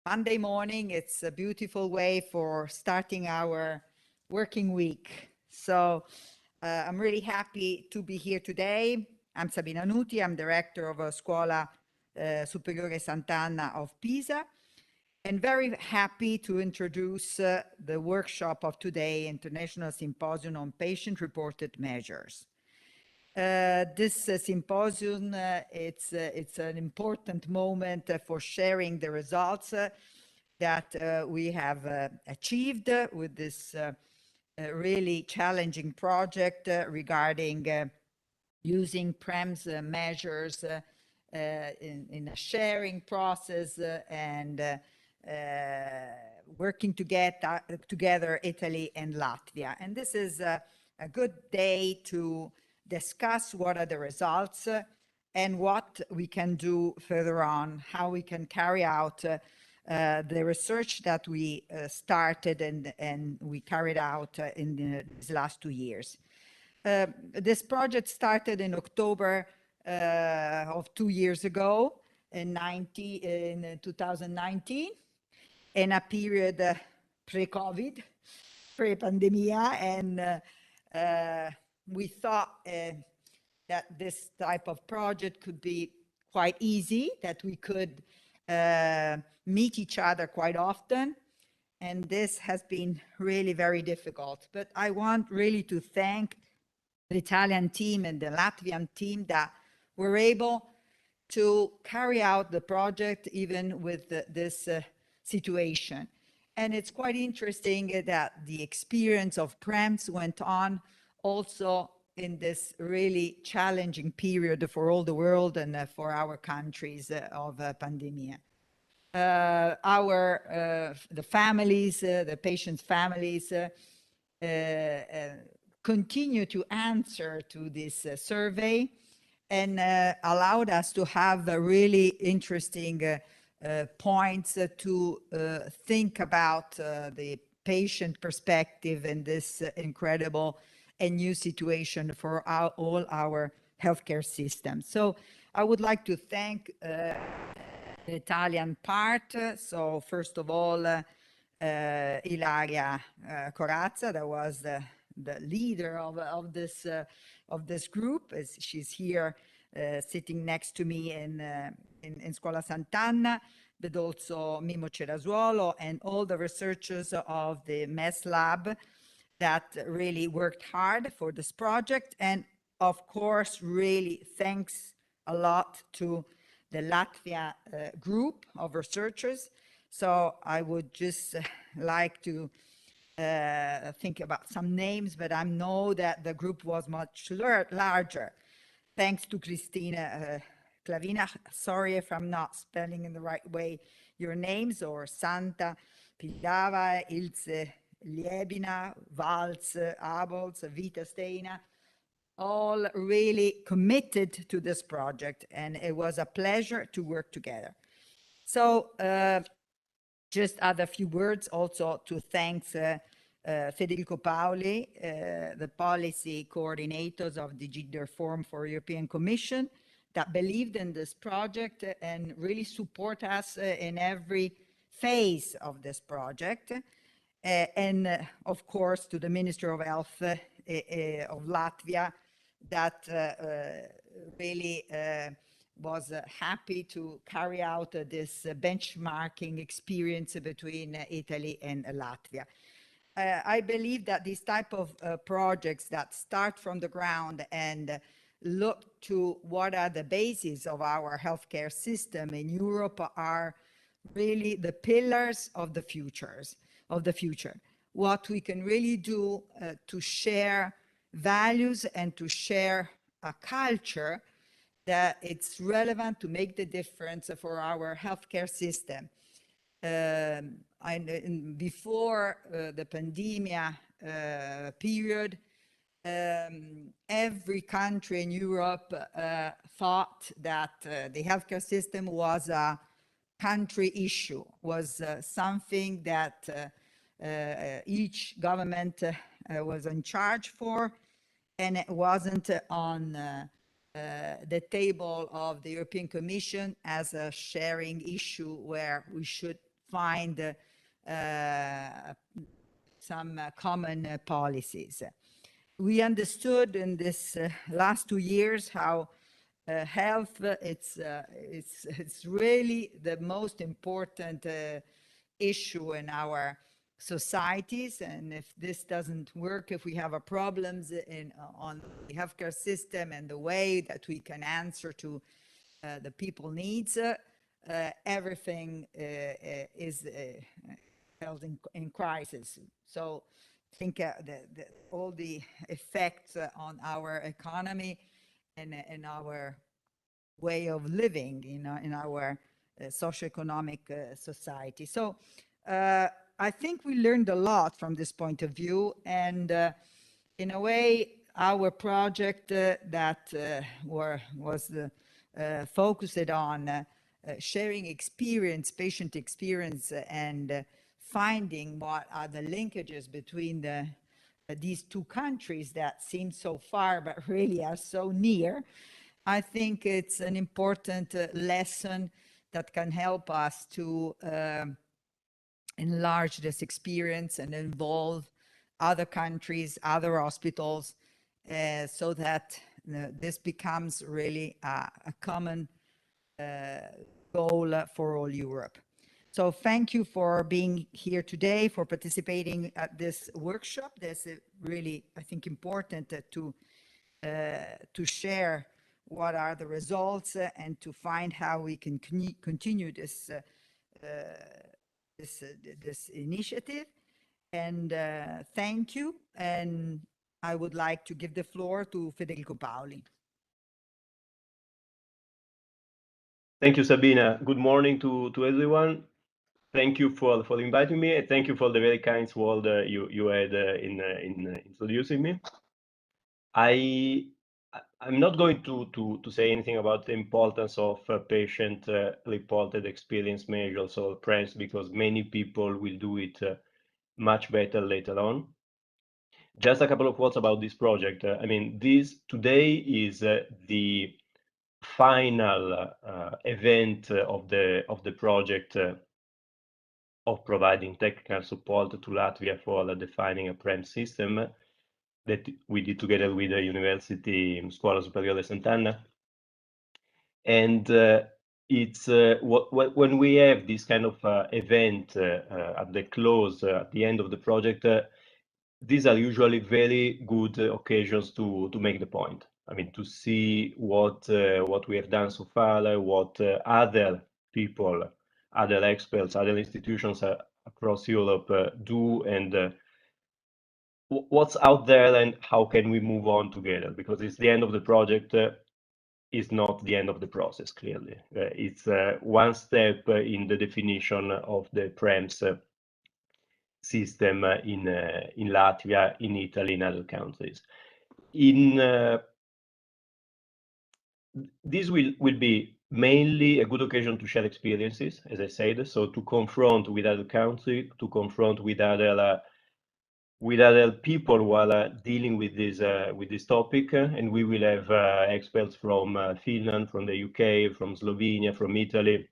Monday morning, it's a beautiful way for starting our working week. So I'm really happy to be here today. I'm Sabina Nuti, I'm director of Scuola Superiore Sant'Anna of Pisa, and very happy to introduce the workshop of today, International Symposium on Patient-Reported Measures. This symposium, it's an important moment for sharing the results that we have achieved with this really challenging project regarding using PREMS measures in a sharing process and working together Italy and Latvia. And this is a good day to discuss what are the results and what we can do further on, how we can carry out the research that we started and we carried out in these last 2 years. This project started in October of 2 years ago in 2019, in a period pre-COVID, pre-pandemia, and we thought that this type of project could be quite easy, that we could meet each other quite often, and this has been really very difficult. But I want really to thank the Italian team and the Latvian team that were able to carry out the project even with this situation. And it's quite interesting that the experience of PREMS went on also in this really challenging period for all the world and for our countries of pandemia. The families, the patients' families continue to answer to this survey and allowed us to have really interesting points to think about the patient perspective in this incredible and new situation for all our healthcare systems. So I would like to thank the Italian part. So first of all, Ilaria Corazza, that was the leader of this group. She's here sitting next to me in Scuola Sant'Anna, but also Mimo Cerasuolo and all the researchers of the MES lab that really worked hard for this project. And of course, really thanks a lot to the Latvia group of researchers. So I would just like to think about some names, but I know that the group was much larger. Thanks to Cristina Clavina, sorry if I'm not spelling in the right way your names, or Santa Pidava, Ilse Liebina, Valls, Abols, Vita Steina, all really committed to this project, and it was a pleasure to work together. So just add a few words also to thank Federico Paoli, the policy coordinators of the DG Reform for European Commission, that believed in this project and really support us in every phase of this project. And of course, to the Minister of Health of Latvia, that really was happy to carry out this benchmarking experience between Italy and Latvia. I believe that these type of projects that start from the ground and look to what are the bases of our healthcare system in Europe are really the pillars of the future. What we can really do to share values and to share a culture that it's relevant to make the difference for our healthcare system. Before the pandemia period, every country in Europe thought that the healthcare system was a country issue, was something that each government was in charge for, and it wasn't on the table of the European Commission as a sharing issue where we should find some common policies. We understood in this last 2 years how health it's really the most important issue in our societies, and if this doesn't work, if we have a problems on the healthcare system and the way that we can answer to the people needs, everything is held in crisis. So think all the effects on our economy and our way of living in our socioeconomic society. So I think we learned a lot from this point of view, and in a way our project that was focused on sharing experience, patient experience, and finding what are the linkages between these two countries that seem so far but really are so near. I think it's an important lesson that can help us to enlarge this experience and involve other countries, other hospitals, so that this becomes really a common goal for all Europe. So thank you for being here today, for participating at this workshop. That's really, I think, important to share what are the results and to find how we can continue this initiative. And thank you. And I would like to give the floor to Federico Paoli. Thank you, Sabina. Good morning to everyone. Thank you for inviting me, and thank you for the very kind word you had in introducing me. I'm not going to say anything about the importance of patient reported experience measures or PREMS, because many people will do it much better later on. Just a couple of words about this project. I mean, this today is the final event of the project of providing technical support to Latvia for defining a PREM system that we did together with the University Scuola Superiore Sant'Anna. And it's when we have this kind of event at the close, at the end of the project, these are usually very good occasions to make the point. I mean, to see what we have done so far, what other people, other experts, other institutions across Europe do, and what's out there, and how can we move on together? Because it's the end of the project, is not the end of the process, clearly. It's one step in the definition of the PREMS system in Latvia, in Italy, in other countries. This will be mainly a good occasion to share experiences, as I said, so to confront with other countries, to confront with other people who are dealing with this topic, and we will have experts from Finland, from the UK, from Slovenia, from Italy.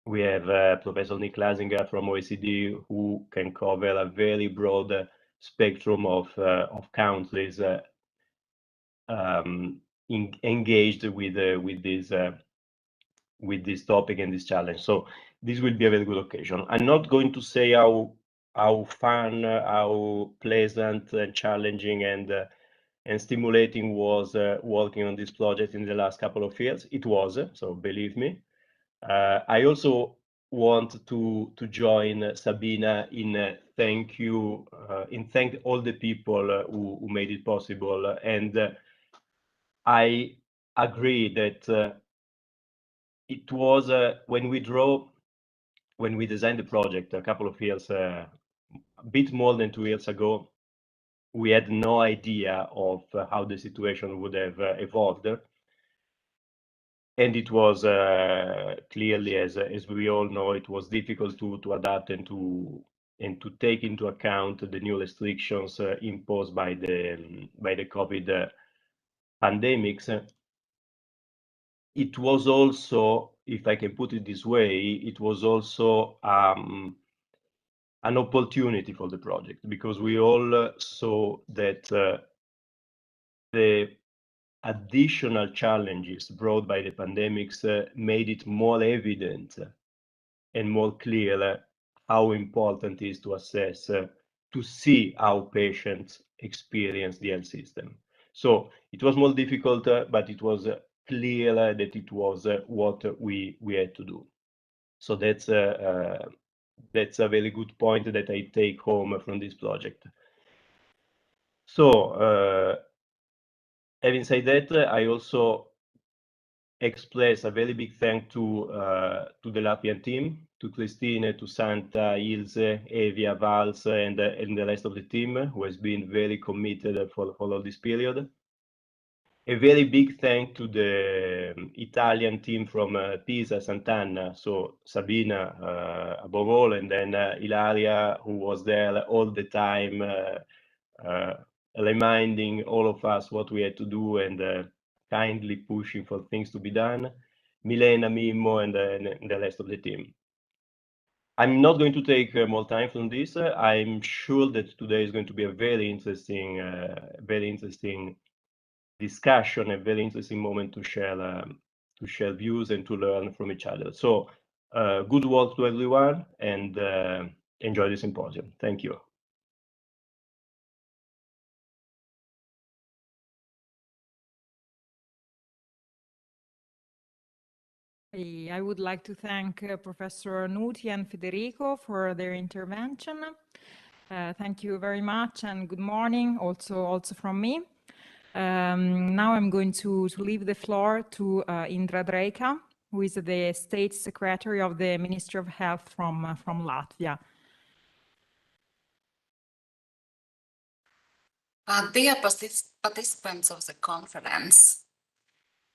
We have Professor Nick Lasinger from OECD, who can cover a very broad spectrum of countries engaged with this topic and this challenge. So this will be a very good occasion. I'm not going to say how fun, how pleasant and challenging and stimulating was working on this project in the last couple of years. It was, so believe me. I also want to join Sabina in thank all the people who made it possible, and I agree that it was when we designed the project a couple of years, a bit more than 2 years ago, we had no idea of how the situation would have evolved. And it was clearly, as we all know, it was difficult to adapt and to take into account the new restrictions imposed by the COVID pandemics. it was also, if I can put it this way, it was also an opportunity for the project, because we all saw that the additional challenges brought by the pandemics made it more evident and more clear how important it is to assess, to see how patients experience the health system. So it was more difficult, but it was clear that it was what we had to do. So that's a very good point that I take home from this project. So having said that, I also express a very big thank to the Latvian team, to Christine, to Santa, Ilse, Evia, Vals, and the rest of the team, who has been very committed for all this period. A very big thank to the Italian team from Pisa, Sant'Anna, so Sabina above all, and then Ilaria, who was there all the time, reminding all of us what we had to do and kindly pushing for things to be done. Milena, Mimmo, and the rest of the team. I'm not going to take more time from this. I'm sure that today is going to be a very interesting discussion, a very interesting moment to share views and to learn from each other. So good work to everyone, and enjoy the symposium. Thank you. I would like to thank Professor Nuti and Federico for their intervention. Thank you very much, and good morning also from me. Now I'm going to leave the floor to Indra Drejka, who is the State Secretary of the Ministry of Health from Latvia. Dear participants of the conference,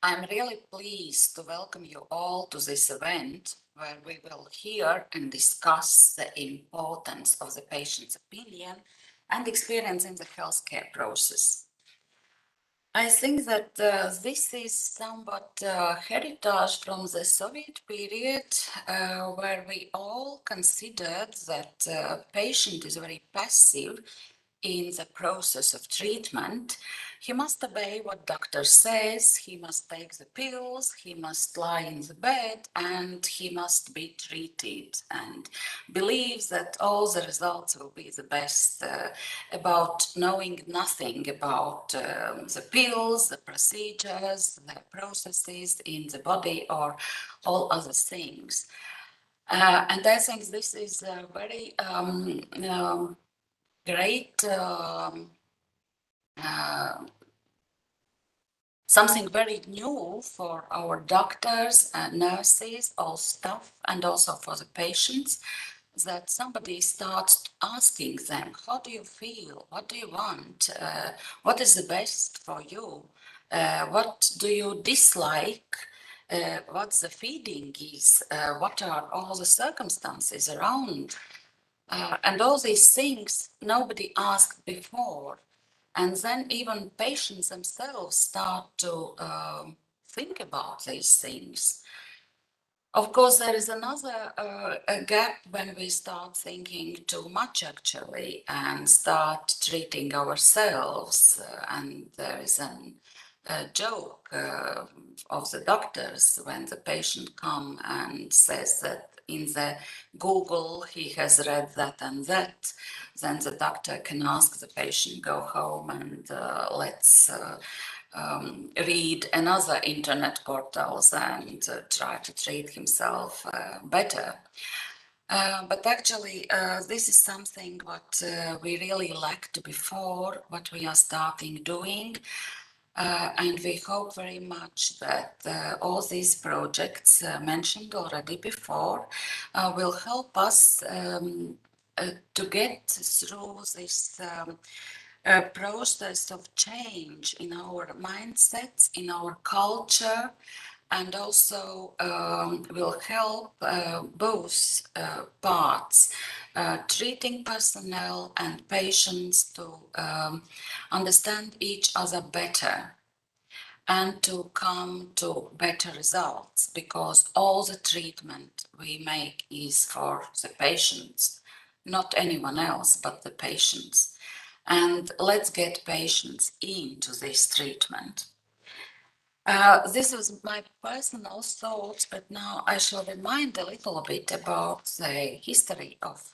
I'm really pleased to welcome you all to this event, where we will hear and discuss the importance of the patient's opinion and experience in the healthcare process. I think that this is somewhat heritage from the Soviet period, where we all considered that patient is very passive in the process of treatment. He must obey what doctor says, he must take the pills, he must lie in the bed, and he must be treated, and believes that all the results will be the best, about knowing nothing about the pills, the procedures, the processes in the body, or all other things. And I think this is a very great something very new for our doctors and nurses, all staff, and also for the patients, that somebody starts asking them, how do you feel? What do you want? What is the best for you? What do you dislike? What the feeding is? What are all the circumstances around? And all these things nobody asked before. And then even patients themselves start to think about these things. Of course, there is another gap when we start thinking too much, actually, and start treating ourselves. And there is a joke of the doctors when the patient comes and says that in the Google he has read that and that, then the doctor can ask the patient, go home and let's read another internet portals and try to treat himself better. But actually, this is something what we really lacked before, what we are starting doing. And we hope very much that all these projects mentioned already before will help us to get through this process of change in our mindsets, in our culture, and also will help both parts, treating personnel and patients, to understand each other better. and to come to better results, because all the treatment we make is for the patients, not anyone else but the patients. And let's get patients into this treatment. This was my personal thoughts, but now I shall remind a little bit about the history of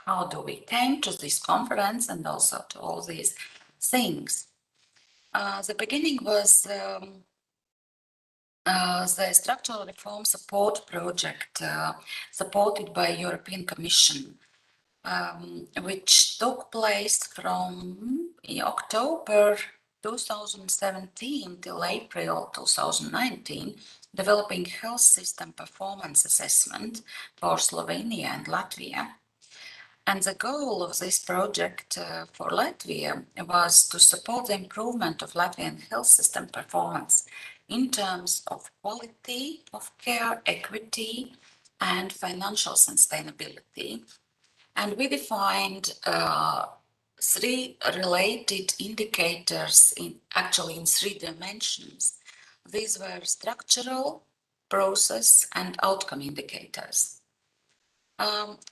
how do we came to this conference and also to all these things. The beginning was the structural reform support project supported by European Commission, which took place from October 2017 till April 2019, developing health system performance assessment for Slovenia and Latvia. And the goal of this project for Latvia was to support the improvement of Latvian health system performance in terms of quality of care, equity, and financial sustainability. And we defined 3 related indicators in 3 dimensions. These were structural, process, and outcome indicators.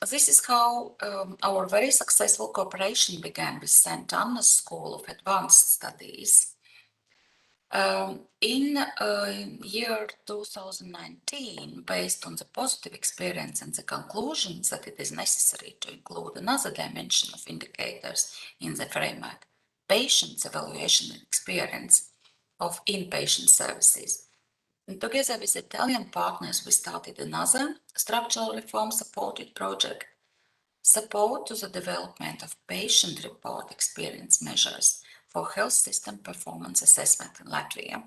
This is how our very successful cooperation began with St. Anna's School of Advanced Studies. In year 2019, based on the positive experience and the conclusions that it is necessary to include another dimension of indicators in the framework, patients' evaluation and experience of inpatient services. And together with Italian partners, we started another structural reform supported project, support to the development of patient report experience measures for health system performance assessment in Latvia.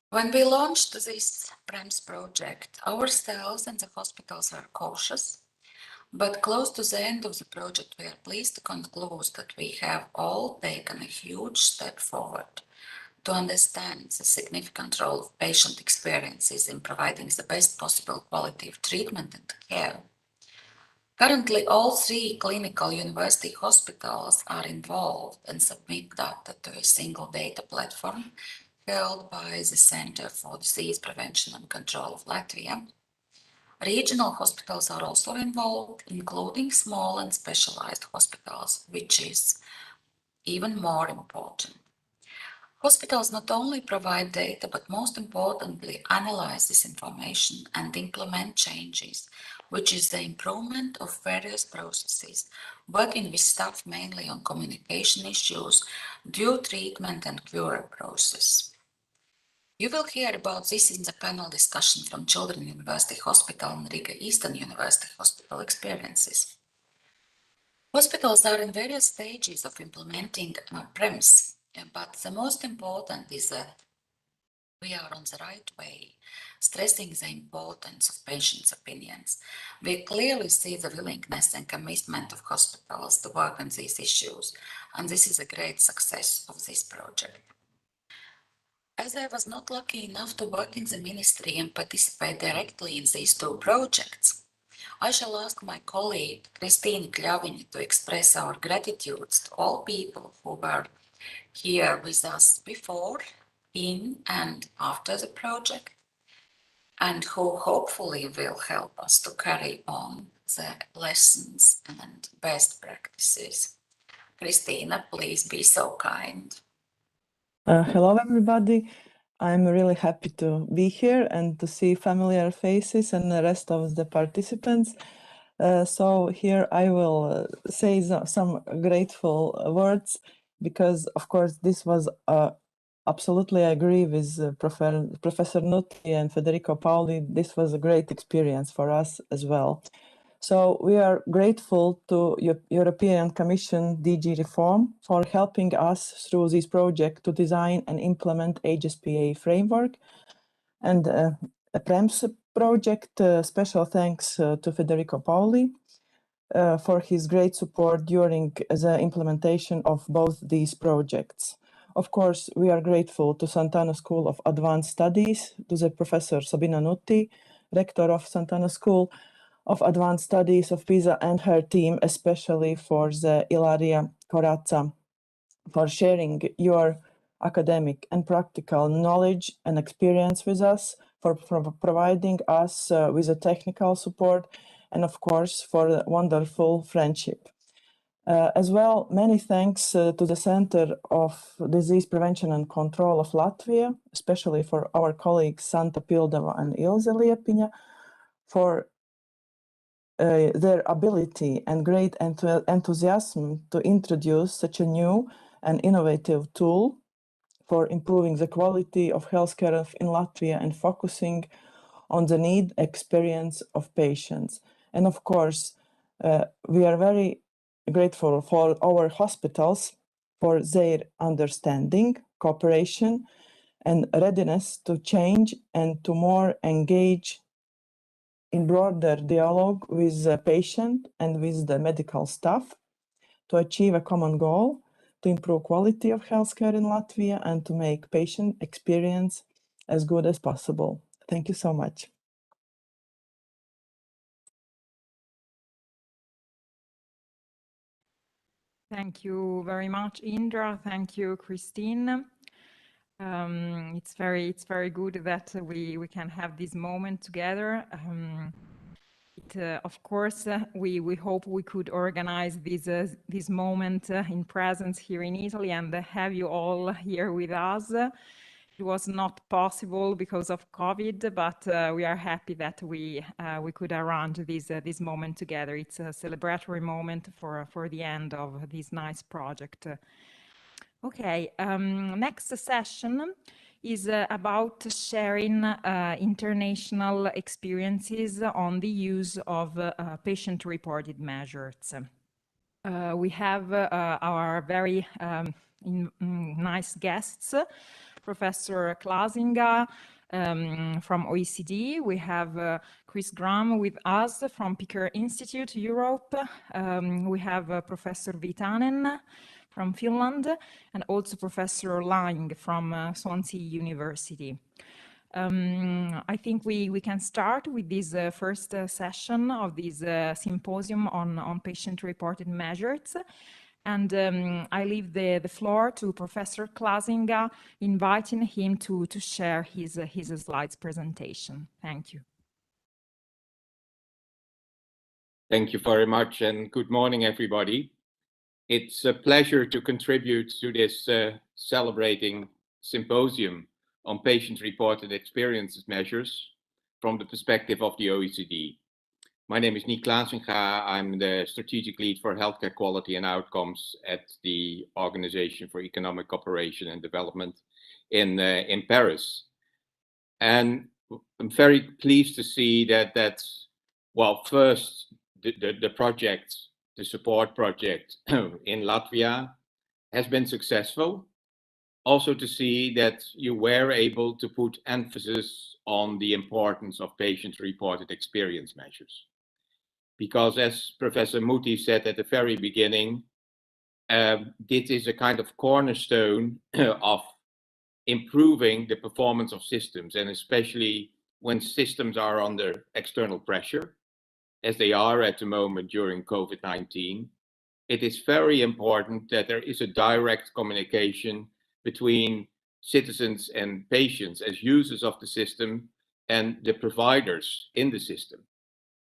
When we launched this PREMS project, ourselves and the hospitals were cautious, but close to the end of the project, we are pleased to conclude that we have all taken a huge step forward to understand the significant role of patient experiences in providing the best possible quality of treatment and care. Currently, all 3 clinical university hospitals are involved and submit data to a single data platform held by the Center for Disease Prevention and Control of Latvia. Regional hospitals are also involved, including small and specialized hospitals, which is even more important. Hospitals not only provide data, but most importantly, analyze this information and implement changes, which is the improvement of various processes, working with staff mainly on communication issues, due treatment and cure process. You will hear about this in the panel discussion from Children's University Hospital and Riga Eastern University Hospital experiences. Hospitals are in various stages of implementing PREMS, but the most important is that we are on the right way, stressing the importance of patients' opinions. We clearly see the willingness and commitment of hospitals to work on these issues, and this is a great success of this project. As I was not lucky enough to work in the ministry and participate directly in these 2 projects, I shall ask my colleague Christine Kļaviņa to express our gratitude to all people who were here with us before, in and after the project, and who hopefully will help us to carry on the lessons and best practices. Christina, please be so kind. Hello, everybody. I'm really happy to be here and to see familiar faces and the rest of the participants. So here I will say some grateful words, because of course this was absolutely, I agree with Professor Nuti and Federico Paoli. This was a great experience for us as well. So we are grateful to European Commission DG Reform for helping us through this project to design and implement HSPA framework. And a PREMS project, special thanks to Federico Paoli for his great support during the implementation of both these projects. Of course, we are grateful to Sant'Anna School of Advanced Studies, to the Professor Sabina Nuti, Rector of Sant'Anna School of Advanced Studies of Pisa, and her team, especially for the Ilaria Corazza, for sharing your academic and practical knowledge and experience with us, for providing us with a technical support, and of course for the wonderful friendship. As well, many thanks to the Center of Disease Prevention and Control of Latvia, especially for our colleagues Santa Pildava and Ilze Liepiņa, for their ability and great enthusiasm to introduce such a new and innovative tool for improving the quality of healthcare in Latvia and focusing on the need experience of patients. And of course, we are very grateful for our hospitals for their understanding, cooperation, and readiness to change and to more engage in broader dialogue with the patient and with the medical staff to achieve a common goal, to improve quality of healthcare in Latvia and to make patient experience as good as possible. Thank you so much. Thank you very much, Indra. Thank you, Christine. It's very good that we can have this moment together. Of course, we hope we could organize this moment in presence here in Italy and have you all here with us. It was not possible because of COVID, but we are happy that we could arrange this moment together. It's a celebratory moment for the end of this nice project. Okay, next session is about sharing international experiences on the use of patient-reported measures. We have our very nice guests, Professor Klasinga from OECD. We have Chris Graham with us from Picker Institute, Europe. We have Professor Vitanen from Finland, and also Professor Lang from Swansea University. I think we can start with this first session of this symposium on patient-reported measures. And I leave the floor to Professor Klasinga, inviting him to share his slides presentation. Thank you. Thank you very much, and good morning, everybody. It's a pleasure to contribute to this celebrating symposium on patient-reported experiences measures from the perspective of the OECD. My name is Nhs Klasinga. I'm the strategic lead for healthcare quality and outcomes at the Organization for Economic Cooperation and Development in Paris. And I'm very pleased to see that well, first, the project, the support project in Latvia has been successful. Also to see that you were able to put emphasis on the importance of patient-reported experience measures. Because as Professor Muti said at the very beginning, this is a kind of cornerstone of improving the performance of systems, and especially when systems are under external pressure, as they are at the moment during COVID-19, it is very important that there is a direct communication between citizens and patients as users of the system and the providers in the system.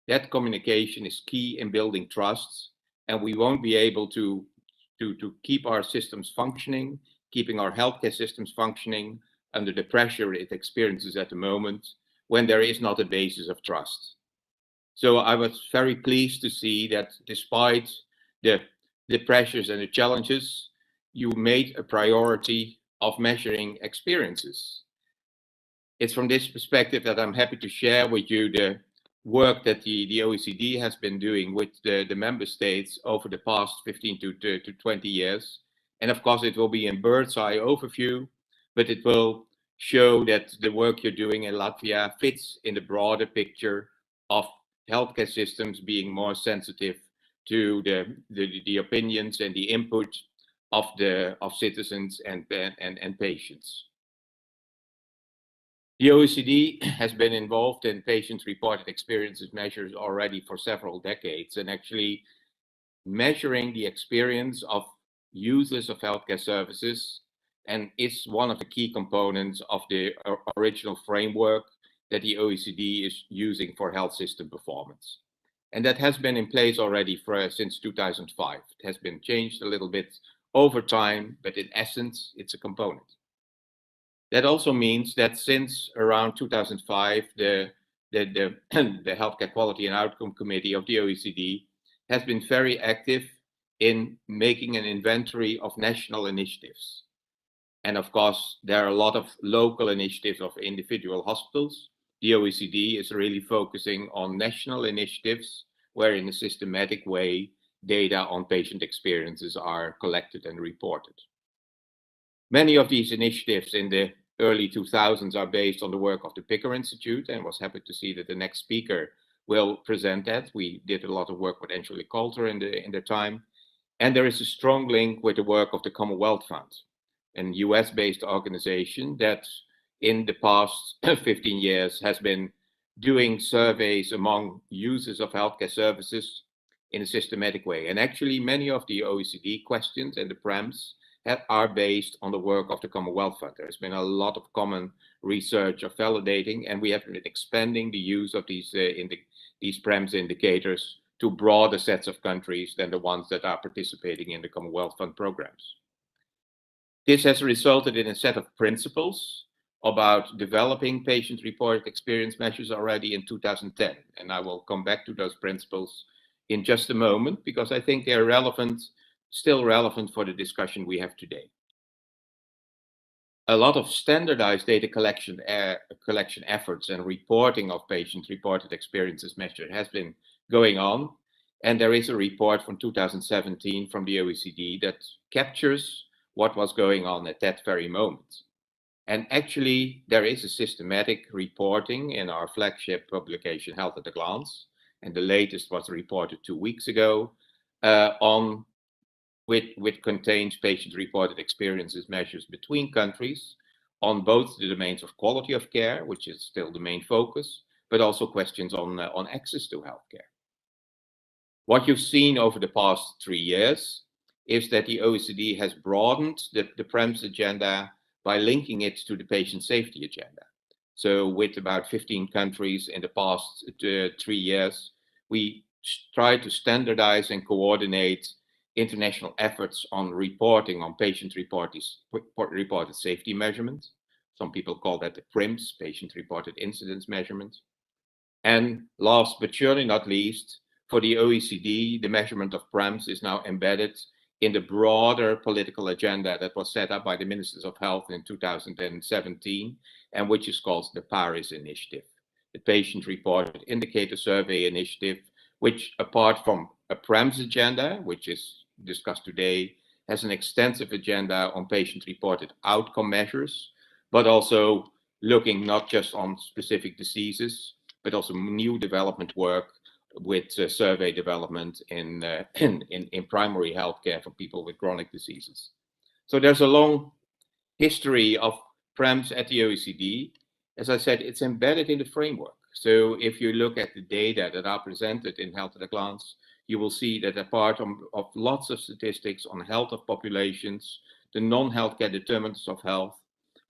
That communication is key in building trust, and we won't be able to keep our systems functioning, keeping our healthcare systems functioning under the pressure it experiences at the moment when there is not a basis of trust. So I was very pleased to see that despite the pressures and the challenges, you made a priority of measuring experiences. It's from this perspective that I'm happy to share with you the work that the OECD has been doing with the member states over the past 15 to 20 years. And of course, it will be in bird's eye overview, but it will show that the work you're doing in Latvia fits in the broader picture of healthcare systems being more sensitive to the opinions and the input of citizens and patients. The OECD has been involved in patient-reported experiences measures already for several decades, and actually measuring the experience of users of healthcare services and is one of the key components of the original framework that the OECD is using for health system performance. And that has been in place already since 2005. It has been changed a little bit over time, but in essence, it's a component. That also means that since around 2005, the Healthcare Quality and Outcome Committee of the OECD has been very active in making an inventory of national initiatives. And of course, there are a lot of local initiatives of individual hospitals. The OECD is really focusing on national initiatives where in a systematic way, data on patient experiences are collected and reported. Many of these initiatives in the early 2000s are based on the work of the Picker Institute, and was happy to see that the next speaker will present that. We did a lot of work with Angelique Coulter in the time. And there is a strong link with the work of the Commonwealth Fund, a US-based organization that in the past 15 years has been doing surveys among users of healthcare services in a systematic way. And actually many of the OECD questions and the PREMs are based on the work of the Commonwealth Fund. There's been a lot of common research of validating, and we have been expanding the use of these PREMs indicators to broader sets of countries than the ones that are participating in the Commonwealth Fund programs. This has resulted in a set of principles about developing patient-reported experience measures already in 2010. And I will come back to those principles in just a moment, because I think they're relevant, still relevant for the discussion we have today. A lot of standardized data collection efforts and reporting of patient-reported experiences measured has been going on. And there is a report from 2017 from the OECD that captures what was going on at that very moment. And actually, there is a systematic reporting in our flagship publication, Health at a Glance. And the latest was reported 2 weeks ago, which contains patient-reported experiences measures between countries on both the domains of quality of care, which is still the main focus, but also questions on access to healthcare. What you've seen over the past 3 years is that the OECD has broadened the PREMS agenda by linking it to the patient safety agenda. So with about 15 countries in the past 3 years, we try to standardize and coordinate international efforts on reporting on patient-reported safety measurements. Some people call that the PRIMS, patient-reported incidence measurement. And last but surely not least, for the OECD, the measurement of PREMS is now embedded in the broader political agenda that was set up by the Ministers of Health in 2017, and which is called the PARIS Initiative, the Patient-Reported Indicator Survey Initiative, which apart from a PREMS agenda, which is discussed today, has an extensive agenda on patient-reported outcome measures, but also looking not just on specific diseases, but also new development work with survey development in primary healthcare for people with chronic diseases. So there's a long history of PREMS at the OECD. As I said, it's embedded in the framework. So if you look at the data that are presented in Health at a Glance, you will see that apart of lots of statistics on health of populations, the non-healthcare determinants of health,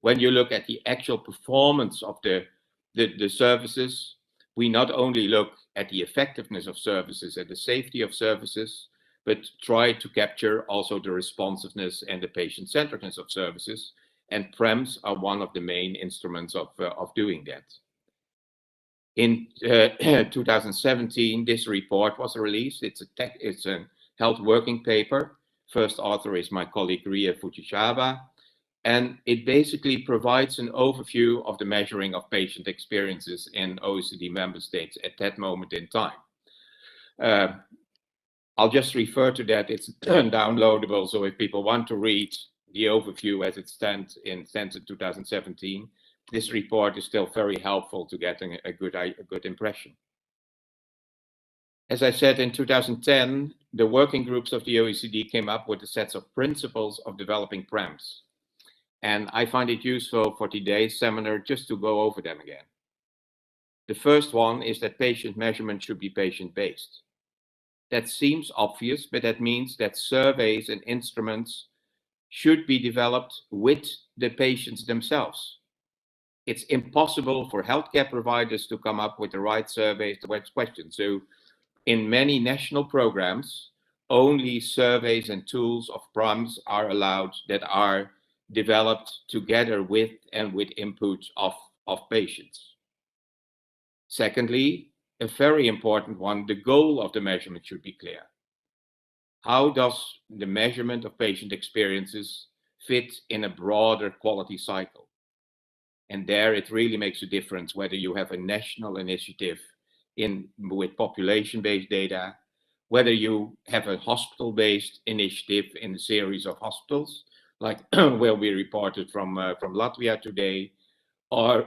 when you look at the actual performance of the services, we not only look at the effectiveness of services and the safety of services, but try to capture also the responsiveness and the patient-centeredness of services. And PREMs are one of the main instruments of doing that. In 2017, this report was released. It's a health working paper. First author is my colleague Ria Fujisawa. And it basically provides an overview of the measuring of patient experiences in OECD member states at that moment in time. I'll just refer to that. It's downloadable. So if people want to read the overview as it stands in 2017, this report is still very helpful to getting a good impression. As I said, in 2010, the working groups of the OECD came up with a set of principles of developing PREMs. And I find it useful for today's seminar just to go over them again. The first one is that patient measurement should be patient-based. That seems obvious, but that means that surveys and instruments should be developed with the patients themselves. It's impossible for healthcare providers to come up with the right surveys, the right questions. So in many national programs, only surveys and tools of PROMs are allowed that are developed together with and with input of patients. Secondly, a very important one, the goal of the measurement should be clear. How does the measurement of patient experiences fit in a broader quality cycle? And there it really makes a difference whether you have a national initiative with population-based data, whether you have a hospital-based initiative in a series of hospitals, like where we reported from Latvia today, or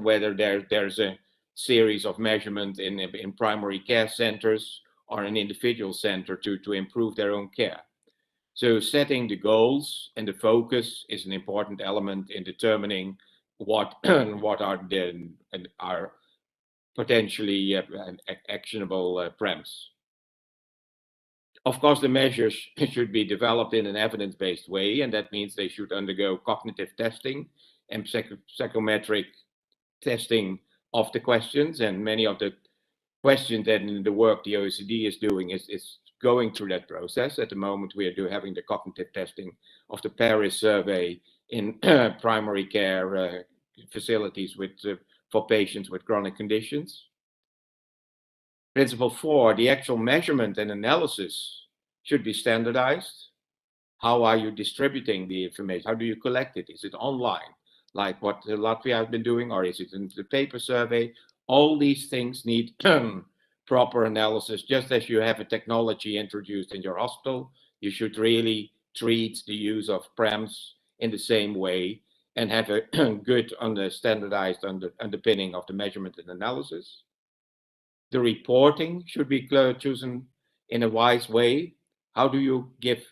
whether there's a series of measurement in primary care centers or an individual center to improve their own care. So setting the goals and the focus is an important element in determining what are potentially actionable PREMs. Of course, the measures should be developed in an evidence-based way, and that means they should undergo cognitive testing and psychometric testing of the questions. And many of the questions and the work the OECD is doing is going through that process. At the moment, we are having the cognitive testing of the Paris survey in primary care facilities for patients with chronic conditions. Principle 4, the actual measurement and analysis should be standardized. How are you distributing the information? How do you collect it? Is it online, like what Latvia has been doing, or is it in the paper survey? All these things need proper analysis. Just as you have a technology introduced in your hospital, you should really treat the use of PREMs in the same way and have a good standardized underpinning of the measurement and analysis. The reporting should be chosen in a wise way. How do you give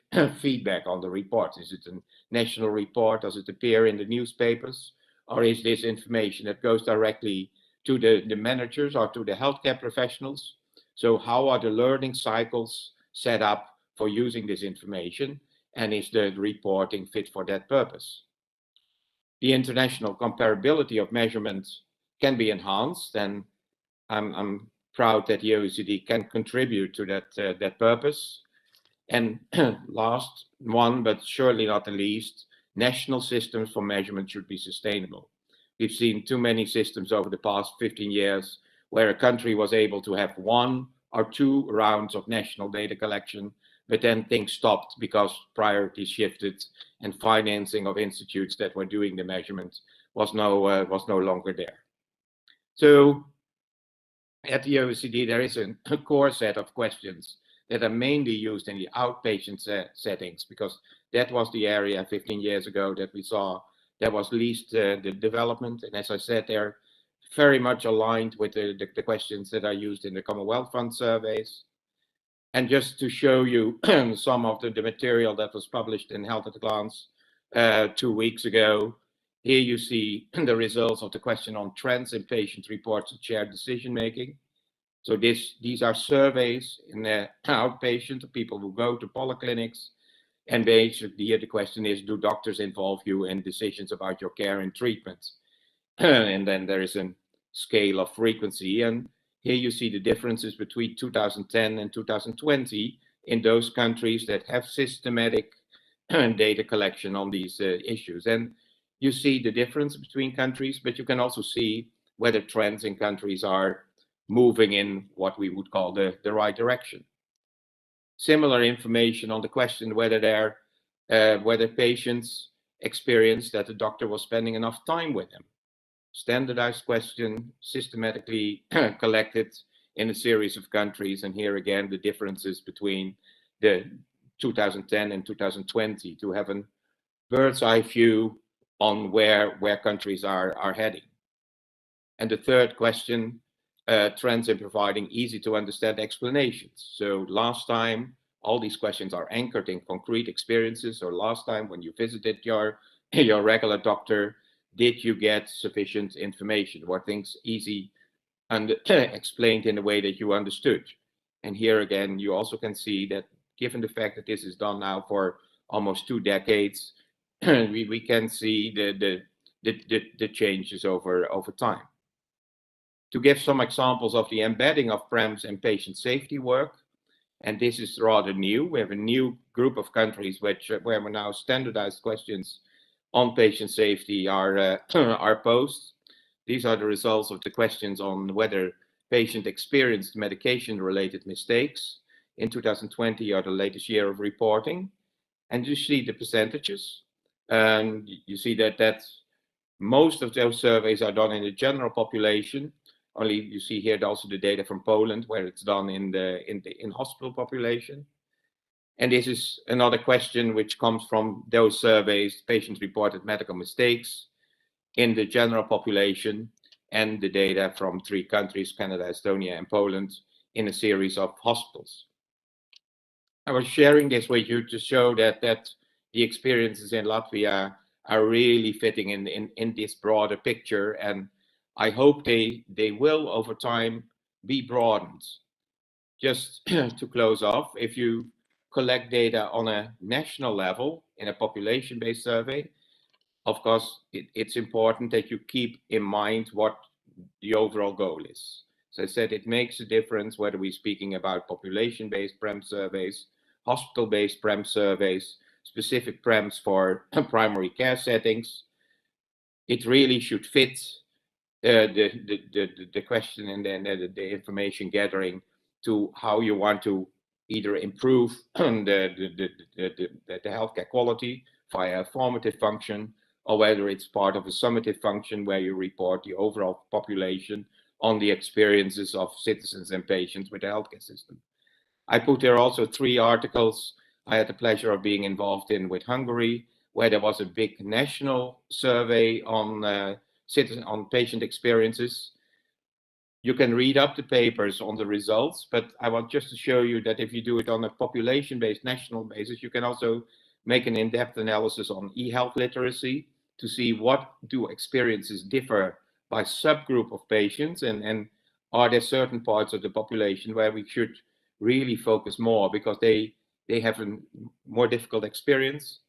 feedback on the report? Is it a national report? Does it appear in the newspapers? Or is this information that goes directly to the managers or to the healthcare professionals? So how are the learning cycles set up for using this information? And is the reporting fit for that purpose? The international comparability of measurements can be enhanced, and I'm proud that the OECD can contribute to that purpose. And last one, but surely not the least, national systems for measurement should be sustainable. We've seen too many systems over the past 15 years where a country was able to have 1 or 2 rounds of national data collection, but then things stopped because priorities shifted and financing of institutes that were doing the measurement was no longer there. So at the OECD, there is a core set of questions that are mainly used in the outpatient settings, because that was the area 15 years ago that we saw that was least the development. And as I said, they're very much aligned with the questions that are used in the Commonwealth Fund surveys. And just to show you some of the material that was published in Health at a Glance 2 weeks ago, here you see the results of the question on trends in patient reports and shared decision making. So these are surveys in the outpatient, people who go to polyclinics, and basically the question is, do doctors involve you in decisions about your care and treatment? And then there is a scale of frequency, and here you see the differences between 2010 and 2020 in those countries that have systematic data collection on these issues. And you see the difference between countries, but you can also see whether trends in countries are moving in what we would call the right direction. Similar information on the question whether patients experienced that the doctor was spending enough time with them. Standardized question, systematically collected in a series of countries, and here again the differences between the 2010 and 2020 to have a bird's eye view on where countries are heading. And the third question, trends in providing easy to understand explanations. So last time, all these questions are anchored in concrete experiences, or last time when you visited your regular doctor, did you get sufficient information? Were things easy and explained in a way that you understood? And here again, you also can see that given the fact that this is done now for almost 2 decades, we can see the changes over time. To give some examples of the embedding of PREMS and patient safety work, and this is rather new. We have a new group of countries where we now standardized questions on patient safety are posed. These are the results of the questions on whether patient experienced medication-related mistakes. In 2020 are the latest year of reporting. And you see the percentages. And you see that most of those surveys are done in the general population. Only you see here also the data from Poland, where it's done in hospital population. And this is another question which comes from those surveys, patient-reported medical mistakes in the general population, and the data from 3 countries, Canada, Estonia, and Poland, in a series of hospitals. I was sharing this with you to show that the experiences in Latvia are really fitting in this broader picture, and I hope they will over time be broadened. Just to close off, if you collect data on a national level in a population-based survey, of course, it's important that you keep in mind what the overall goal is. So I said it makes a difference whether we're speaking about population-based PREM surveys, hospital-based PREM surveys, specific PREMs for primary care settings. It really should fit the question and then the information gathering to how you want to either improve the healthcare quality via a formative function, or whether it's part of a summative function where you report the overall population on the experiences of citizens and patients with the healthcare system. I put there also 3 articles I had the pleasure of being involved in with Hungary, where there was a big national survey on patient experiences. You can read up the papers on the results, but I want just to show you that if you do it on a population-based national basis, you can also make an in-depth analysis on e-health literacy to see what do experiences differ by subgroup of patients, and are there certain parts of the population where we should really focus more because they have a more difficult experience.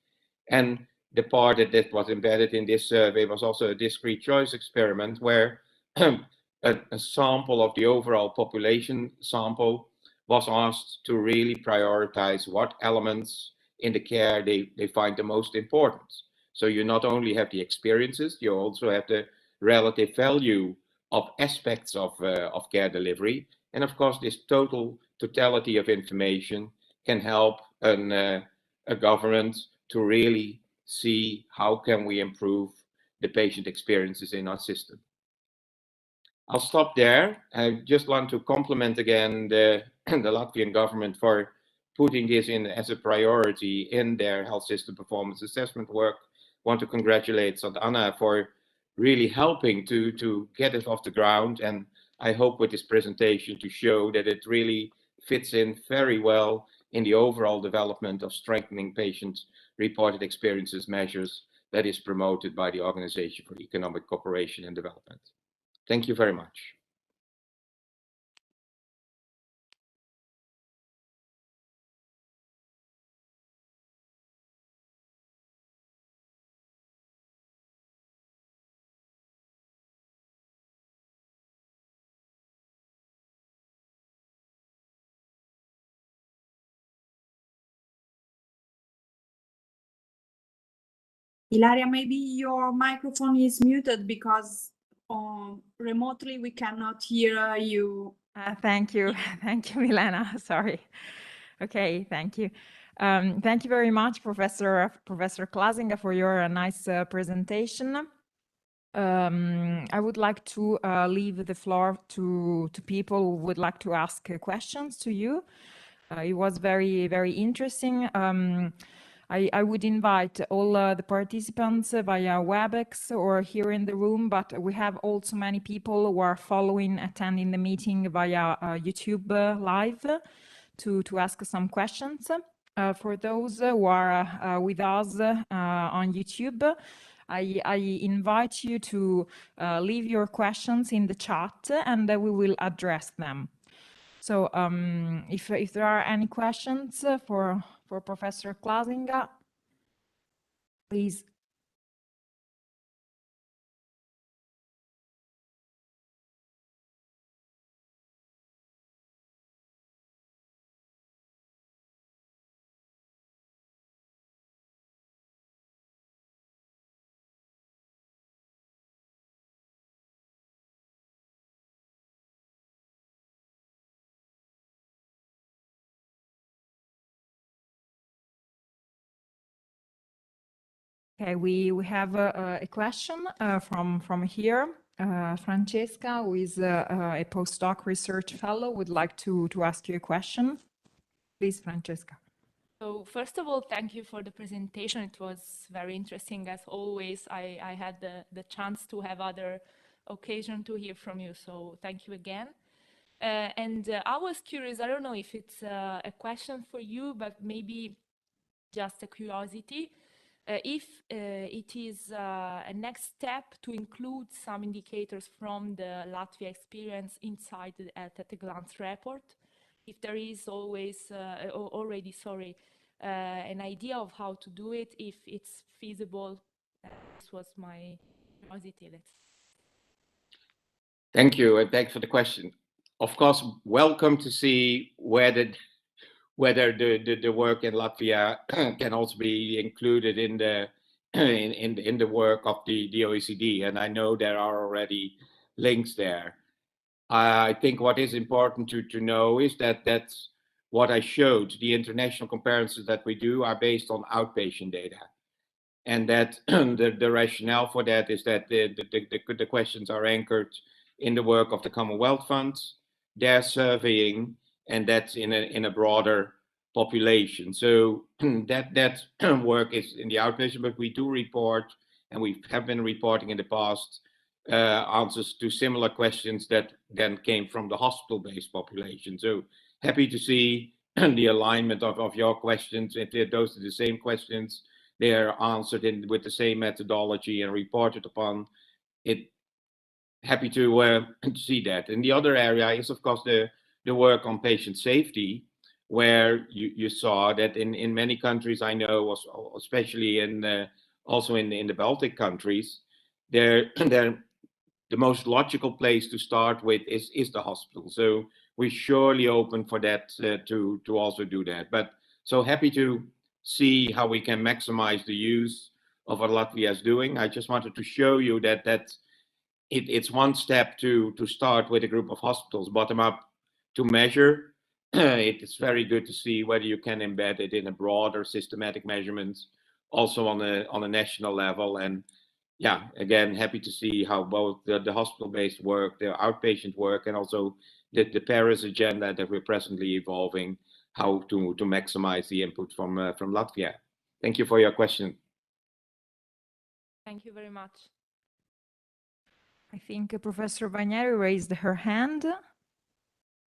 And the part that was embedded in this survey was also a discrete choice experiment where a sample of the overall population sample was asked to really prioritize what elements in the care they find the most important. So you not only have the experiences, you also have the relative value of aspects of care delivery. And of course, this totality of information can help a government to really see how can we improve the patient experiences in our system. I'll stop there. I just want to compliment again the Latvian government for putting this in as a priority in their health system performance assessment work. Want to congratulate Anna for really helping to get it off the ground, and I hope with this presentation to show that it really fits in very well in the overall development of strengthening patient-reported experiences measures that is promoted by the Organization for Economic Cooperation and Development. Thank you very much. Ilaria, maybe your microphone is muted because remotely we cannot hear you. Thank you. Thank you, Milena. Sorry. Okay, thank you. Thank you very much, Professor Klasinga, for your nice presentation. I would like to leave the floor to people who would like to ask questions to you. It was very, very interesting. I would invite all the participants via WebEx or here in the room, but we have also many people who are attending the meeting via YouTube Live to ask some questions. For those who are with us on YouTube, I invite you to leave your questions in the chat and we will address them. So if there are any questions for Professor Klasinga. Please. Okay, we have a question from here. Francesca, who is a postdoc research fellow, would like to ask you a question. Please, Francesca. So first of all, thank you for the presentation. It was very interesting as always. I had the chance to have other occasion to hear from you, so thank you again. I was curious, I don't know if it's a question for you, but maybe just a curiosity. If it is a next step to include some indicators from the Latvia experience inside the at-a-glance report, if there is always already, an idea of how to do it, if it's feasible. This was my curiosity. Thank you, and thanks for the question. Of course, welcome to see whether the work in Latvia can also be included in the in the work of the OECD, and I know there are already links there. I think what is important to know is that that's what I showed. The international comparisons that we do are based on outpatient data, and that the rationale for that is that the questions are anchored in the work of the Commonwealth Funds, their surveying, and that's in a broader population. So that work is in the outpatient, but we do report, and we have been reporting in the past, answers to similar questions that then came from the hospital-based population. So happy to see the alignment of your questions. If those are the same questions, they are answered with the same methodology and reported upon. Happy to see that. And the other area is, of course, the work on patient safety, where you saw that in many countries, I know, especially also in the Baltic countries, the most logical place to start with is the hospital. So we're surely open for that to also do that. But so happy to see how we can maximize the use of what Latvia is doing. I just wanted to show you that it's one step to start with a group of hospitals, bottom up, to measure. It's very good to see whether you can embed it in a broader systematic measurements, also on a national level. And yeah, again, happy to see how both the hospital-based work, the outpatient work, and also the Paris agenda that we're presently evolving, how to maximize the input from Latvia. Thank you for your question. Thank you very much. I think Professor Bagneri raised her hand.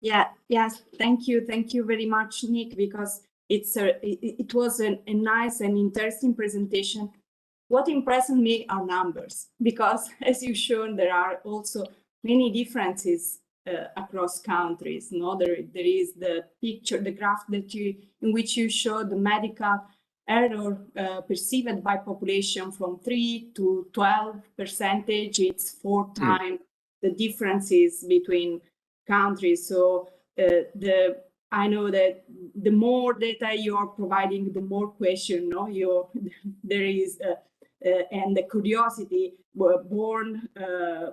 Yes, thank you very much, Nick, because it was a nice and interesting presentation. What impressed me are numbers, because as you've shown, there are also many differences across countries. No, there is the picture, the graph in which you show the medical error perceived by population from 3 to 12%. It's 4 times the differences between countries. So I know that the more data you are providing, the more question, there is, and the curiosity were born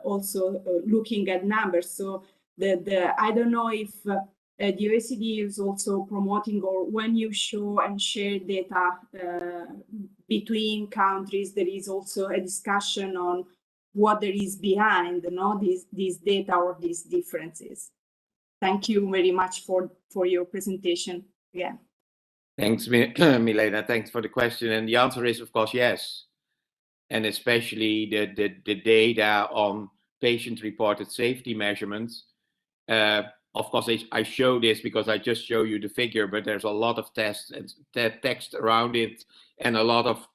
also looking at numbers. So I don't know if the OECD is also promoting, or when you show and share data between countries, there is also a discussion on what there is behind, these data or these differences. Thank you very much for your presentation again. Thanks, Milena. Thanks for the question. And the answer is, of course, yes. And especially the data on patient-reported safety measurements. Of course, I show this because I just show you the figure, but there's a lot of tests and text around it, and a lot of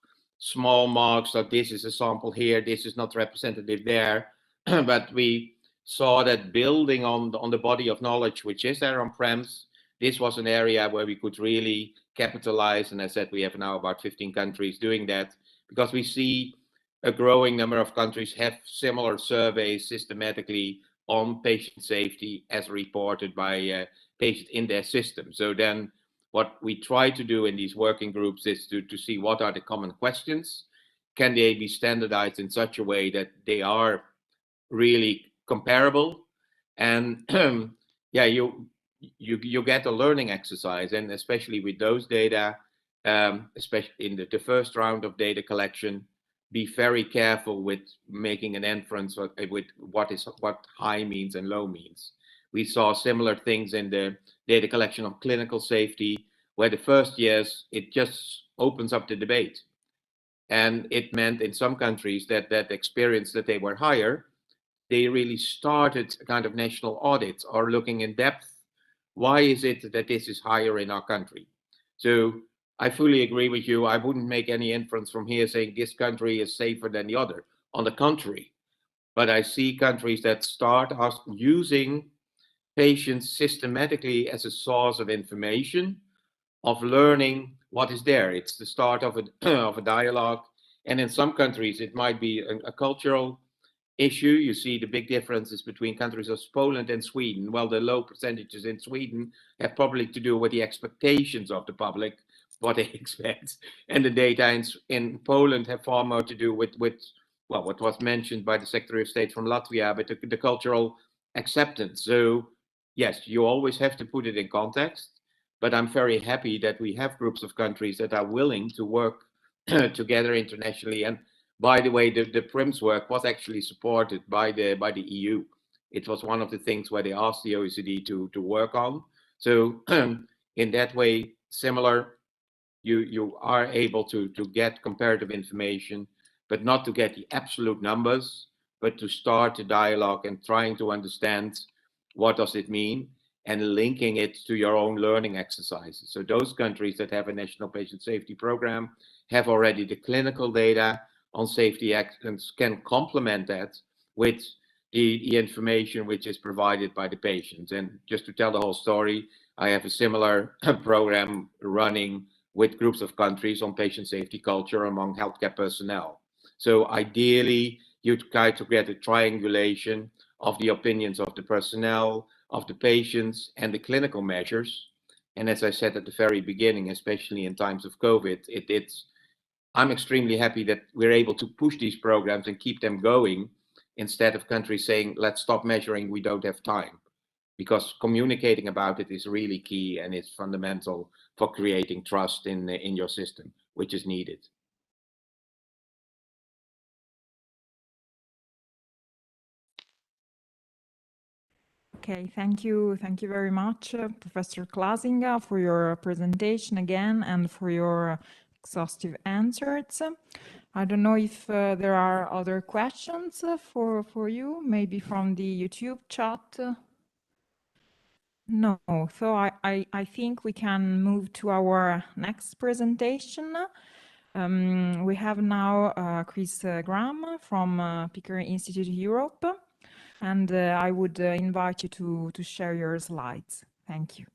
small marks that this is a sample here, this is not representative there. But we saw that building on the body of knowledge, which is there on-premise, this was an area where we could really capitalize. And I said we have now about 15 countries doing that, because we see a growing number of countries have similar surveys systematically on patient safety as reported by patients in their system. So then what we try to do in these working groups is to see what are the common questions. Can they be standardized in such a way that they are really comparable? And yeah, you get a learning exercise, and especially with those data, especially in the first round of data collection, be very careful with making an inference with what high means and low means. We saw similar things in the data collection of clinical safety, where the first years it just opens up the debate. And it meant in some countries that experience that they were higher, they really started kind of national audits or looking in depth. Why is it that this is higher in our country? So I fully agree with you. I wouldn't make any inference from here saying this country is safer than the other. On the contrary, but I see countries that start using patients systematically as a source of information, of learning what is there. It's the start of a dialogue. And in some countries, it might be a cultural issue. You see the big differences between countries of Poland and Sweden. Well, the low percentages in Sweden have probably to do with the expectations of the public, what they expect. And the data in Poland have far more to do with well, what was mentioned by the Secretary of State from Latvia, but the cultural acceptance. So yes, you always have to put it in context, but I'm very happy that we have groups of countries that are willing to work together internationally. And by the way, the PRIMS work was actually supported by the EU. It was one of the things where they asked the OECD to work on. So in that way, similar, you are able to get comparative information, but not to get the absolute numbers, but to start a dialogue and trying to understand what does it mean and linking it to your own learning exercises. So those countries that have a national patient safety program have already the clinical data on safety actions, can complement that with the information which is provided by the patients. And just to tell the whole story, I have a similar program running with groups of countries on patient safety culture among healthcare personnel. So ideally, you'd try to get a triangulation of the opinions of the personnel, of the patients, and the clinical measures. And as I said at the very beginning, especially in times of COVID, I'm extremely happy that we're able to push these programs and keep them going instead of countries saying, let's stop measuring, we don't have time. Because communicating about it is really key and it's fundamental for creating trust in your system, which is needed. Okay, thank you very much, Professor Klasinga, for your presentation again and for your exhaustive answers. I don't know if there are other questions for you, maybe from the YouTube chat. No, so I think we can move to our next presentation. We have now Chris Graham from Pickering Institute Europe, and I would invite you to share your slides. Thank you.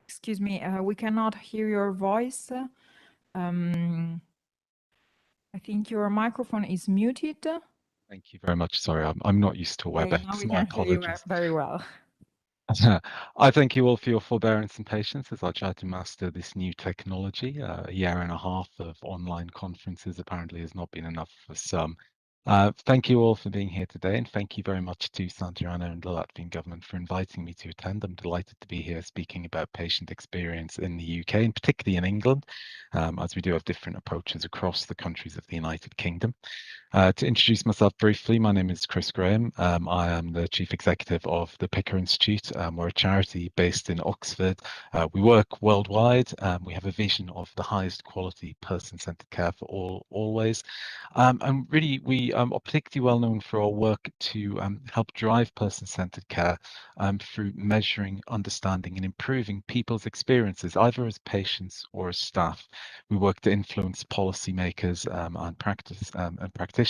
Excuse me, we cannot hear your voice. I think your microphone is muted. Thank you very much. Sorry, I'm not used to Okay, WebEx. now we My can hear you apologies. very well. I thank you all for your forbearance and patience as I try to master this new technology. A year and a half of online conferences apparently has not been enough for some. Thank you all for being here today, and thank you very much to Sant'Irana and the Latvian government for inviting me to attend. I'm delighted to be here speaking about patient experience in the UK, and particularly in England, as we do have different approaches across the countries of the United Kingdom. To introduce myself briefly, my name is Chris Graham. I am the Chief Executive of the Picker Institute. We're a charity based in Oxford. We work worldwide. We have a vision of the highest quality person-centered care for all, always. And really, we are particularly well known for our work to help drive person-centered care through measuring, understanding and improving people's experiences, either as patients or as staff. We work to influence policymakers and practitioners,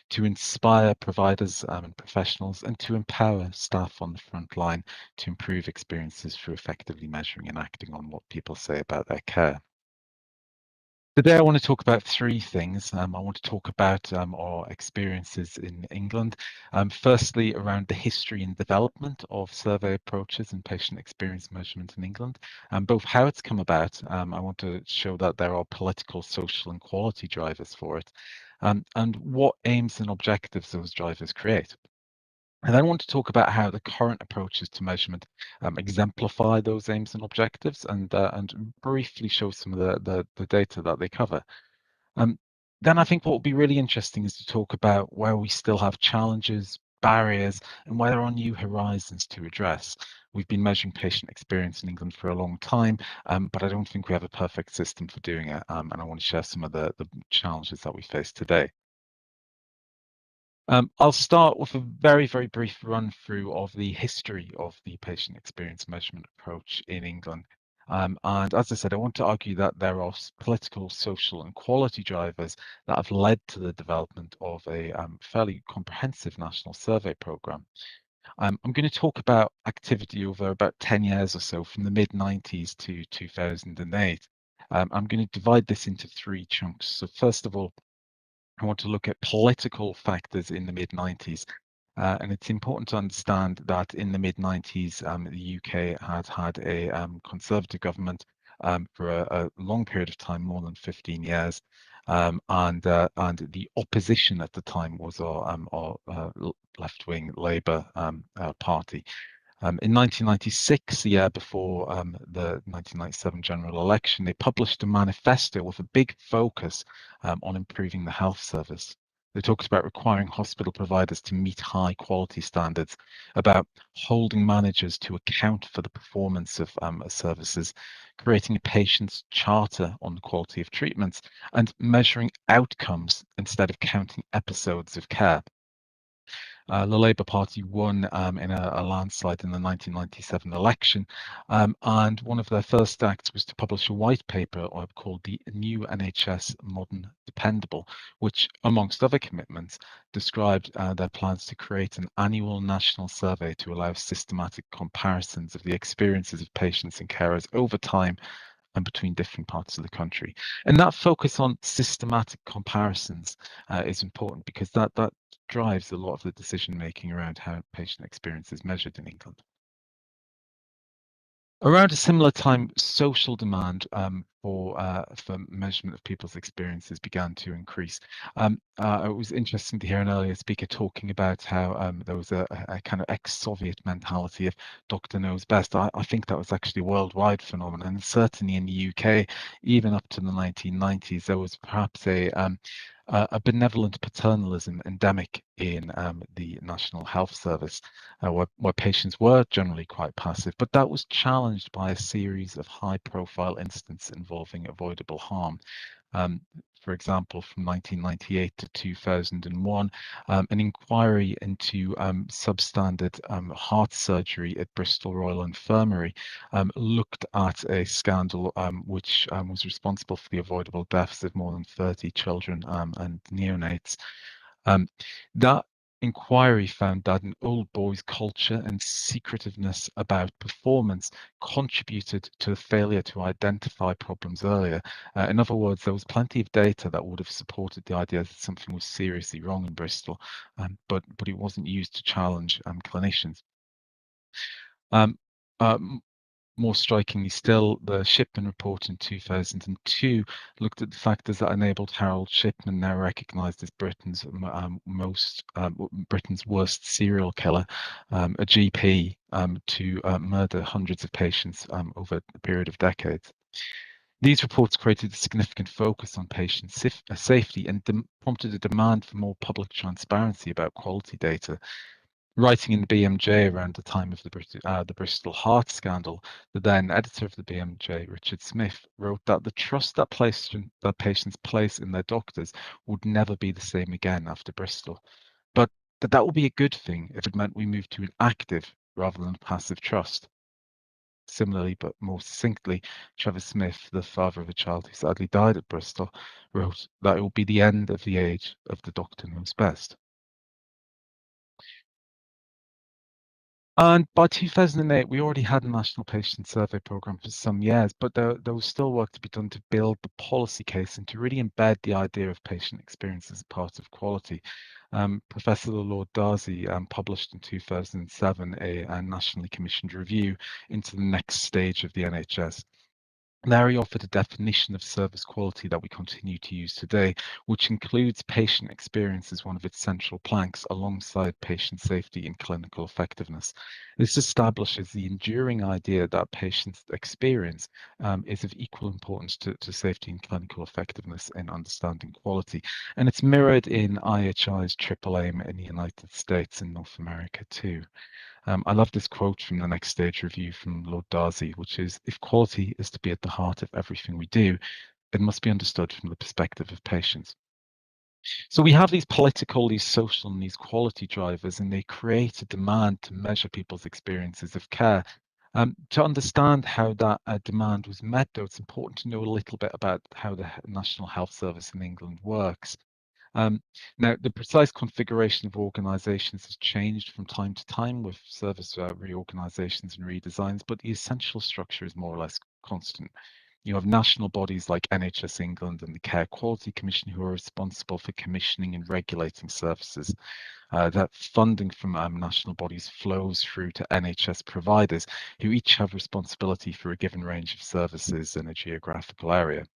to inspire providers and professionals, and to empower staff on the front line to improve experiences through effectively measuring and acting on what people say about their care. Today, I want to talk about three things. I want to talk about our experiences in England. Firstly, around the history and development of survey approaches and patient experience measurement in England, and both how it's come about. I want to show that there are political, social, and quality drivers for it, and what aims and objectives those drivers create. And then I want to talk about how the current approaches to measurement exemplify those aims and objectives, and briefly show some of the data that they cover. Then I think what will be really interesting is to talk about where we still have challenges, barriers, and where there are new horizons to address. We've been measuring patient experience in England for a long time, but I don't think we have a perfect system for doing it. And I want to share some of the challenges that we face today. I'll start with a very, very brief run through of the history of the patient experience measurement approach in England. And as I said, I want to argue that there are political, social and quality drivers that have led to the development of a fairly comprehensive national survey programme. I'm going to talk about activity over about 10 years or so, from the mid-90s to 2008. I'm going to divide this into three chunks. So first of all, I want to look at political factors in the mid-90s. And it's important to understand that in the mid-90s, the UK had a Conservative government for a long period of time, more than 15 years. And the opposition at the time was our left-wing Labour party. In 1996, the year before the 1997 general election, they published a manifesto with a big focus on improving the health service. They talked about requiring hospital providers to meet high quality standards, about holding managers to account for the performance of services, creating a patient's charter on the quality of treatments, and measuring outcomes instead of counting episodes of care. The Labour Party won in a landslide in the 1997 election, and one of their first acts was to publish a white paper called the New NHS Modern Dependable, which, amongst other commitments, described their plans to create an annual national survey to allow systematic comparisons of the experiences of patients and carers over time and between different parts of the country. And that focus on systematic comparisons is important, because that drives a lot of the decision making around how patient experience is measured in England. Around a similar time, social demand for measurement of people's experiences began to increase. It was interesting to hear an earlier speaker talking about how there was a kind of ex-Soviet mentality of doctor knows best. I think that was actually a worldwide phenomenon, and certainly in the UK, even up to the 1990s, there was perhaps a benevolent paternalism endemic in the National Health Service, where patients were generally quite passive, but that was challenged by a series of high-profile incidents involving avoidable harm. For example, from 1998 to 2001, an inquiry into substandard heart surgery at Bristol Royal Infirmary looked at a scandal which was responsible for the avoidable deaths of more than 30 children and neonates. That inquiry found that an old boys culture and secretiveness about performance contributed to the failure to identify problems earlier. In other words, there was plenty of data that would have supported the idea that something was seriously wrong in Bristol, but it wasn't used to challenge clinicians. More strikingly still, the Shipman report in 2002 looked at the factors that enabled Harold Shipman, now recognised as Britain's worst serial killer, a GP, to murder hundreds of patients over a period of decades. These reports created a significant focus on patient safety and prompted a demand for more public transparency about quality data. Writing in the BMJ around the time of the Bristol Heart scandal, the then editor of the BMJ, Richard Smith, wrote that the trust that patients place in their doctors would never be the same again after Bristol, but that would be a good thing if it meant we moved to an active rather than passive trust. Similarly, but more succinctly, Trevor Smith, the father of a child who sadly died at Bristol, wrote that it will be the end of the age of the doctor knows best. And by 2008, we already had a national patient survey program for some years, but there was still work to be done to build the policy case and to really embed the idea of patient experience as part of quality. Professor Lord Darcy published in 2007 a nationally commissioned review into the next stage of the NHS. There he offered a definition of service quality that we continue to use today, which includes patient experience as one of its central planks alongside patient safety and clinical effectiveness. This establishes the enduring idea that patient experience is of equal importance to safety and clinical effectiveness in understanding quality. And it's mirrored in IHI's triple aim in the United States and North America too. I love this quote from the Next Stage review from Lord Darcy, which is, if quality is to be at the heart of everything we do, it must be understood from the perspective of patients. So we have these political, these social, and these quality drivers, and they create a demand to measure people's experiences of care. To understand how that demand was met, though, it's important to know a little bit about how the National Health Service in England works. Now, the precise configuration of organisations has changed from time to time with service reorganisations and redesigns, but the essential structure is more or less constant. You have national bodies like NHS England and the Care Quality Commission who are responsible for commissioning and regulating services. That funding from national bodies flows through to NHS providers who each have responsibility for a given range of services in a geographical area.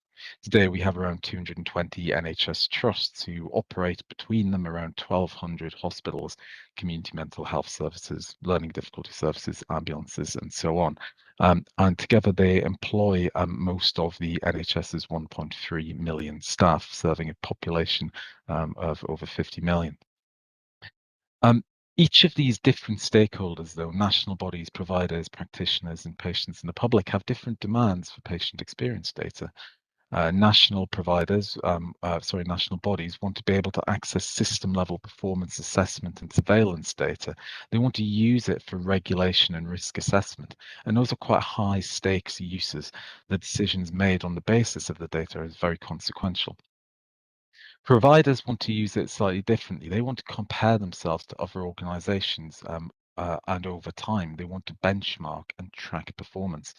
Today, we have around 220 NHS trusts who operate between them around 1,200 hospitals, community mental health services, learning difficulty services, ambulances, and so on. And together they employ most of the NHS's 1.3 million staff, serving a population of over 50 million. Each of these different stakeholders, though, national bodies, providers, practitioners, and patients and the public, have different demands for patient experience data. National bodies want to be able to access system-level performance assessment and surveillance data. They want to use it for regulation and risk assessment. And those are quite high stakes uses. The decisions made on the basis of the data is very consequential. Providers want to use it slightly differently. They want to compare themselves to other organizations and over time, they want to benchmark and track performance.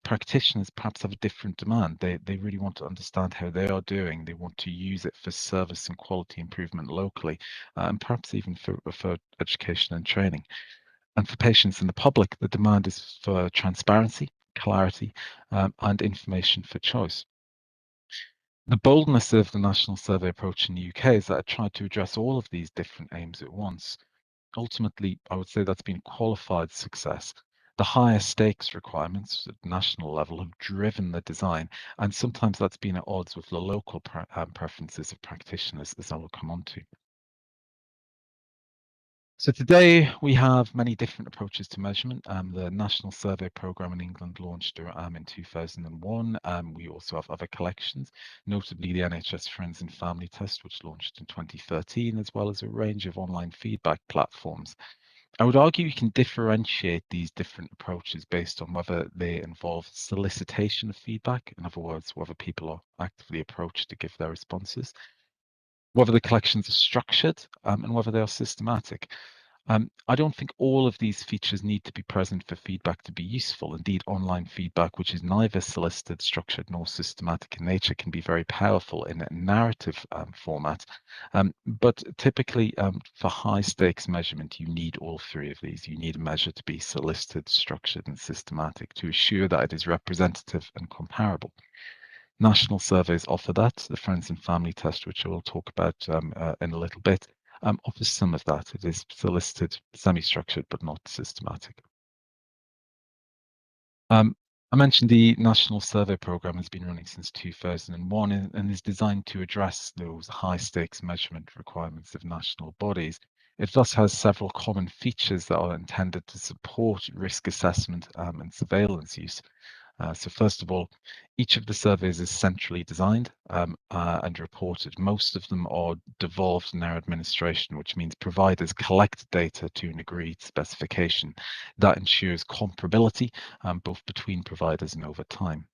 Practitioners perhaps have a different demand. They really want to understand how they are doing. They want to use it for service and quality improvement locally, and perhaps even for education and training. And for patients and the public, the demand is for transparency, clarity, and information for choice. The boldness of the national survey approach in the UK is that it tried to address all of these different aims at once. Ultimately, I would say that's been qualified success. The higher stakes requirements at national level have driven the design, and sometimes that's been at odds with the local preferences of practitioners, as I will come on to. So today we have many different approaches to measurement. The National Survey Programme in England launched in 2001. We also have other collections, notably the NHS Friends and Family Test, which launched in 2013, as well as a range of online feedback platforms. I would argue you can differentiate these different approaches based on whether they involve solicitation of feedback, in other words, whether people are actively approached to give their responses, whether the collections are structured, and whether they are systematic. I don't think all of these features need to be present for feedback to be useful. Indeed, online feedback, which is neither solicited, structured, nor systematic in nature, can be very powerful in a narrative format. But typically, for high stakes measurement, you need all three of these. You need a measure to be solicited, structured, and systematic to assure that it is representative and comparable. National surveys offer that. The Friends and Family Test, which I will talk about in a little bit, offers some of that. It is solicited, semi-structured, but not systematic. I mentioned the National Survey Programme has been running since 2001 and is designed to address those high-stakes measurement requirements of national bodies. It thus has several common features that are intended to support risk assessment and surveillance use. So first of all, each of the surveys is centrally designed and reported. Most of them are devolved in their administration, which means providers collect data to an agreed specification. That ensures comparability both between providers and over time.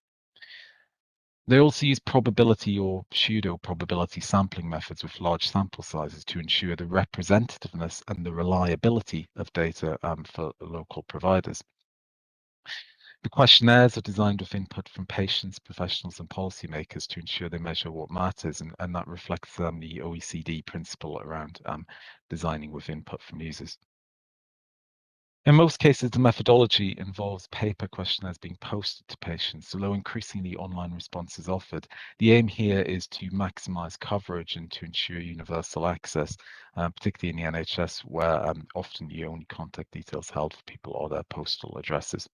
They also use probability or pseudo-probability sampling methods with large sample sizes to ensure the representativeness and the reliability of data for local providers. The questionnaires are designed with input from patients, professionals, and policymakers to ensure they measure what matters, and that reflects the OECD principle around designing with input from users. In most cases, the methodology involves paper questionnaires being posted to patients, although increasingly online response is offered. The aim here is to maximise coverage and to ensure universal access, particularly in the NHS, where often the only contact details held for people are their postal addresses.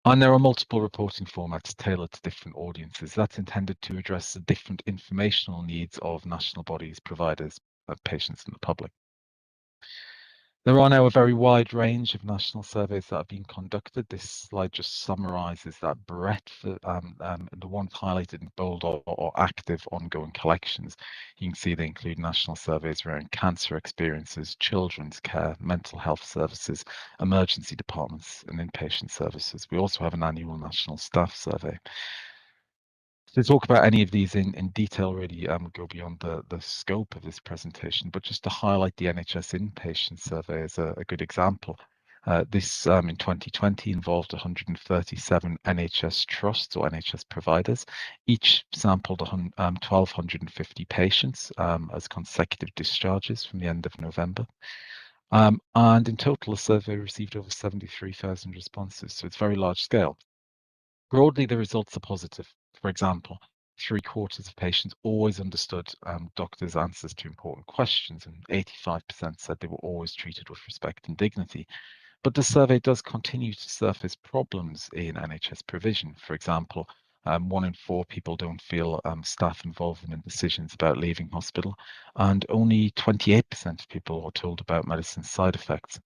And there are multiple reporting formats tailored to different audiences. That's intended to address the different informational needs of national bodies, providers, patients, and the public. There are now a very wide range of national surveys that are being conducted. This slide just summarises that breadth, the ones highlighted in bold or active ongoing collections. You can see they include national surveys around cancer experiences, children's care, mental health services, emergency departments, and inpatient services. We also have an annual national staff survey. To talk about any of these in detail really go beyond the scope of this presentation, but just to highlight the NHS Inpatient Survey as a good example. This in 2020 involved 137 NHS trusts or NHS providers. Each sampled 1,250 patients as consecutive discharges from the end of November. And in total, the survey received over 73,000 responses, so it's very large scale. Broadly, the results are positive. For example, 3/4 of patients always understood doctors' answers to important questions, and 85% said they were always treated with respect and dignity. But the survey does continue to surface problems in NHS provision. For example, 1 in 4 people don't feel staff involvement in decisions about leaving hospital, and only 28% of people are told about medicine side effects.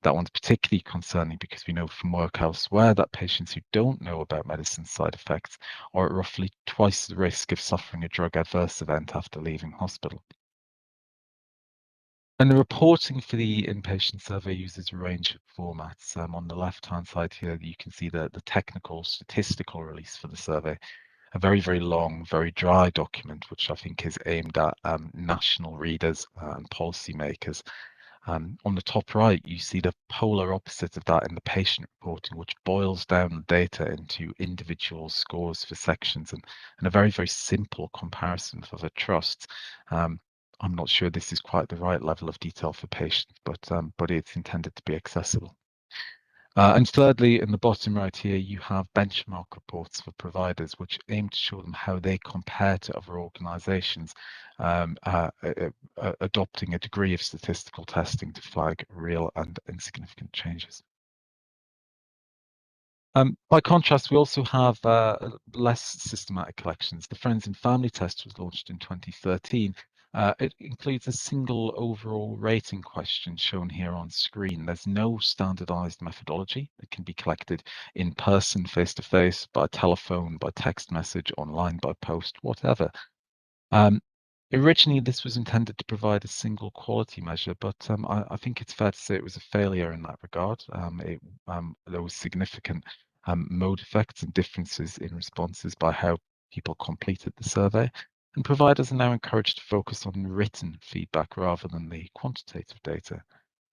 That one's particularly concerning because we know from work elsewhere that patients who don't know about medicine side effects are at roughly twice the risk of suffering a drug adverse event after leaving hospital. And the reporting for the inpatient survey uses a range of formats. On the left-hand side here, you can see the technical statistical release for the survey, a very, very long, very dry document, which I think is aimed at national readers and policymakers. On the top right, you see the polar opposite of that in the patient reporting, which boils down the data into individual scores for sections and a very, very simple comparison for the trusts. I'm not sure this is quite the right level of detail for patients, but it's intended to be accessible. And thirdly, in the bottom right here, you have benchmark reports for providers, which aim to show them how they compare to other organisations, adopting a degree of statistical testing to flag real and insignificant changes. By contrast, we also have less systematic collections. The Friends and Family Test was launched in 2013. It includes a single overall rating question shown here on screen. There's no standardized methodology that can be collected in person, face-to-face, by telephone, by text message, online, by post, whatever. Originally, this was intended to provide a single quality measure, but I think it's fair to say it was a failure in that regard. There was significant mode effects and differences in responses by how people completed the survey. And providers are now encouraged to focus on written feedback rather than the quantitative data,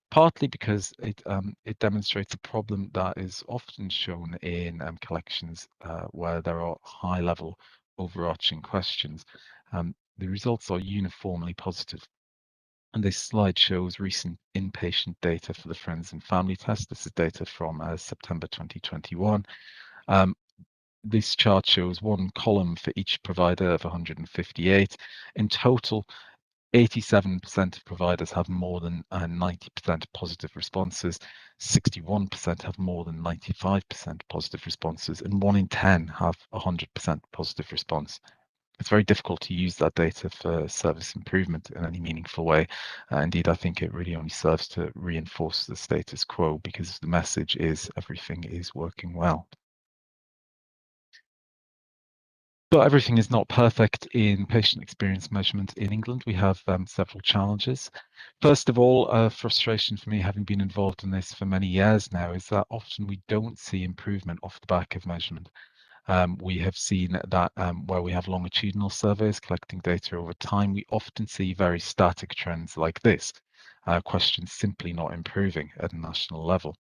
partly because it demonstrates a problem that is often shown in collections where there are high-level overarching questions. The results are uniformly positive. And this slide shows recent inpatient data for the Friends and Family Test. This is data from September 2021. This chart shows one column for each provider of 158. In total, 87% of providers have more than 90% positive responses, 61% have more than 95% positive responses, and 1 in 10 have 100% positive response. It's very difficult to use that data for service improvement in any meaningful way. Indeed, I think it really only serves to reinforce the status quo, because the message is everything is working well. But everything is not perfect in patient experience measurement in England. We have several challenges. First of all, frustration for me, having been involved in this for many years now, is that often we don't see improvement off the back of measurement. We have seen that where we have longitudinal surveys collecting data over time, we often see very static trends like this, questions simply not improving at a national level.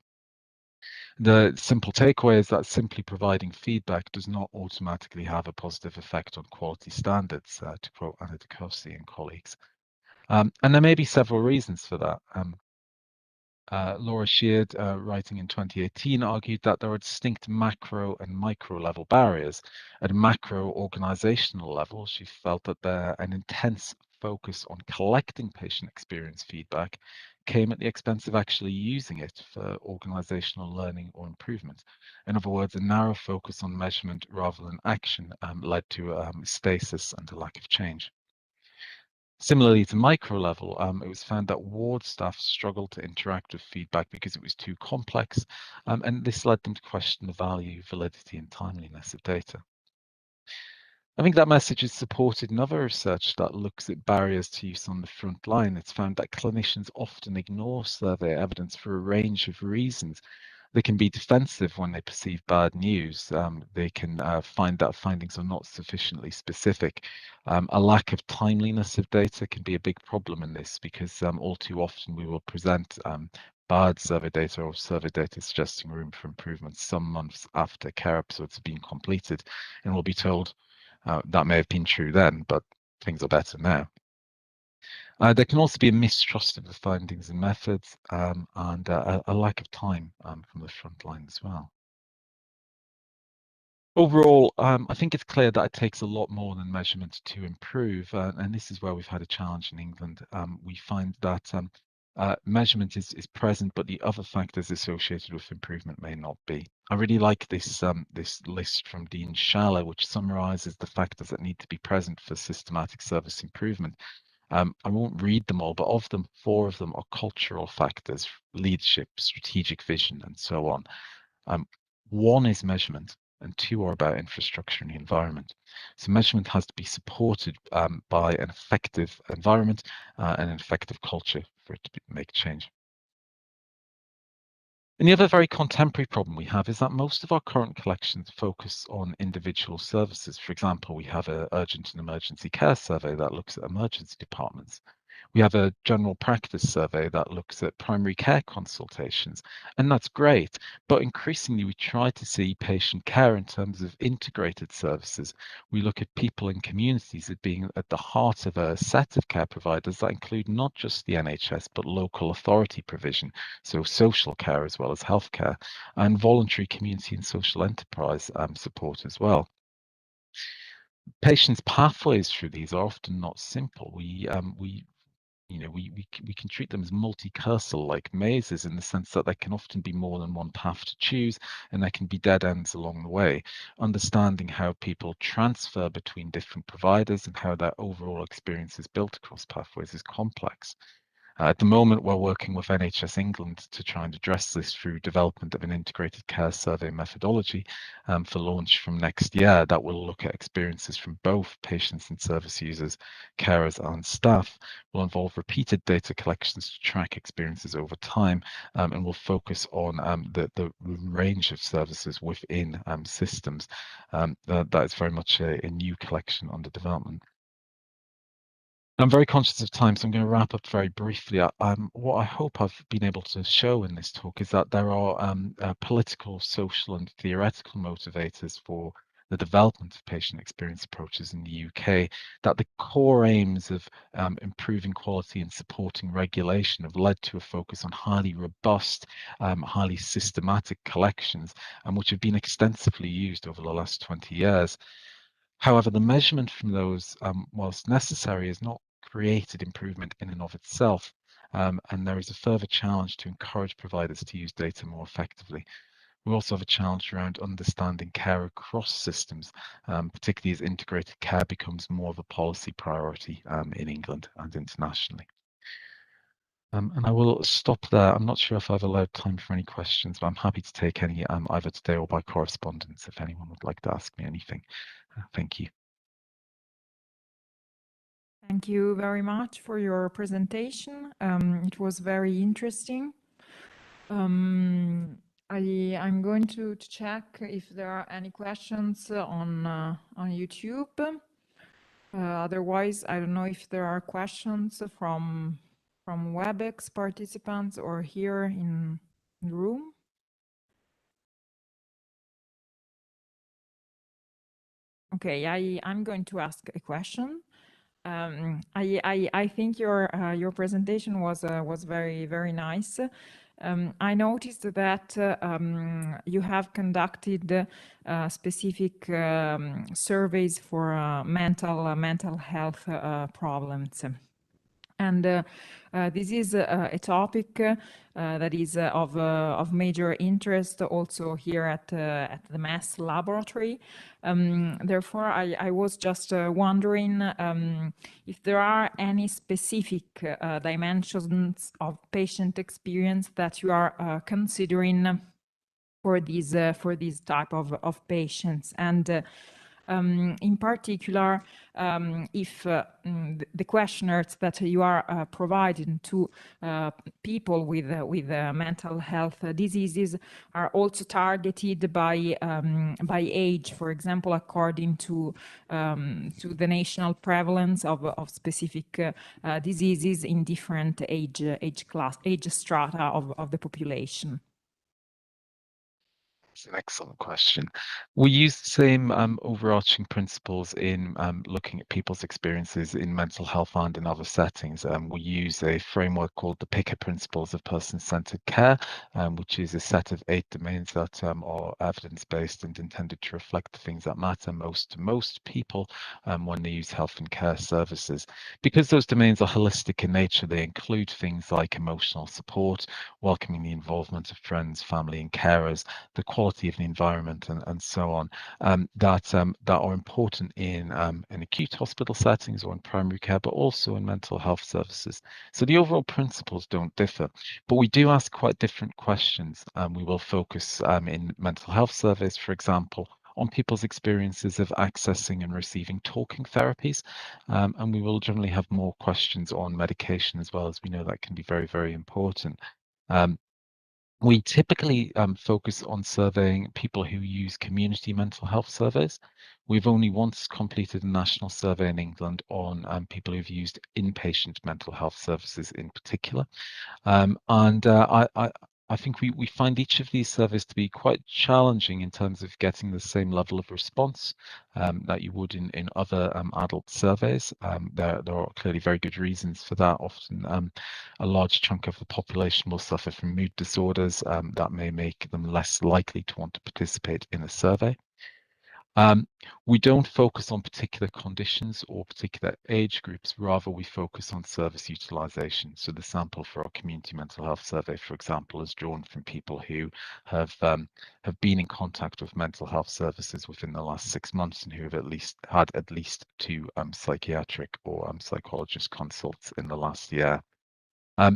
The simple takeaway is that simply providing feedback does not automatically have a positive effect on quality standards, to quote Anna Ducossi and colleagues. And there may be several reasons for that. Laura Sheard, writing in 2018, argued that there are distinct macro and micro level barriers. At a macro organizational level, she felt that an intense focus on collecting patient experience feedback came at the expense of actually using it for organizational learning or improvement. In other words, a narrow focus on measurement rather than action led to stasis and a lack of change. Similarly, to micro level, it was found that ward staff struggled to interact with feedback because it was too complex, and this led them to question the value, validity, and timeliness of data. I think that message is supported in other research that looks at barriers to use on the front line. It's found that clinicians often ignore survey evidence for a range of reasons. They can be defensive when they perceive bad news. They can find that findings are not sufficiently specific. A lack of timeliness of data can be a big problem in this, because all too often we will present bad survey data or survey data suggesting room for improvement some months after care episodes have been completed, and we'll be told that may have been true then, but things are better now. There can also be a mistrust of the findings and methods, and a lack of time from the front line as well. Overall, I think it's clear that it takes a lot more than measurement to improve, and this is where we've had a challenge in England. We find that measurement is present, but the other factors associated with improvement may not be. I really like this list from Dean Schaller, which summarises the factors that need to be present for systematic service improvement. I won't read them all, but of them, 4 of them are cultural factors: leadership, strategic vision, and so on. 1 is measurement, and 2 are about infrastructure and the environment. So measurement has to be supported by an effective environment and an effective culture for it to make change. And the other very contemporary problem we have is that most of our current collections focus on individual services. For example, we have an urgent and emergency care survey that looks at emergency departments. We have a general practice survey that looks at primary care consultations, and that's great. But increasingly, we try to see patient care in terms of integrated services. We look at people and communities as being at the heart of a set of care providers that include not just the NHS, but local authority provision, so social care as well as healthcare, and voluntary community and social enterprise support as well. Patients' pathways through these are often not simple. We can treat them as multi-cursor like mazes, in the sense that there can often be more than one path to choose, and there can be dead ends along the way. Understanding how people transfer between different providers and how their overall experience is built across pathways is complex. At the moment, we're working with NHS England to try and address this through development of an integrated care survey methodology for launch from next year that will look at experiences from both patients and service users, carers and staff. Will involve repeated data collections to track experiences over time, and will focus on the range of services within systems. That is very much a new collection under development. I'm very conscious of time, so I'm going to wrap up very briefly. What I hope I've been able to show in this talk is that there are political, social, and theoretical motivators for the development of patient experience approaches in the UK, that the core aims of improving quality and supporting regulation have led to a focus on highly robust, highly systematic collections, which have been extensively used over the last 20 years. However, the measurement from those, whilst necessary, is not created improvement in and of itself. And there is a further challenge to encourage providers to use data more effectively. We also have a challenge around understanding care across systems, particularly as integrated care becomes more of a policy priority in England and internationally. And I will stop there. I'm not sure if I've allowed time for any questions, but I'm happy to take any either today or by correspondence if anyone would like to ask me anything. Thank you. Thank you very much for your presentation. It was very interesting. I'm going to check if there are any questions on YouTube. Otherwise, I don't know if there are questions from WebEx participants or here in the room. Okay, I'm going to ask a question. I think your presentation was very nice. I noticed that you have conducted specific surveys for mental health problems. And this is a topic that is of major interest also here at the Nhs laboratory. Therefore, I was just wondering if there are any specific dimensions of patient experience that you are considering for these type of patients, and in particular, if the questionnaires that you are providing to people with mental health diseases are also targeted by age, for example, according to the national prevalence of specific diseases in different age strata of the population. It's an excellent question. We use the same overarching principles in looking at people's experiences in mental health and in other settings. We use a framework called the PICA Principles of Person-Centered Care, which is a set of 8 domains that are evidence-based and intended to reflect the things that matter most to most people when they use health and care services. Because those domains are holistic in nature, they include things like emotional support, welcoming the involvement of friends, family and carers, the quality of the environment and so on, that are important in acute hospital settings or in primary care, but also in mental health services. So the overall principles don't differ, but we do ask quite different questions. We will focus in mental health surveys, for example, on people's experiences of accessing and receiving talking therapies, and we will generally have more questions on medication as well, as we know that can be very, very important. We typically focus on surveying people who use community mental health surveys. We've only once completed a national survey in England on people who've used inpatient mental health services in particular. I think we find each of these surveys to be quite challenging in terms of getting the same level of response that you would in other adult surveys. There are clearly very good reasons for that. Often a large chunk of the population will suffer from mood disorders that may make them less likely to want to participate in a survey. We don't focus on particular conditions or particular age groups, rather we focus on service utilisation. So the sample for our community mental health survey, for example, is drawn from people who have been in contact with mental health services within the last 6 months and who have had at least 2 psychiatric or psychologist consults in the last year.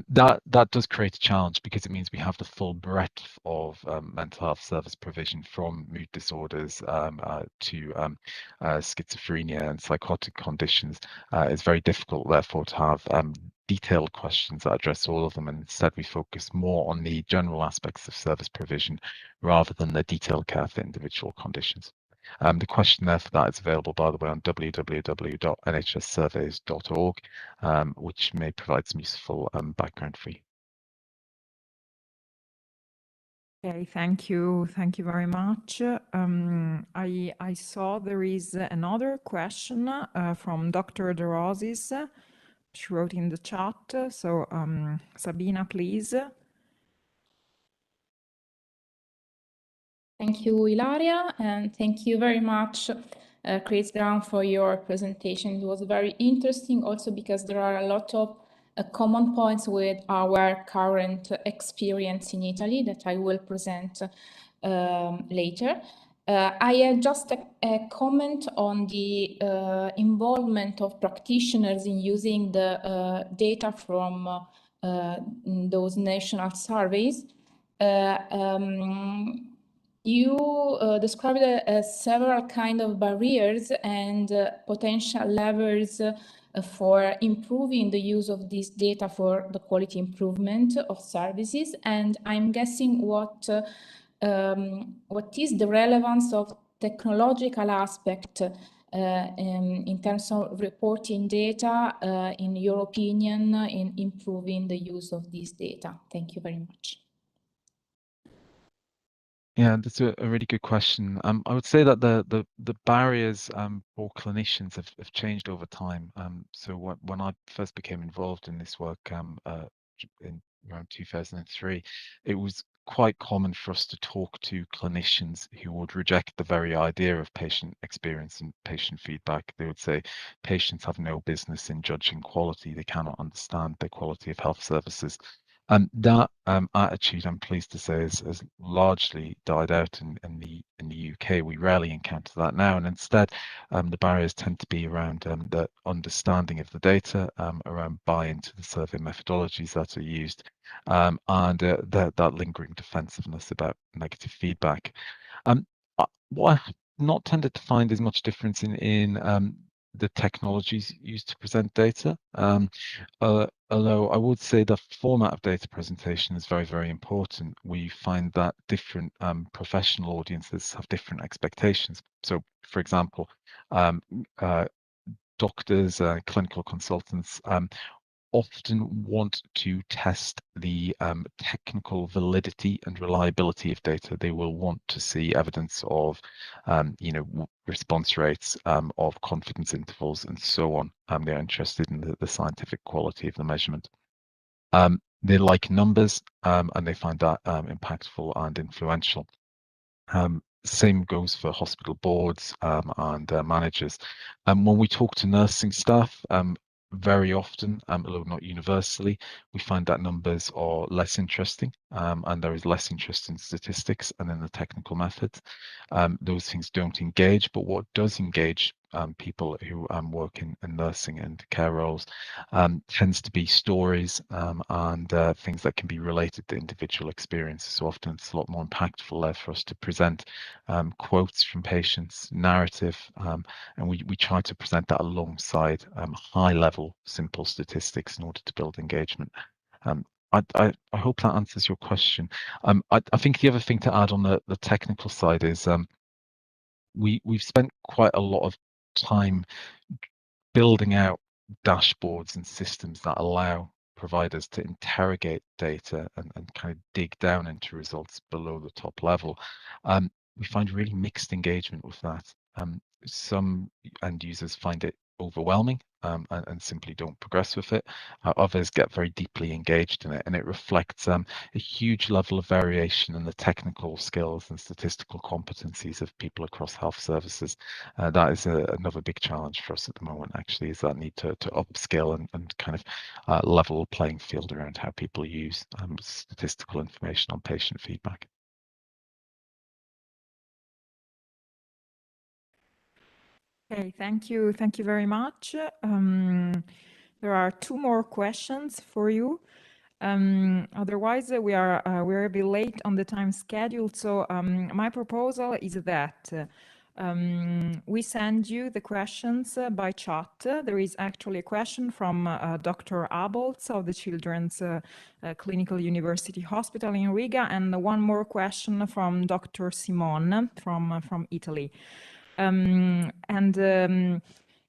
That does create a challenge because it means we have the full breadth of mental health service provision, from mood disorders to schizophrenia and psychotic conditions. It's very difficult, therefore, to have detailed questions that address all of them, and instead we focus more on the general aspects of service provision rather than the detailed care for individual conditions. The questionnaire for that is available, by the way, on www.nhssurveys.org, which may provide some useful background for you. Okay, thank you very much. I saw there is another question from Dr. De Rosis. She wrote in the chat. So Sabina, please. Thank you, Ilaria, and thank you very much creates ground for your presentation. It was very interesting also because there are a lot of common points with our current experience in Italy that I will present later. I had just a comment on the involvement of practitioners in using the data from those national surveys. You described several kind of barriers and potential levers for improving the use of this data for the quality improvement of services. And I'm guessing what is the relevance of technological aspect in terms of reporting data, in your opinion, in improving the use of this data? Thank you very much. Yeah, that's a really good question. I would say that the barriers for clinicians have changed over time. So when I first became involved in this work in around 2003, it was quite common for us to talk to clinicians who would reject the very idea of patient experience and patient feedback. They would say patients have no business in judging quality. They cannot understand the quality of health services. That attitude, I'm pleased to say, has largely died out in the UK. We rarely encounter that now, and instead, the barriers tend to be around the understanding of the data, around buy-in to the survey methodologies that are used, and that lingering defensiveness about negative feedback. What I've not tended to find is much difference in the technologies used to present data. Although I would say the format of data presentation is very, very important. We find that different professional audiences have different expectations. So, for example, doctors, clinical consultants often want to test the technical validity and reliability of data. They will want to see evidence of, response rates, of confidence intervals, and so on. They're interested in the scientific quality of the measurement. They like numbers, and they find that impactful and influential. Same goes for hospital boards and managers. When we talk to nursing staff, very often, although not universally, we find that numbers are less interesting, and there is less interest in statistics and in the technical methods. Those things don't engage, but what does engage people who work in nursing and care roles tends to be stories and things that can be related to individual experiences. So often it's a lot more impactful there for us to present quotes from patients, narrative, and we try to present that alongside high-level, simple statistics in order to build engagement. I hope that answers your question. I think the other thing to add on the technical side is we've spent quite a lot of time building out dashboards and systems that allow providers to interrogate data and kind of dig down into results below the top level. We find really mixed engagement with that. Some end users find it overwhelming and simply don't progress with it. Others get very deeply engaged in it, and it reflects a huge level of variation in the technical skills and statistical competencies of people across health services. That is another big challenge for us at the moment, actually, is that need to upskill and kind of level the playing field around how people use statistical information on patient feedback. Okay, thank you very much. There are two more questions for you. Otherwise, we're a bit late on the time schedule. So my proposal is that we send you the questions by chat. There is actually a question from Dr. Abolz of the Children's Clinical University Hospital in Riga, and one more question from Dr. Simon from Italy.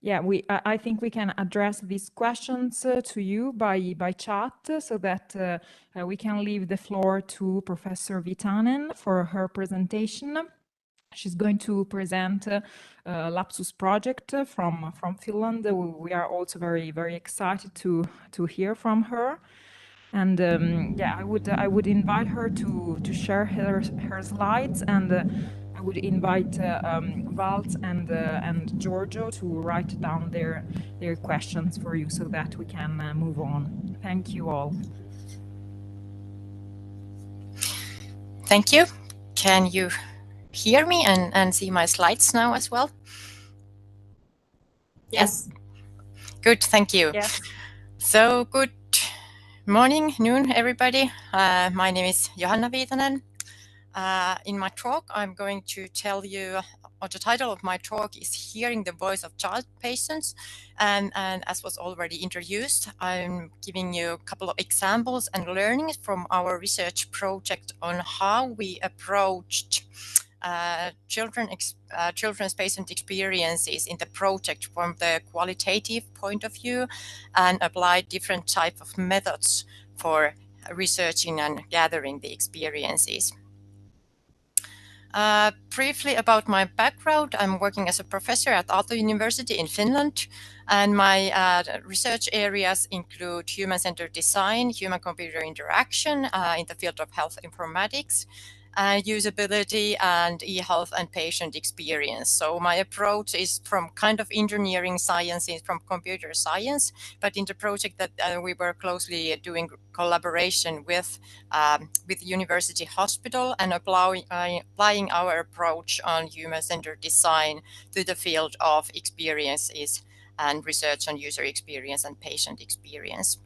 Yeah, I think we can address these questions to you by chat, so that we can leave the floor to Professor Viitanen for her presentation. She's going to present Lapsus project from Finland. We are also very, very excited to hear from her. And yeah, I would invite her to share her slides and I would invite Walt and Giorgio to write down their questions for you so that we can move on. Thank you all. Thank you. Can you hear me and see my slides now as well? Yes. Good, thank you. Yes. So good morning, noon, everybody. My name is Johanna Viitanen. In my talk, I'm going to tell you, or the title of my talk is Hearing the Voice of Child Patients. And as was already introduced, I'm giving you a couple of examples and learnings from our research project on how we approached children's patient experiences in the project from the qualitative point of view and applied different types of methods for researching and gathering the experiences. Briefly about my background, I'm working as a professor at Aalto University in Finland, and my research areas include human-centered design, human-computer interaction in the field of health informatics, usability, and e-health and patient experience. So my approach is from kind of engineering sciences, from computer science, but in the project that we were closely doing collaboration with University Hospital and applying our approach on human-centered design to the field of experiences and research on user experience and patient experience.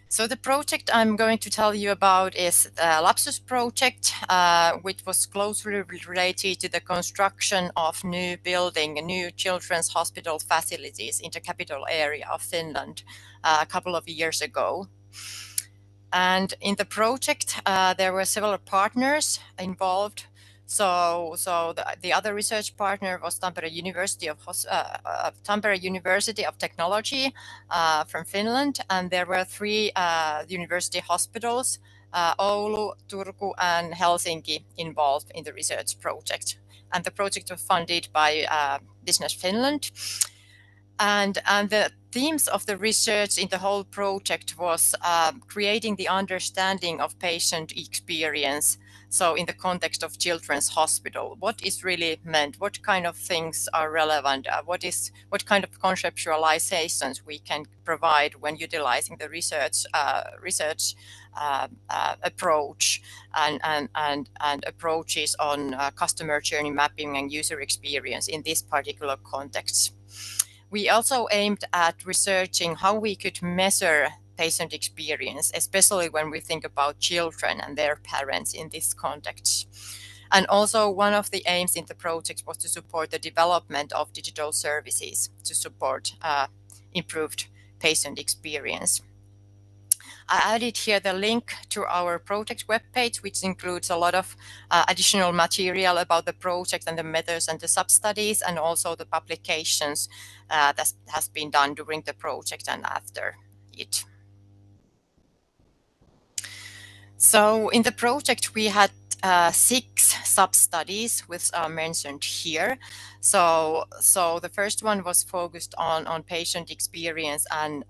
So the project I'm going to tell you about is the Lapsus project, which was closely related to the construction of new children's hospital facilities in the capital area of Finland a couple of years ago. And in the project, there were several partners involved. So the other research partner was Tampere University of Technology from Finland, and there were three university hospitals, Oulu, Turku, and Helsinki, involved in the research project. And the project was funded by Business Finland. And the themes of the research in the whole project was creating the understanding of patient experience. So in the context of children's hospital, what is really meant? What kind of things are relevant? What kind of conceptualizations we can provide when utilizing the research approach and approaches on customer journey mapping and user experience in this particular context. We also aimed at researching how we could measure patient experience, especially when we think about children and their parents in this context. And also one of the aims in the project was to support the development of digital services to support improved patient experience. I added here the link to our project webpage, which includes a lot of additional material about the project and the methods and the sub-studies, and also the publications that has been done during the project and after it. So in the project, we had 6 sub-studies, which are mentioned here. So the first one was focused on patient experience and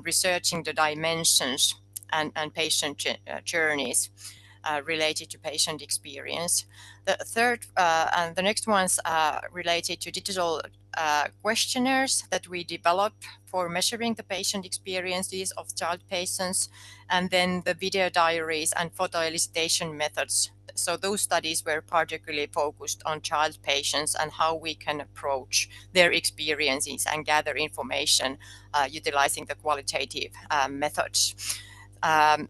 researching the dimensions and patient journeys related to patient experience. The third and the next ones related to digital questionnaires that we developed for measuring the patient experiences of child patients, and then the video diaries and photo elicitation methods. So those studies were particularly focused on child patients and how we can approach their experiences and gather information utilizing the qualitative methods.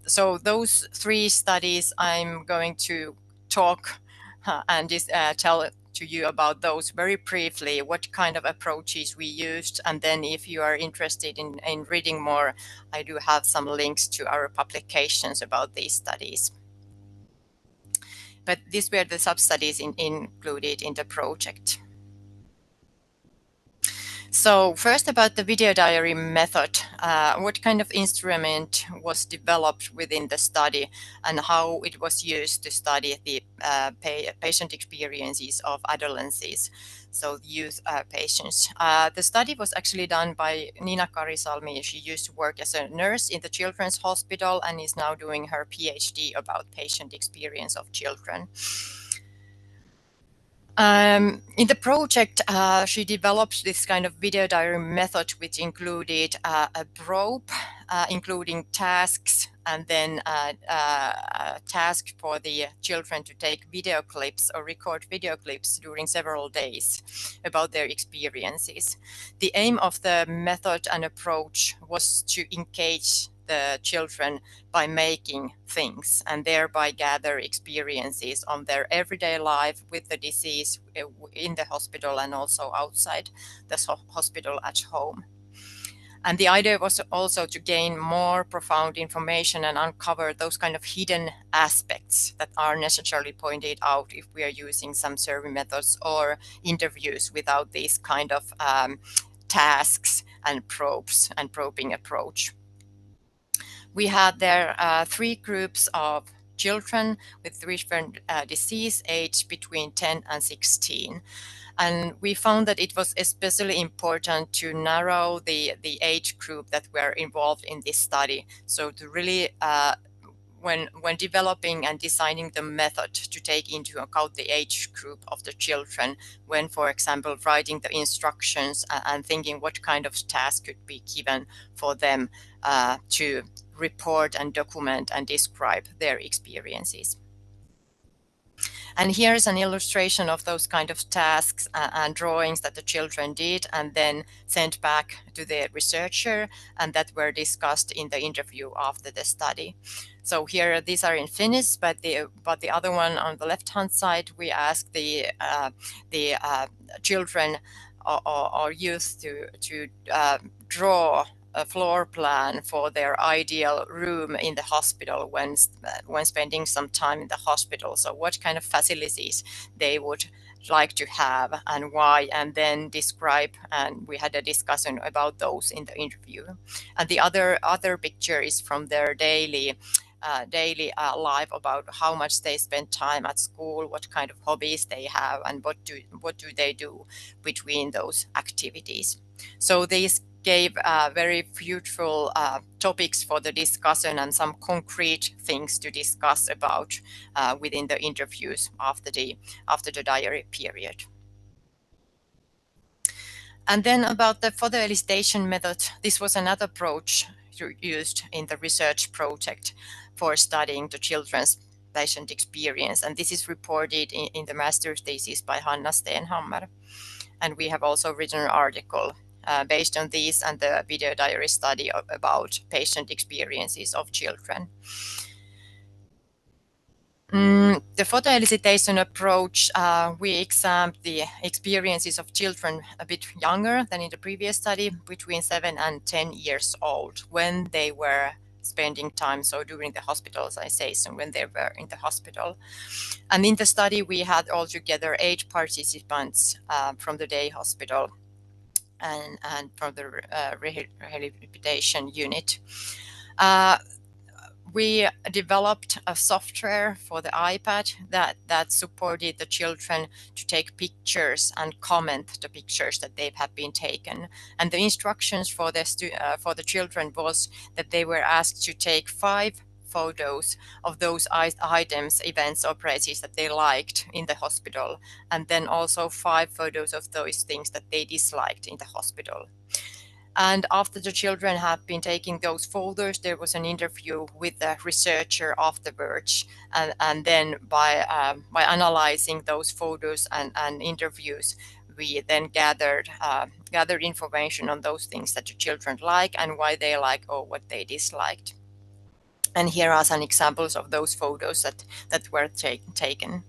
So those 3 studies, I'm going to talk and just tell to you about those very briefly, what kind of approaches we used. And then if you are interested in reading more, I do have some links to our publications about these studies. But these were the sub-studies included in the project. So first about the video diary method, what kind of instrument was developed within the study and how it was used to study the patient experiences of adolescents, so youth patients. The study was actually done by Nina Karisalmi. She used to work as a nurse in the Children's Hospital and is now doing her PhD about patient experience of children. In the project, she developed this kind of video diary method, which included a probe, including tasks, and then a task for the children to take video clips or record video clips during several days about their experiences. The aim of the method and approach was to engage the children by making things and thereby gather experiences on their everyday life with the disease in the hospital and also outside the hospital at home. And the idea was also to gain more profound information and uncover those kind of hidden aspects that are necessarily pointed out if we are using some survey methods or interviews without these kind of tasks and probes and probing approach. We had there 3 groups of children with different disease age between 10 and 16. And we found that it was especially important to narrow the age group that were involved in this study. So to really, when developing and designing the method, to take into account the age group of the children, when, for example, writing the instructions and thinking what kind of task could be given for them to report and document and describe their experiences. And here's an illustration of those kind of tasks and drawings that the children did and then sent back to the researcher, and that were discussed in the interview after the study. So here, these are in Finnish, but the other one on the left-hand side, we asked the children or youth to draw a floor plan for their ideal room in the hospital when spending some time in the hospital. So what kind of facilities they would like to have and why, and then describe, and we had a discussion about those in the interview. And the other picture is from their daily life, about how much they spend time at school, what kind of hobbies they have, and what do they do between those activities. So these gave very fruitful topics for the discussion and some concrete things to discuss about within the interviews after the diary period. And then about for the elicitation method, this was another approach used in the research project for studying the children's patient experience. And this is reported in the master's thesis by Hanna Stenhammar. And we have also written an article based on these and the video diary study about patient experiences of children. The photo elicitation approach, we examined the experiences of children a bit younger than in the previous study, between 7 and 10 years old, when they were spending time, so during the hospitalization, when they were in the hospital. And in the study, we had altogether 8 participants from the day hospital and from the rehabilitation unit. We developed a software for the iPad that supported the children to take pictures and comment the pictures that they have been taken. And the instructions for the children was that they were asked to take 5 photos of those items, events, or places that they liked in the hospital, and then also 5 photos of those things that they disliked in the hospital. And after the children have been taking those photos, there was an interview with the researcher afterwards. And then by analyzing those photos and interviews, we then gathered information on those things that the children like and why they like or what they disliked. And here are some examples of those photos that were taken.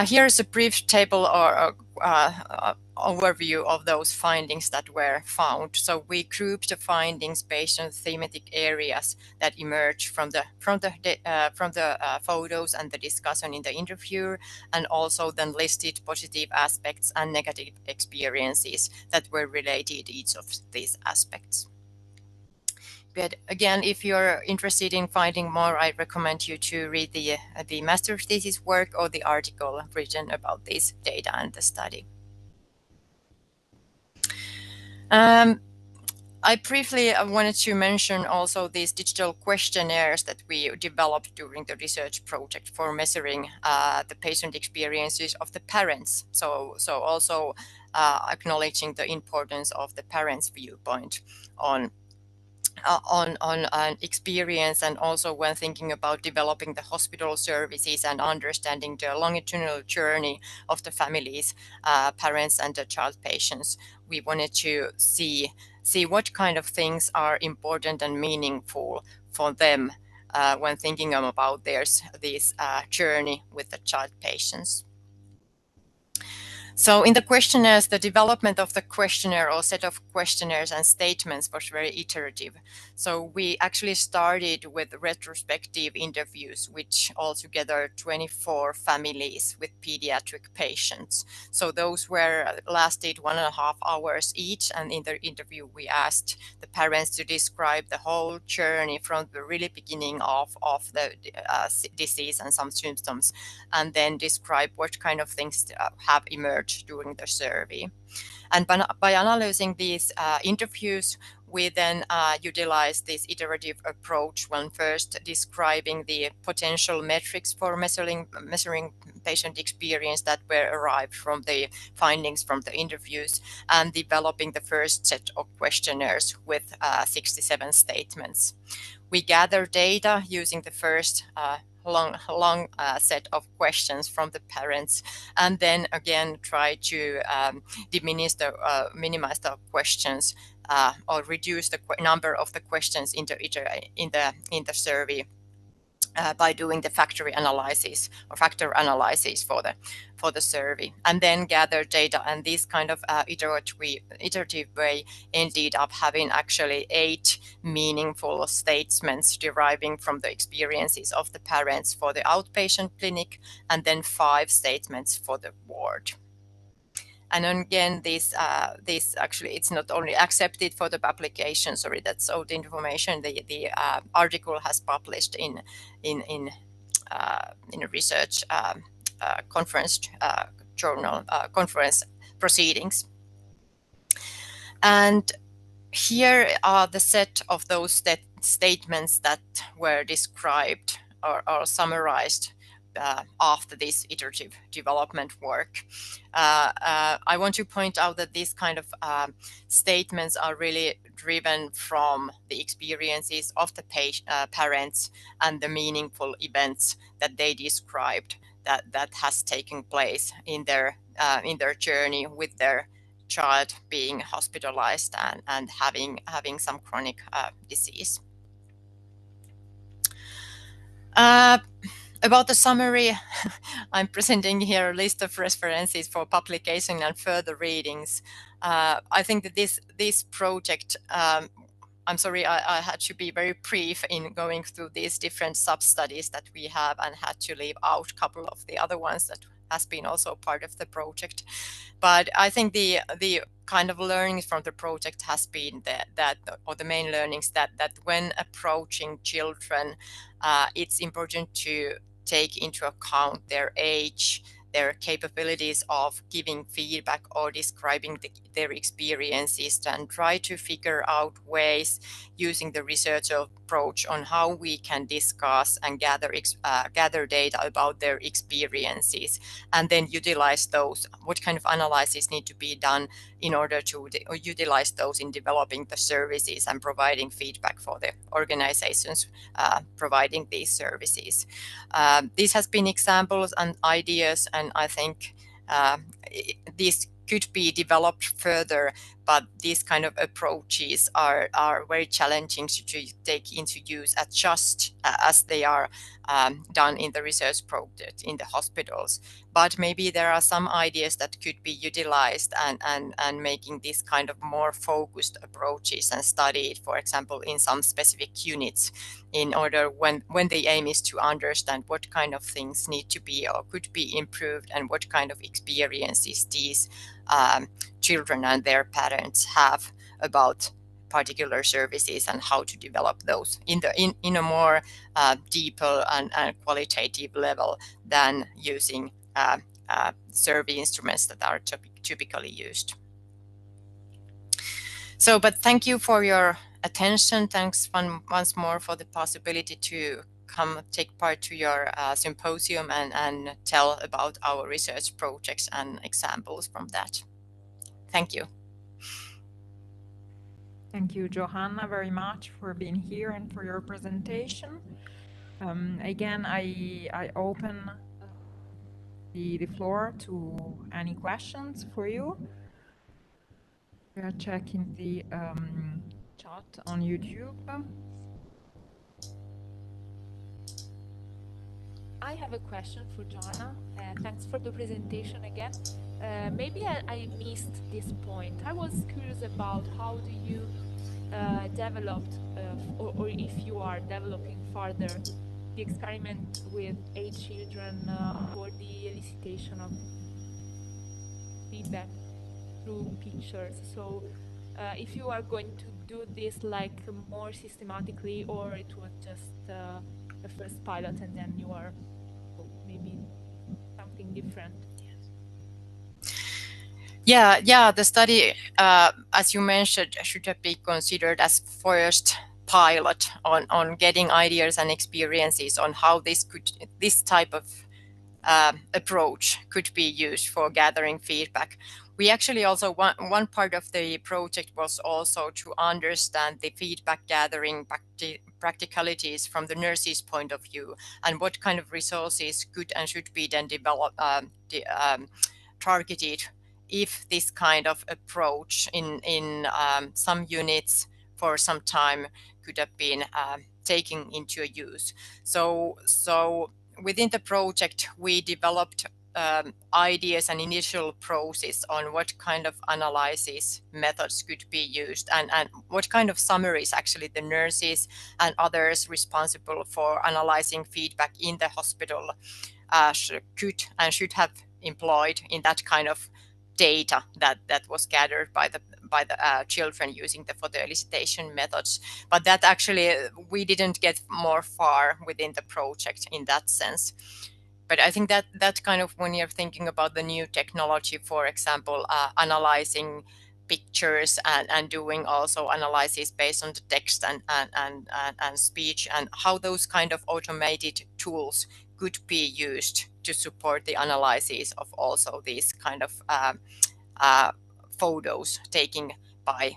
Here's a brief table or overview of those findings that were found. So we grouped the findings based on thematic areas that emerged from the photos and the discussion in the interview, and also then listed positive aspects and negative experiences that were related to each of these aspects. But again, if you're interested in finding more, I recommend you to read the master's thesis work or the article written about this data and the study. I briefly wanted to mention also these digital questionnaires that we developed during the research project for measuring the patient experiences of the parents. So also acknowledging the importance of the parents' viewpoint on experience, and also when thinking about developing the hospital services and understanding the longitudinal journey of the families, parents and the child patients, we wanted to see what kind of things are important and meaningful for them when thinking about this journey with the child patients. So in the questionnaires, the development of the questionnaire or set of questionnaires and statements was very iterative. So we actually started with retrospective interviews, which altogether 24 families with pediatric patients. So those lasted 1.5 hours each. And in the interview, we asked the parents to describe the whole journey from the really beginning of the disease and some symptoms, and then describe what kind of things have emerged during the survey. And by analyzing these interviews, we then utilize this iterative approach when first describing the potential metrics for measuring patient experience that were arrived from the findings from the interviews, and developing the first set of questionnaires with 67 statements. We gather data using the first long set of questions from the parents, and then again try to minimize the questions or reduce the number of the questions in the survey by doing the factor analysis for the survey, and then gather data. And this kind of iterative way ended up having actually 8 meaningful statements deriving from the experiences of the parents for the outpatient clinic, and then 5 statements for the ward. And again, this actually, it's not only accepted for the publication. Sorry, that's old information. The article has published in a research conference journal conference proceedings. And here are the set of those statements that were described or summarized after this iterative development work. I want to point out that these kind of statements are really driven from the experiences of the parents and the meaningful events that they described that has taken place in their journey with their child being hospitalized and having some chronic disease. About the summary, I'm presenting here a list of references for publication and further readings. I think that this project, I'm sorry, I had to be very brief in going through these different sub-studies that we have, and had to leave out a couple of the other ones that has been also part of the project. But I think the kind of learnings from the project has been the main learnings that when approaching children, it's important to take into account their age, their capabilities of giving feedback or describing their experiences, and try to figure out ways using the research approach on how we can discuss and gather data about their experiences, and then utilize those. What kind of analysis need to be done in order to utilize those in developing the services and providing feedback for the organizations providing these services. These has been examples and ideas, and I think these could be developed further, but these kind of approaches are very challenging to take into use as they are done in the research project in the hospitals. But maybe there are some ideas that could be utilized and making this kind of more focused approaches and studied, for example, in some specific units, in order when the aim is to understand what kind of things need to be or could be improved, and what kind of experiences these children and their parents have about particular services, and how to develop those in a more deeper and qualitative level than using survey instruments that are typically used. But thank you for your attention. Thanks once more for the possibility to come take part to your symposium and tell about our research projects and examples from that. Thank you. Thank you, Johanna, very much for being here and for your presentation. Again, I open the floor to any questions for you. We are checking the chat on YouTube. I have a question for Johanna. Thanks for the presentation again. Maybe I missed this point. I was curious about how do you develop, or if you are developing further, the experiment with 8 children for the elicitation of feedback through pictures. So if you are going to do this like more systematically, or it was just a first pilot and then you are maybe something different. Yeah, the study, as you mentioned, should have been considered as first pilot on getting ideas and experiences on how this type of approach could be used for gathering feedback. We actually also, one part of the project was also to understand the feedback gathering practicalities from the nurse's point of view, and what kind of resources could and should be then developed, targeted if this kind of approach in some units for some time could have been taken into use. So within the project, we developed ideas and initial process on what kind of analysis methods could be used, and what kind of summaries actually the nurses and others responsible for analyzing feedback in the hospital could and should have employed in that kind of data that was gathered by the children using the photo elicitation methods. But that actually, we didn't get more far within the project in that sense. But I think that kind of, when you're thinking about the new technology, for example, analyzing pictures and doing also analysis based on the text and speech, and how those kind of automated tools could be used to support the analysis of also these kind of photos taken by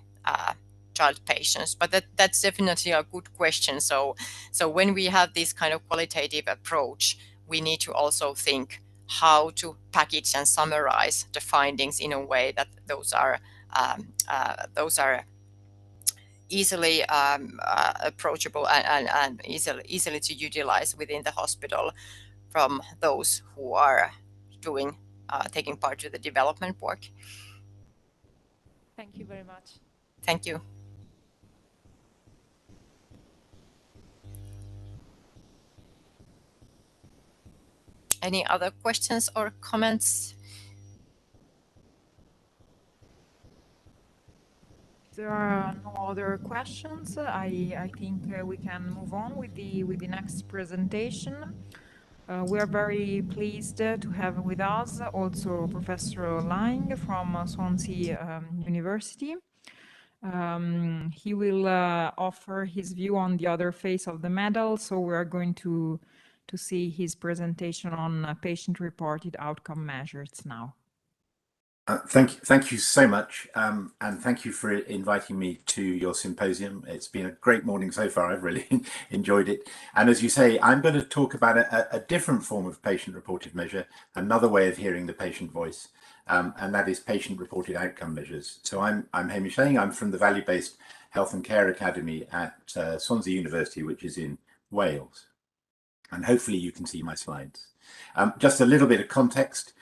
child patients. But that's definitely a good question. So when we have this kind of qualitative approach, we need to also think how to package and summarize the findings in a way that those are easily approachable and easily to utilize within the hospital from those who are taking part to the development work. Thank you very much. Thank you. Any other questions or comments? There are no other questions. I think we can move on with the next presentation. We are very pleased to have with us also Professor Lang from Swansea University. He will offer his view on the other face of the medal. So we are going to see his presentation on patient-reported outcome measures now. Thank you so much, and thank you for inviting me to your symposium. It's been a great morning so far. I've really enjoyed it. And as you say, I'm going to talk about a different form of patient-reported measure, another way of hearing the patient voice, and that is patient-reported outcome measures. So I'm Hamish Lang. I'm from the Value-Based Health and Care Academy at Swansea University, which is in Wales. And hopefully you can see my slides. Just a little bit of context.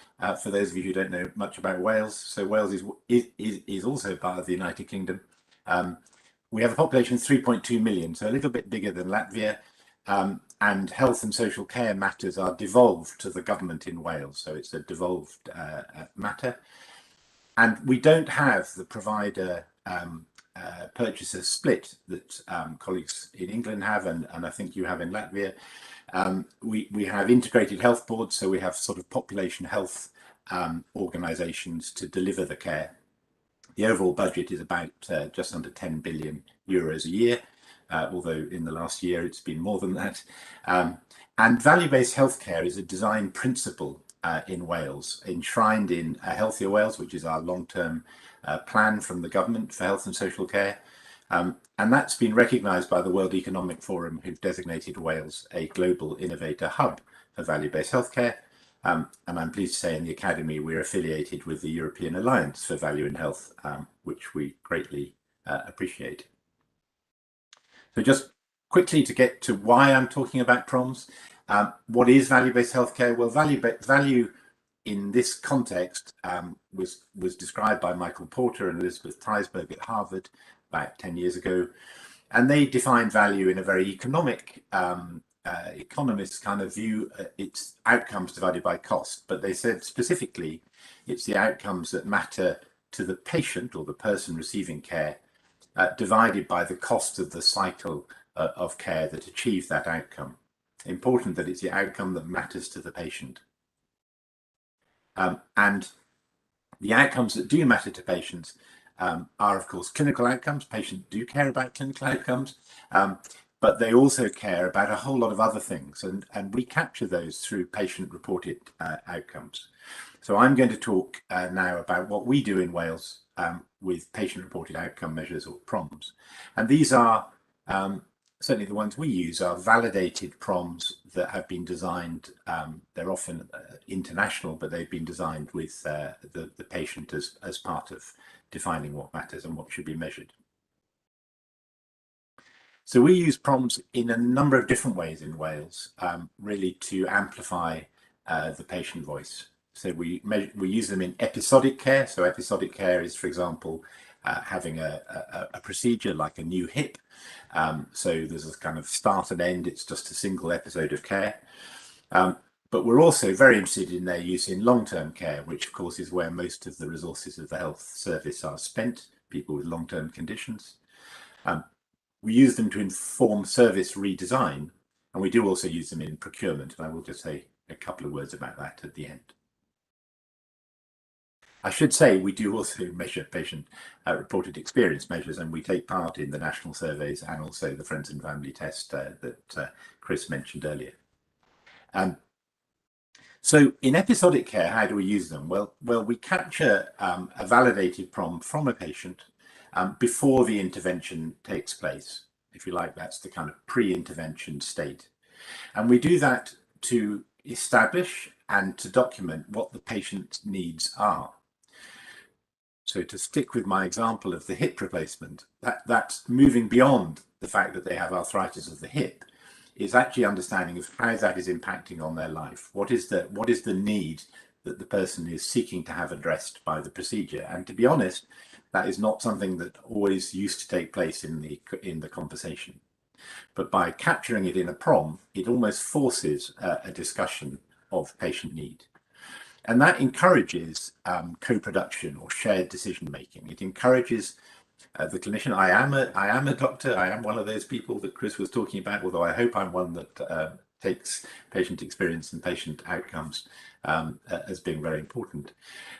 For those of you who don't know much about Wales, so Wales is also part of the United Kingdom. We have a population of 3.2 million, so a little bit bigger than Latvia, and health and social care matters are devolved to the government in Wales, so it's a devolved matter. And we don't have the provider purchaser split that colleagues in England have, and I think you have in Latvia. We have integrated health boards, so we have sort of population health organisations to deliver the care. The overall budget is about just under 10 billion euros a year, although in the last year it's been more than that. And value-based healthcare is a design principle in Wales, enshrined in Healthier Wales, which is our long-term plan from the government for health and social care. And that's been recognised by the World Economic Forum, who've designated Wales a global innovator hub for value-based healthcare. And I'm pleased to say in the Academy we're affiliated with the European Alliance for Value in Health, which we greatly appreciate. So just quickly to get to why I'm talking about PROMs. What is value-based healthcare? Well, value in this context was described by Michael Porter and Elizabeth Preisberg at Harvard about 10 years ago. And they defined value in a very economic, economist kind of view. It's outcomes divided by cost, but they said specifically it's the outcomes that matter to the patient or the person receiving care, divided by the cost of the cycle of care that achieve that outcome. Important that it's the outcome that matters to the patient. And the outcomes that do matter to patients are, of course, clinical outcomes. Patients do care about clinical outcomes, but they also care about a whole lot of other things, and we capture those through patient-reported outcomes. So I'm going to talk now about what we do in Wales with patient-reported outcome measures, or PROMs. And these are, certainly the ones we use, are validated PROMs that have been designed. They're often international, but they've been designed with the patient as part of defining what matters and what should be measured. So we use PROMs in a number of different ways in Wales, really to amplify the patient voice. So we use them in episodic care. So episodic care is, for example, having a procedure like a new hip. So there's a kind of start and end. It's just a single episode of care. But we're also very interested in their use in long-term care, which of course is where most of the resources of the health service are spent, people with long-term conditions. We use them to inform service redesign, and we do also use them in procurement, and I will just say a couple of words about that at the end. I should say we do also measure patient reported experience measures, and we take part in the national surveys and also the friends and family test that Chris mentioned earlier. So in episodic care, how do we use them? Well, we capture a validated PROM from a patient before the intervention takes place. If you like, that's the kind of pre-intervention state. And we do that to establish and to document what the patient's needs are. So to stick with my example of the hip replacement, that's moving beyond the fact that they have arthritis of the hip. Is actually understanding of how that is impacting on their life. What is the need that the person is seeking to have addressed by the procedure? And to be honest, that is not something that always used to take place in the conversation. But by capturing it in a PROM, it almost forces a discussion of patient need. And that encourages co-production or shared decision making. It encourages the clinician. I am a doctor. I am one of those people that Chris was talking about, although I hope I'm one that takes patient experience and patient outcomes as being very important.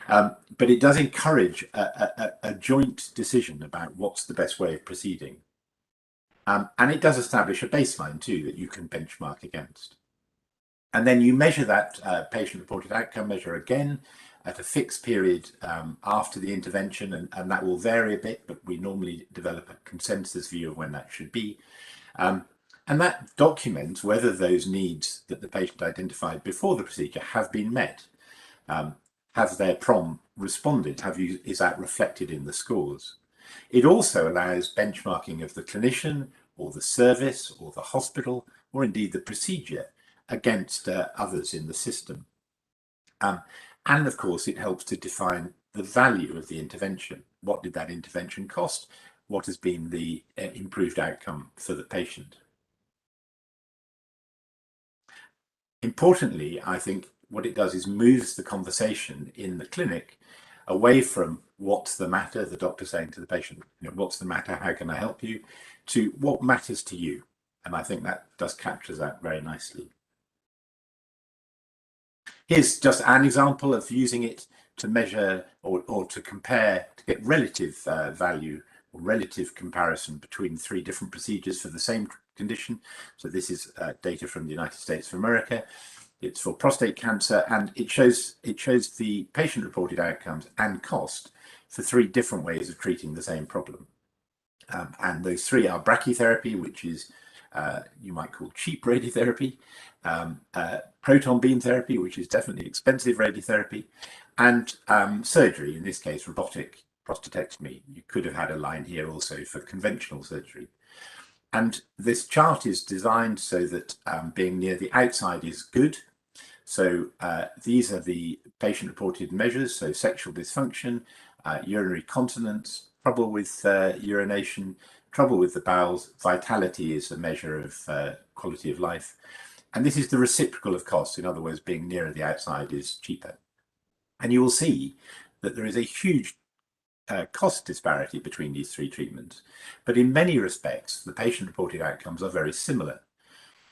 But it does encourage a joint decision about what's the best way of proceeding. And it does establish a baseline too that you can benchmark against. And then you measure that patient-reported outcome measure again at a fixed period after the intervention, and that will vary a bit, but we normally develop a consensus view of when that should be. And that documents whether those needs that the patient identified before the procedure have been met. Have their PROM responded? Is that reflected in the scores? It also allows benchmarking of the clinician or the service or the hospital or indeed the procedure against others in the system. And of course, it helps to define the value of the intervention. What did that intervention cost? What has been the improved outcome for the patient? Importantly, I think what it does is moves the conversation in the clinic away from what's the matter, the doctor saying to the patient, what's the matter, how can I help you, to what matters to you. And I think that does capture that very nicely. Here's just an example of using it to measure or to compare, to get relative value or relative comparison between 3 different procedures for the same condition. So this is data from the United States of America. It's for prostate cancer, and it shows the patient-reported outcomes and cost for 3 different ways of treating the same problem. And those 3 are brachytherapy, which is you might call cheap radiotherapy, proton beam therapy, which is definitely expensive radiotherapy, and surgery, in this case robotic prostatectomy. You could have had a line here also for conventional surgery. And this chart is designed so that being near the outside is good. So these are the patient-reported measures, so sexual dysfunction, urinary continence, trouble with urination, trouble with the bowels. Vitality is a measure of quality of life. And this is the reciprocal of costs. In other words, being nearer the outside is cheaper. And you will see that there is a huge cost disparity between these 3 treatments. But in many respects, the patient-reported outcomes are very similar.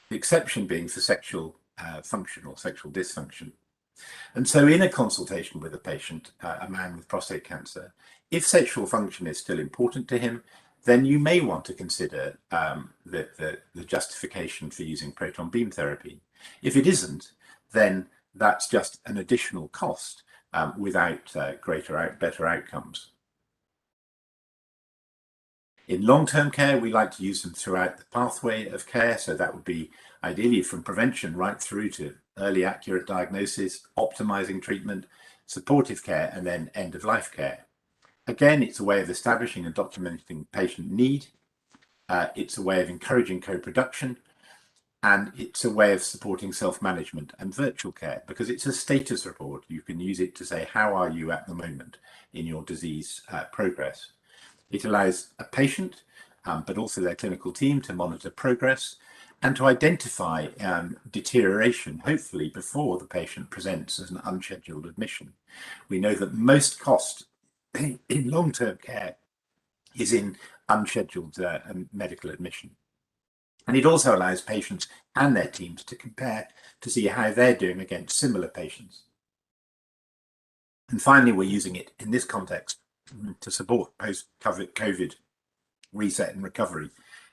The exception being for sexual function or sexual dysfunction. And so in a consultation with a patient, a man with prostate cancer, if sexual function is still important to him, then you may want to consider the justification for using proton beam therapy. If it isn't, then that's just an additional cost without better outcomes. In long-term care, we like to use them throughout the pathway of care. So that would be ideally from prevention right through to early accurate diagnosis, optimizing treatment, supportive care, and then end-of-life care. Again, it's a way of establishing and documenting patient need. It's a way of encouraging co-production, and it's a way of supporting self-management and virtual care, because it's a status report. You can use it to say, how are you at the moment in your disease progress? It allows a patient, but also their clinical team, to monitor progress and to identify deterioration, hopefully before the patient presents as an unscheduled admission. We know that most cost in long-term care is in unscheduled medical admission. And it also allows patients and their teams to compare to see how they're doing against similar patients. And finally, we're using it in this context to support post-COVID reset and recovery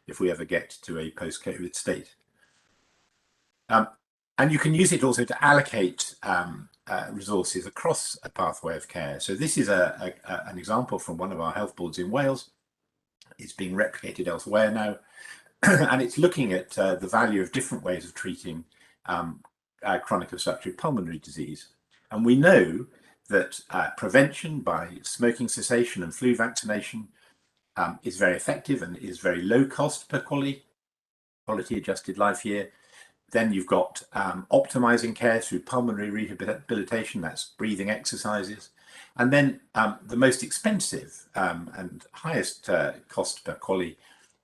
if we ever get to a post-COVID state. And you can use it also to allocate resources across a pathway of care. So this is an example from one of our health boards in Wales. It's being replicated elsewhere now. And it's looking at the value of different ways of treating chronic obstructive pulmonary disease. And we know that prevention by smoking cessation and flu vaccination is very effective and is very low cost per quality adjusted life year. Then you've got optimizing care through pulmonary rehabilitation, that's breathing exercises. And then the most expensive and highest cost per quality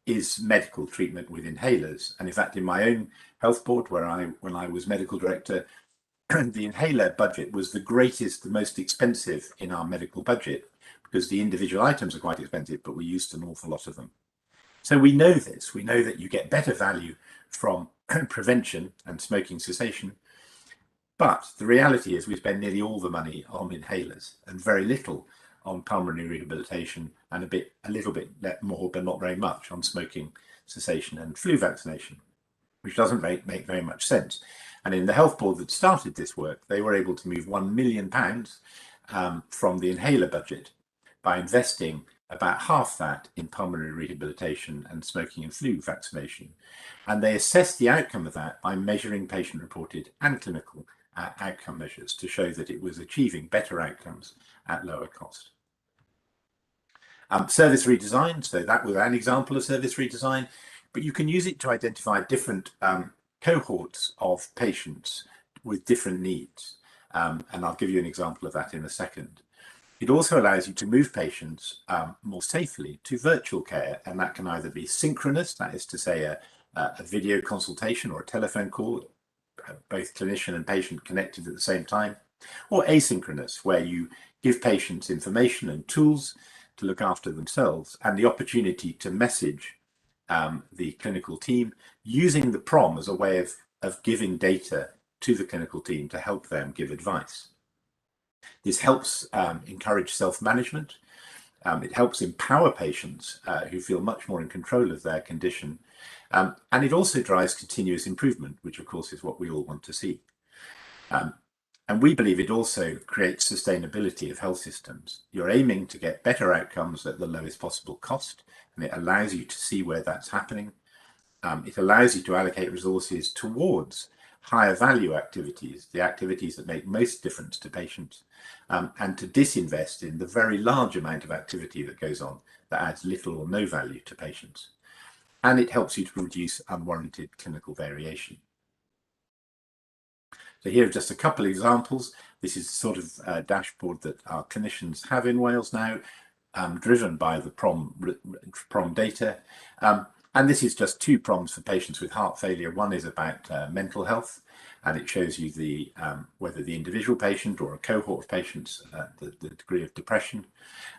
is medical treatment with inhalers. And in fact, in my own health board, when I was medical director, the inhaler budget was the greatest, the most expensive in our medical budget, because the individual items are quite expensive, but we used an awful lot of them. So we know this. We know that you get better value from prevention and smoking cessation. But the reality is we spend nearly all the money on inhalers and very little on pulmonary rehabilitation, and a little bit more, but not very much, on smoking cessation and flu vaccination, which doesn't make very much sense. And in the health board that started this work, they were able to move £1 million from the inhaler budget by investing about half that in pulmonary rehabilitation and smoking and flu vaccination. And they assessed the outcome of that by measuring patient-reported and clinical outcome measures to show that it was achieving better outcomes at lower cost. Service redesign, so that was an example of service redesign, but you can use it to identify different cohorts of patients with different needs. And I'll give you an example of that in a second. It also allows you to move patients more safely to virtual care, and that can either be synchronous, that is to say a video consultation or a telephone call, both clinician and patient connected at the same time, or asynchronous, where you give patients information and tools to look after themselves and the opportunity to message the clinical team using the PROM as a way of giving data to the clinical team to help them give advice. This helps encourage self-management. It helps empower patients who feel much more in control of their condition. And it also drives continuous improvement, which of course is what we all want to see. And we believe it also creates sustainability of health systems. You're aiming to get better outcomes at the lowest possible cost, and it allows you to see where that's happening. It allows you to allocate resources towards higher value activities, the activities that make most difference to patients, and to disinvest in the very large amount of activity that goes on that adds little or no value to patients. And it helps you to reduce unwarranted clinical variation. So here are just a couple of examples. This is the sort of dashboard that our clinicians have in Wales now, driven by the PROM data. And this is just 2 PROMs for patients with heart failure. One is about mental health, and it shows you the whether the individual patient or a cohort of patients, the degree of depression.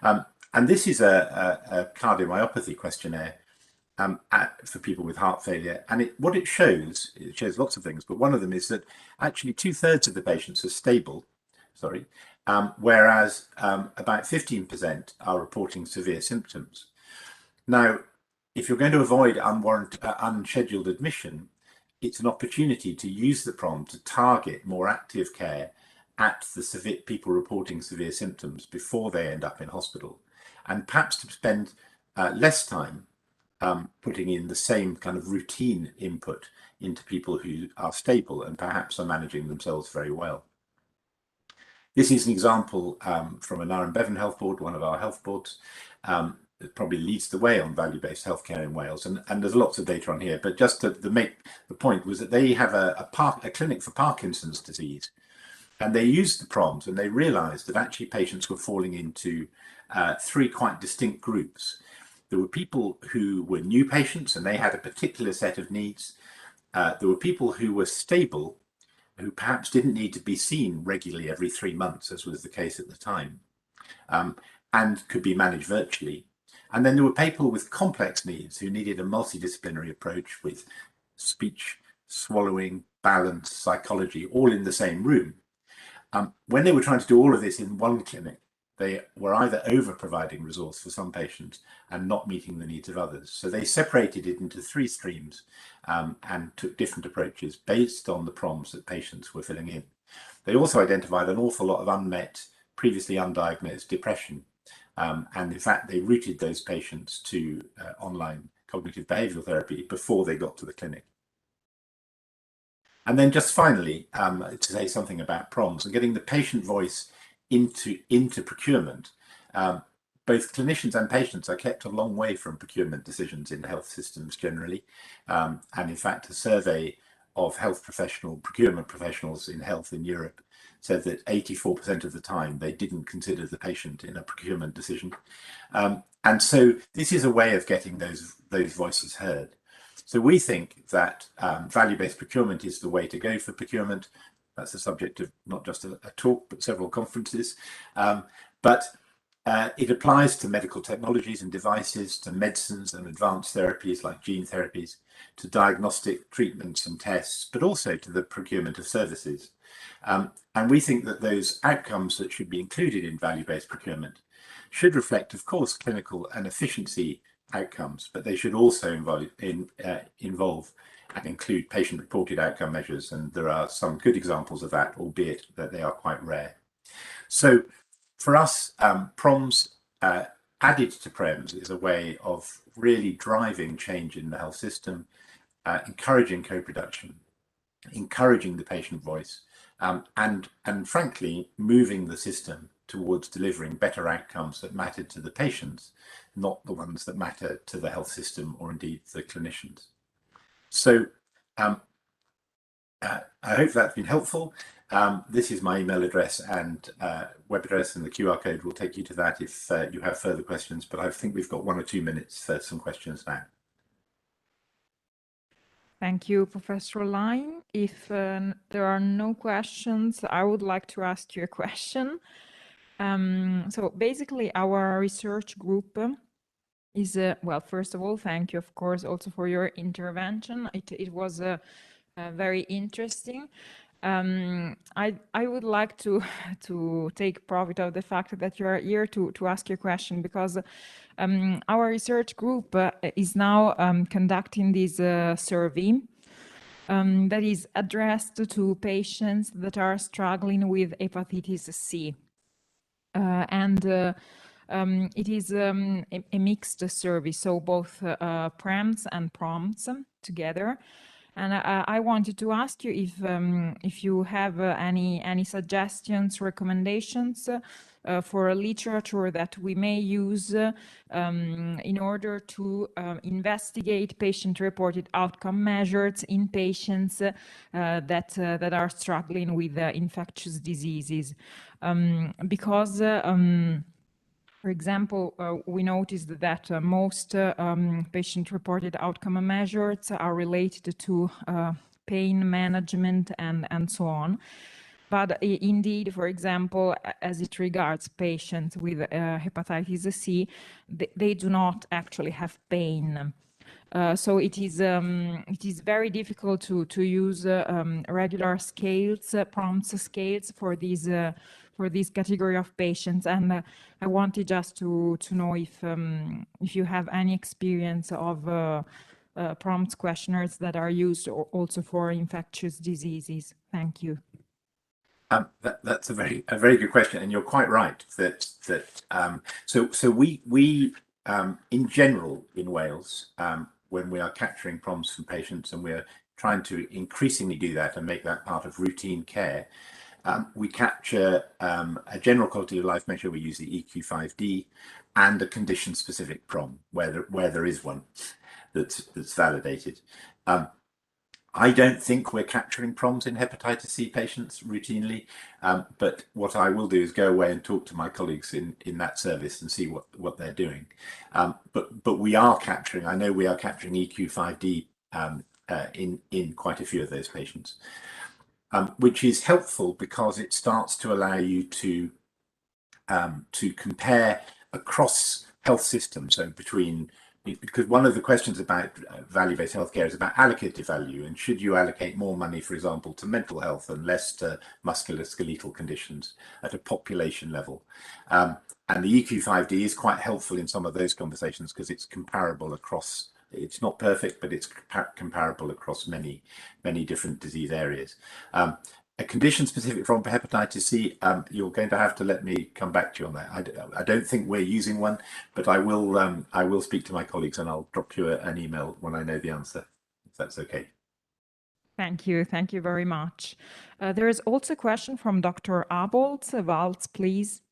And this is a cardiomyopathy questionnaire for people with heart failure. And what it shows lots of things, but one of them is that actually 2/3 of the patients are stable, whereas about 15% are reporting severe symptoms. Now, if you're going to avoid unscheduled admission, it's an opportunity to use the PROM to target more active care at the people reporting severe symptoms before they end up in hospital, and perhaps to spend less time putting in the same kind of routine input into people who are stable and perhaps are managing themselves very well. This is an example from an R&B Health Board, one of our health boards, that probably leads the way on value-based healthcare in Wales. And there's lots of data on here, but just to make the point was that they have a clinic for Parkinson's disease, and they used the PROMs, and they realized that actually patients were falling into 3 quite distinct groups. There were people who were new patients and they had a particular set of needs. There were people who were stable, who perhaps didn't need to be seen regularly every 3 months, as was the case at the time, and could be managed virtually. And then there were people with complex needs who needed a multidisciplinary approach with speech, swallowing, balance, psychology, all in the same room. When they were trying to do all of this in one clinic, they were either over-providing resource for some patients and not meeting the needs of others. So they separated it into 3 streams and took different approaches based on the PROMs that patients were filling in. They also identified an awful lot of unmet, previously undiagnosed depression. And in fact, they routed those patients to online cognitive behavioral therapy before they got to the clinic. And then just finally, to say something about PROMs and getting the patient voice into procurement. Both clinicians and patients are kept a long way from procurement decisions in health systems generally. And in fact, a survey of procurement professionals in health in Europe said that 84% of the time they didn't consider the patient in a procurement decision. And so this is a way of getting those voices heard. So we think that value-based procurement is the way to go for procurement. That's the subject of not just a talk, but several conferences. But it applies to medical technologies and devices, to medicines and advanced therapies like gene therapies, to diagnostic treatments and tests, but also to the procurement of services. And we think that those outcomes that should be included in value-based procurement should reflect, of course, clinical and efficiency outcomes, but they should also involve and include patient-reported outcome measures, and there are some good examples of that, albeit that they are quite rare. So for us, PROMs added to PREMS is a way of really driving change in the health system, encouraging co-production, encouraging the patient voice, and frankly, moving the system towards delivering better outcomes that matter to the patients, not the ones that matter to the health system or indeed the clinicians. So I hope that's been helpful. This is my email address and web address, and the QR code will take you to that if you have further questions, but I think we've got 1 or 2 minutes for some questions now. Thank you, Professor Line. If there are no questions, I would like to ask you a question. So basically, our research group is, well, first of all, thank you, of course, also for your intervention. It was very interesting. I would like to to take profit of the fact that you are here to ask your question, because our research group is now conducting this survey that is addressed to patients that are struggling with hepatitis C. It is a mixed survey, so both PREMs and PROMs together. And I wanted to ask you if you have any suggestions, recommendations for literature that we may use in order to investigate patient-reported outcome measures in patients that are struggling with infectious diseases, because. For example, we noticed that most patient-reported outcome measures are related to pain management and so on. But indeed, for example, as it regards patients with hepatitis C, they do not actually have pain. So it is very difficult to use regular scales, PROMS scales for this category of patients. And I wanted just to know if you have any experience of PROMS questionnaires that are used also for infectious diseases. Thank you. That's a very good question, and you're quite right that so we in general in Wales, when we are capturing PROMs from patients, and we're trying to increasingly do that and make that part of routine care, we capture a general quality of life measure. We use the EQ5D and a condition-specific PROM where there is one that's validated. I don't think we're capturing PROMs in hepatitis C patients routinely, but what I will do is go away and talk to my colleagues in that service and see what they're doing. But we are capturing, I know we are capturing EQ5D in quite a few of those patients, which is helpful because it starts to allow you to compare across health systems, so because one of the questions about value-based healthcare is about allocative value, and should you allocate more money, for example, to mental health and less to musculoskeletal conditions at a population level. And the EQ5D is quite helpful in some of those conversations because it's comparable across, it's not perfect, but it's comparable across many different disease areas. A condition-specific from hepatitis C, you're going to have to let me come back to you on that. I don't think we're using one, but I will speak to my colleagues and I'll drop you an email when I know the answer, if that's okay. Thank you very much. There is also a question from Dr. Abold. Waltz, please.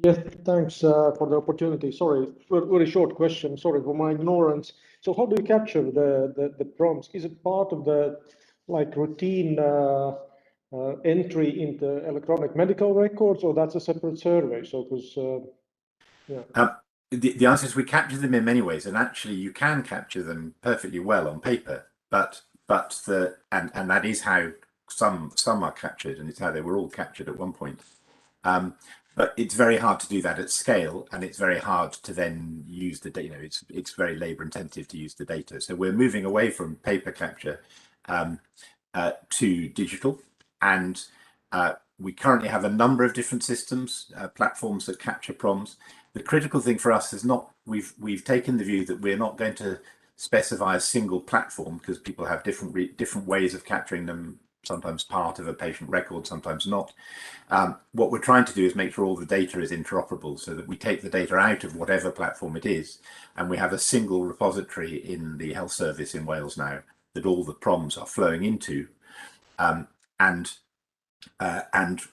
Yes, thanks for the opportunity. Sorry, very short question. Sorry for my ignorance. So how do you capture the PROMs? Is it part of the routine entry into electronic medical records, or that's a separate survey? So yeah. The answer is we capture them in many ways, and actually you can capture them perfectly well on paper, but that is how some are captured, and it's how they were all captured at one point. But it's very hard to do that at scale, and it's very hard to then use the data. It's very labor intensive to use the data. So we're moving away from paper capture to digital, and we currently have a number of different systems, platforms that capture PROMs. The critical thing for us is not, we've taken the view that we're not going to specify a single platform because people have different ways of capturing them, sometimes part of a patient record, sometimes not. What we're trying to do is make sure all the data is interoperable so that we take the data out of whatever platform it is, and we have a single repository in the health service in Wales now that all the PROMs are flowing into. And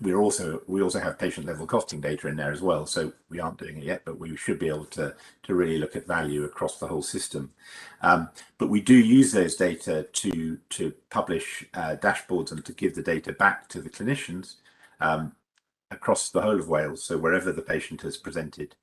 we also have patient level costing data in there as well. So we aren't doing it yet, but we should be able to really look at value across the whole system. But we do use those data to publish dashboards and to give the data back to the clinicians across the whole of Wales, so wherever the patient has presented.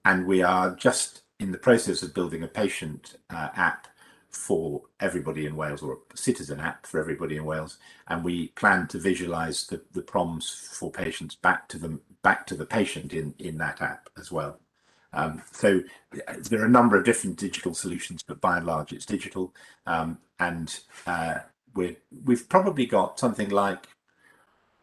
And we are just in the process of building a patient app for everybody in Wales, or a citizen app for everybody in Wales, and we plan to visualize the PROMs for patients back to the patient in that app as well. So there are a number of different digital solutions, but by and large it's digital. We've probably got something like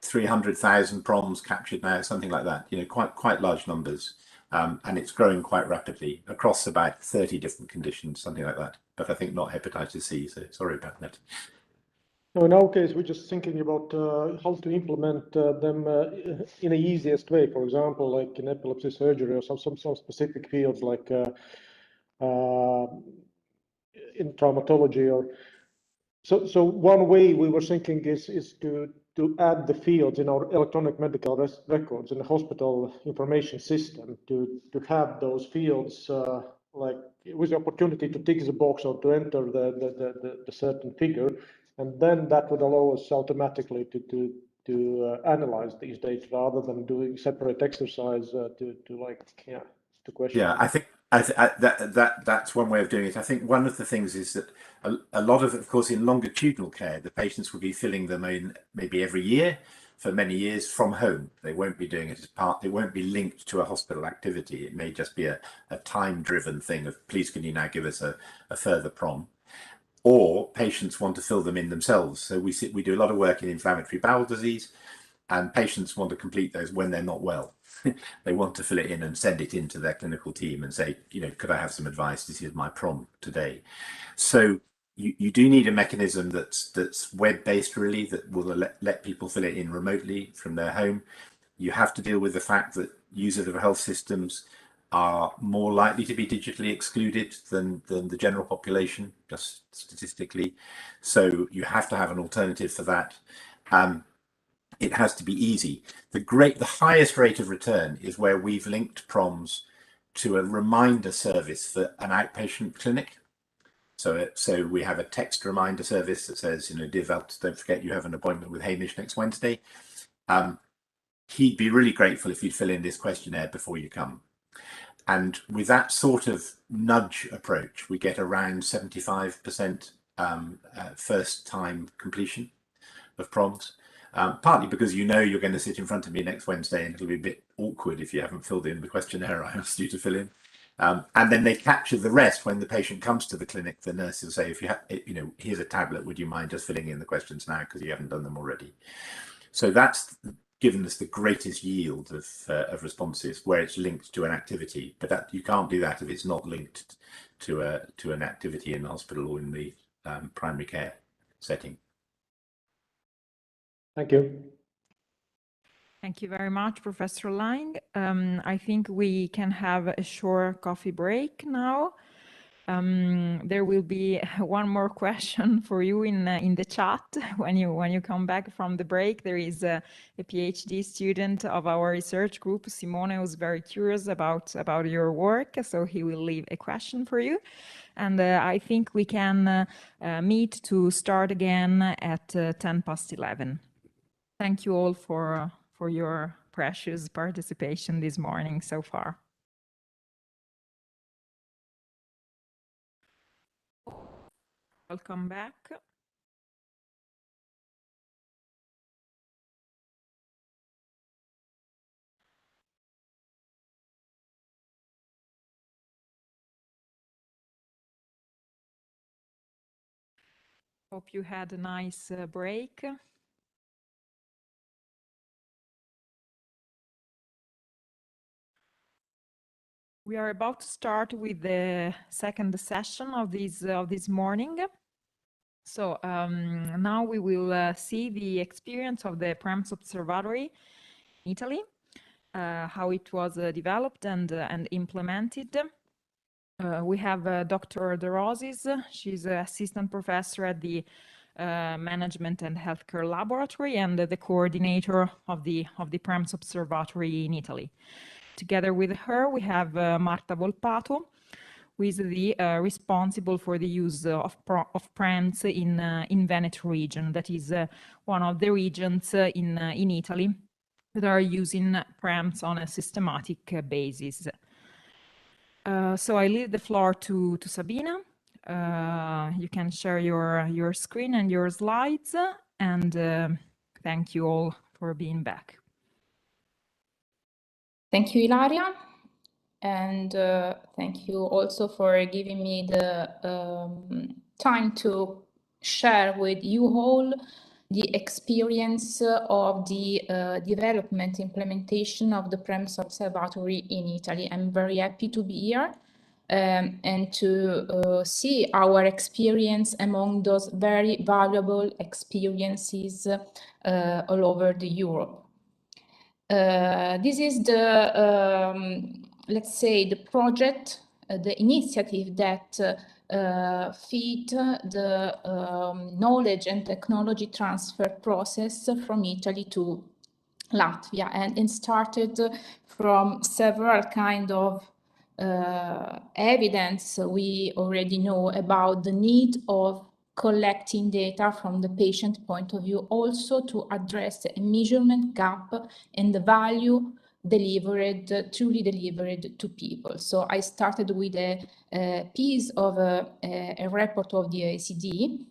300,000 proms captured now, something like that, quite large numbers. And it's growing quite rapidly across about 30 different conditions, something like that. But I think not hepatitis C, so sorry about that. No, in our case, we're just thinking about how to implement them in the easiest way. For example, like in epilepsy surgery or some specific fields like in traumatology. Or so one way we were thinking is to add the fields in our electronic medical records in the hospital information system to have those fields like with the opportunity to tick the box or to enter the certain figure, and then that would allow us automatically to analyze these data rather than doing separate exercise to question. Yeah, I think that's one way of doing it. I think one of the things is that a lot of course, in longitudinal care, the patients will be filling them in maybe every year for many years from home. They won't be doing it as part, it won't be linked to a hospital activity. It may just be a time-driven thing of, please can you now give us a further prom? Or patients want to fill them in themselves. So we do a lot of work in inflammatory bowel disease, and patients want to complete those when they're not well. They want to fill it in and send it into their clinical team and say, could I have some advice? This is my prom today. So you do need a mechanism that's web-based, really, that will let people fill it in remotely from their home. You have to deal with the fact that users of health systems are more likely to be digitally excluded than the general population, just statistically. So you have to have an alternative for that. It has to be easy. The highest rate of return is where we've linked proms to a reminder service for an outpatient clinic. So we have a text reminder service that says, dear Welt, don't forget you have an appointment with Hamish next Wednesday. He'd be really grateful if you'd fill in this questionnaire before you come. And with that sort of nudge approach, we get around 75% first time completion of proms. Partly because you're going to sit in front of me next Wednesday and it'll be a bit awkward if you haven't filled in the questionnaire I asked you to fill in. And then they capture the rest when the patient comes to the clinic. The nurse will say, if you have, here's a tablet, would you mind just filling in the questions now because you haven't done them already? So that's given us the greatest yield of responses where it's linked to an activity. But you can't do that if it's not linked to an activity in the hospital or in the primary care setting. Thank you. Thank you very much, Professor Lang. I think we can have a short coffee break now. There will be one more question for you in the chat when you come back from the break. There is a PhD student of our research group, Simone, who's very curious about your work, so he will leave a question for you. And I think we can meet to start again at 11:10. Thank you all for your precious participation this morning so far. Welcome back. Hope you had a nice break. We are about to start with the second session of this morning. So now we will see the experience of the PREMS Observatory in Italy, how it was developed and implemented. We have Dr. De Rosis. She's an assistant professor at the Management and Healthcare Laboratory and the coordinator of the PREMS Observatory in Italy. Together with her, we have Marta Volpato, who is the responsible for the use of PREMS in Veneto region. That is one of the regions in Italy that are using PREMS on a systematic basis. So I leave the floor to Sabina. You can share your screen and your slides, and thank you all for being back. Thank you, Ilaria. and thank you also for giving me the time to share with you all the experience of the development implementation of the PREMS Observatory in Italy. I'm very happy to be here and to see our experience among those very valuable experiences all over the Europe. This is the, let's say, the project, the initiative that feed the knowledge and technology transfer process from Italy to Latvia, and it started from several kind of evidence we already know about the need of collecting data from the patient point of view, also to address a measurement gap in the value delivered, truly delivered to people. So I started with a piece of a report of the OECD.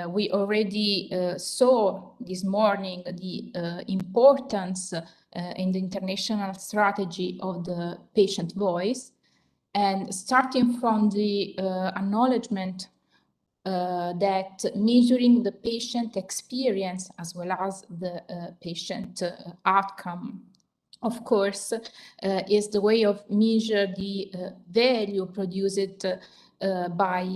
We already saw this morning the importance in the international strategy of the patient voice, and starting from the acknowledgement that measuring the patient experience as well as the patient outcome, of course, is the way of measure the value produced by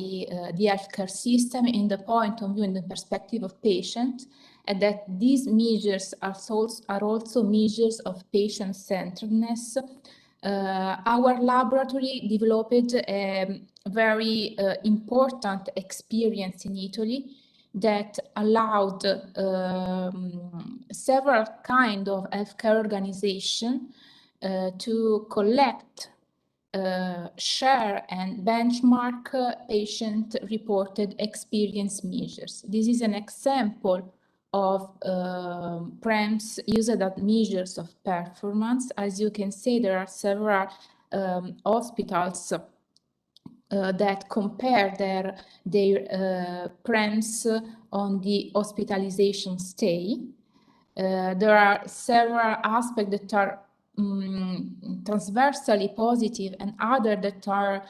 the healthcare system in the point of view, in the perspective of patient, and that these measures are also measures of patient-centeredness. Our laboratory developed a very important experience in Italy that allowed several kind of healthcare organization to collect, share and benchmark patient-reported experience measures. This is an example of PREMS used as measures of performance. As you can see, there are several hospitals that compare their PREMS on the hospitalization stay. There are several aspects that are transversally positive and other that are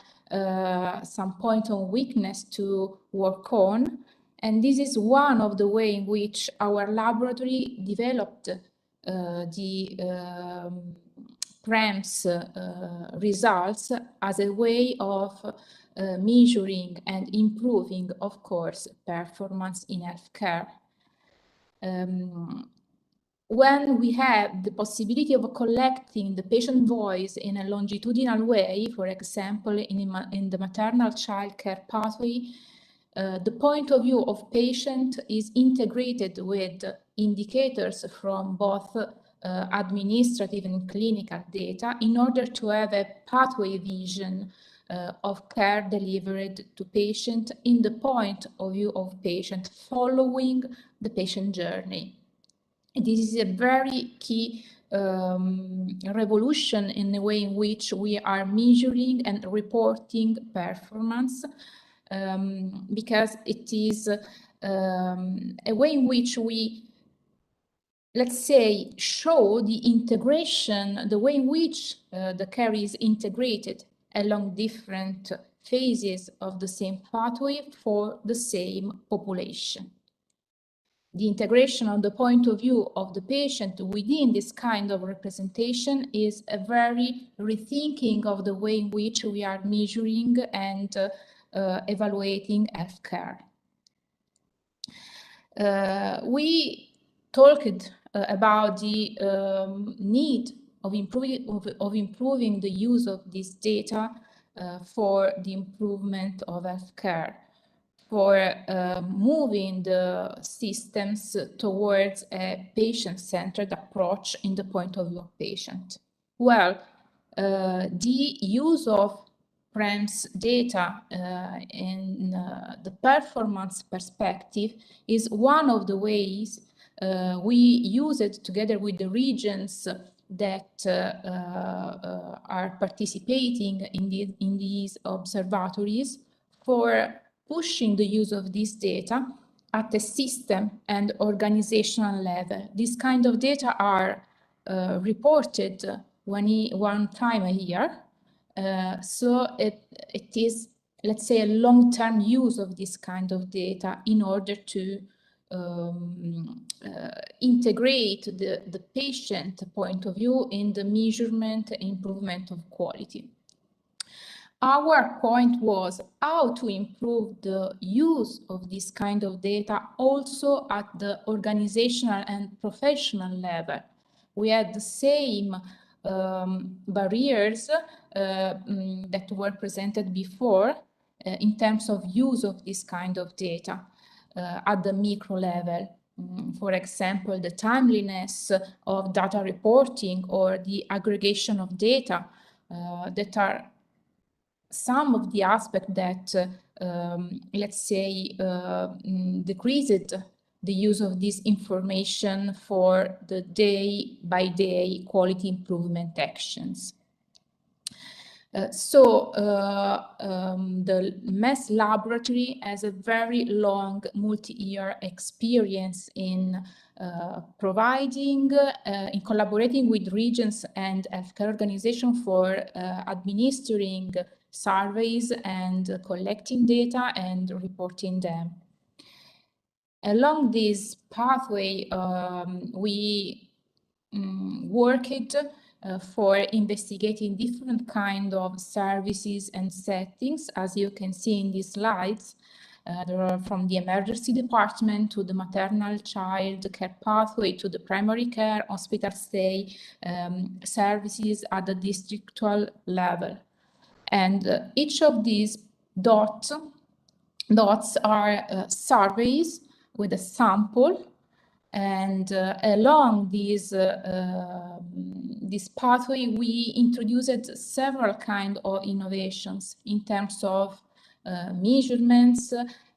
some point of weakness to work on. And this is one of the ways in which our laboratory developed the PREMS results as a way of measuring and improving, of course, performance in healthcare. When we have the possibility of collecting the patient voice in a longitudinal way, for example, in the maternal child care pathway, the point of view of patient is integrated with indicators from both administrative and clinical data in order to have a pathway vision of care delivered to patient in the point of view of patient following the patient journey. This is a very key revolution in the way in which we are measuring and reporting performance, because it is a way in which we, let's say, show the integration, the way in which the care is integrated along different phases of the same pathway for the same population. The integration of the point of view of the patient within this kind of representation is a very rethinking of the way in which we are measuring and evaluating healthcare. We talked about the need of improving the use of this data for the improvement of healthcare, for moving the systems towards a patient-centered approach in the point of view of patient. Well, the use of PREMS data in the performance perspective is one of the ways we use it together with the regions that are participating in these observatories for pushing the use of this data at a system and organizational level. This kind of data are reported one time a year So it is, let's say, a long-term use of this kind of data in order to integrate the patient point of view in the measurement and improvement of quality. Our point was how to improve the use of this kind of data also at the organizational and professional level. We had the same barriers that were presented before in terms of use of this kind of data at the micro level. For example, the timeliness of data reporting or the aggregation of data that are some of the aspects that, let's say, decreased the use of this information for the day-by-day quality improvement actions. The Nhs laboratory has a very long multi-year experience in providing, in collaborating with regions and healthcare organizations for administering surveys and collecting data and reporting them. Along this pathway, we worked for investigating different kind of services and settings, as you can see in these slides. There are from the emergency department to the maternal child care pathway to the primary care, hospital stay, services at the districtal level. And each of these dots are surveys with a sample, and along this pathway we introduced several kinds of innovations in terms of measurements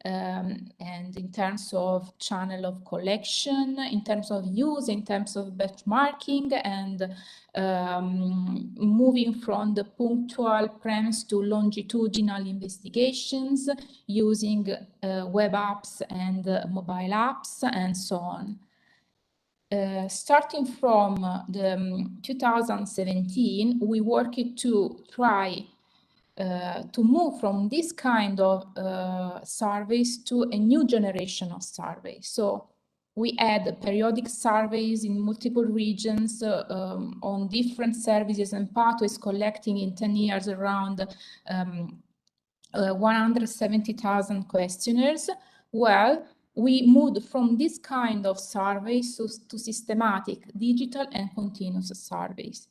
and in terms of channel of collection, in terms of use, in terms of benchmarking, and moving from the punctual premise to longitudinal investigations using web apps and mobile apps and so on. Starting from the 2017, we worked to try to move from this kind of surveys to a new generation of surveys. So we had periodic surveys in multiple regions on different services and pathways, collecting in 10 years around 170,000 questionnaires. Well, we moved from this kind of surveys to systematic, digital and continuous surveys.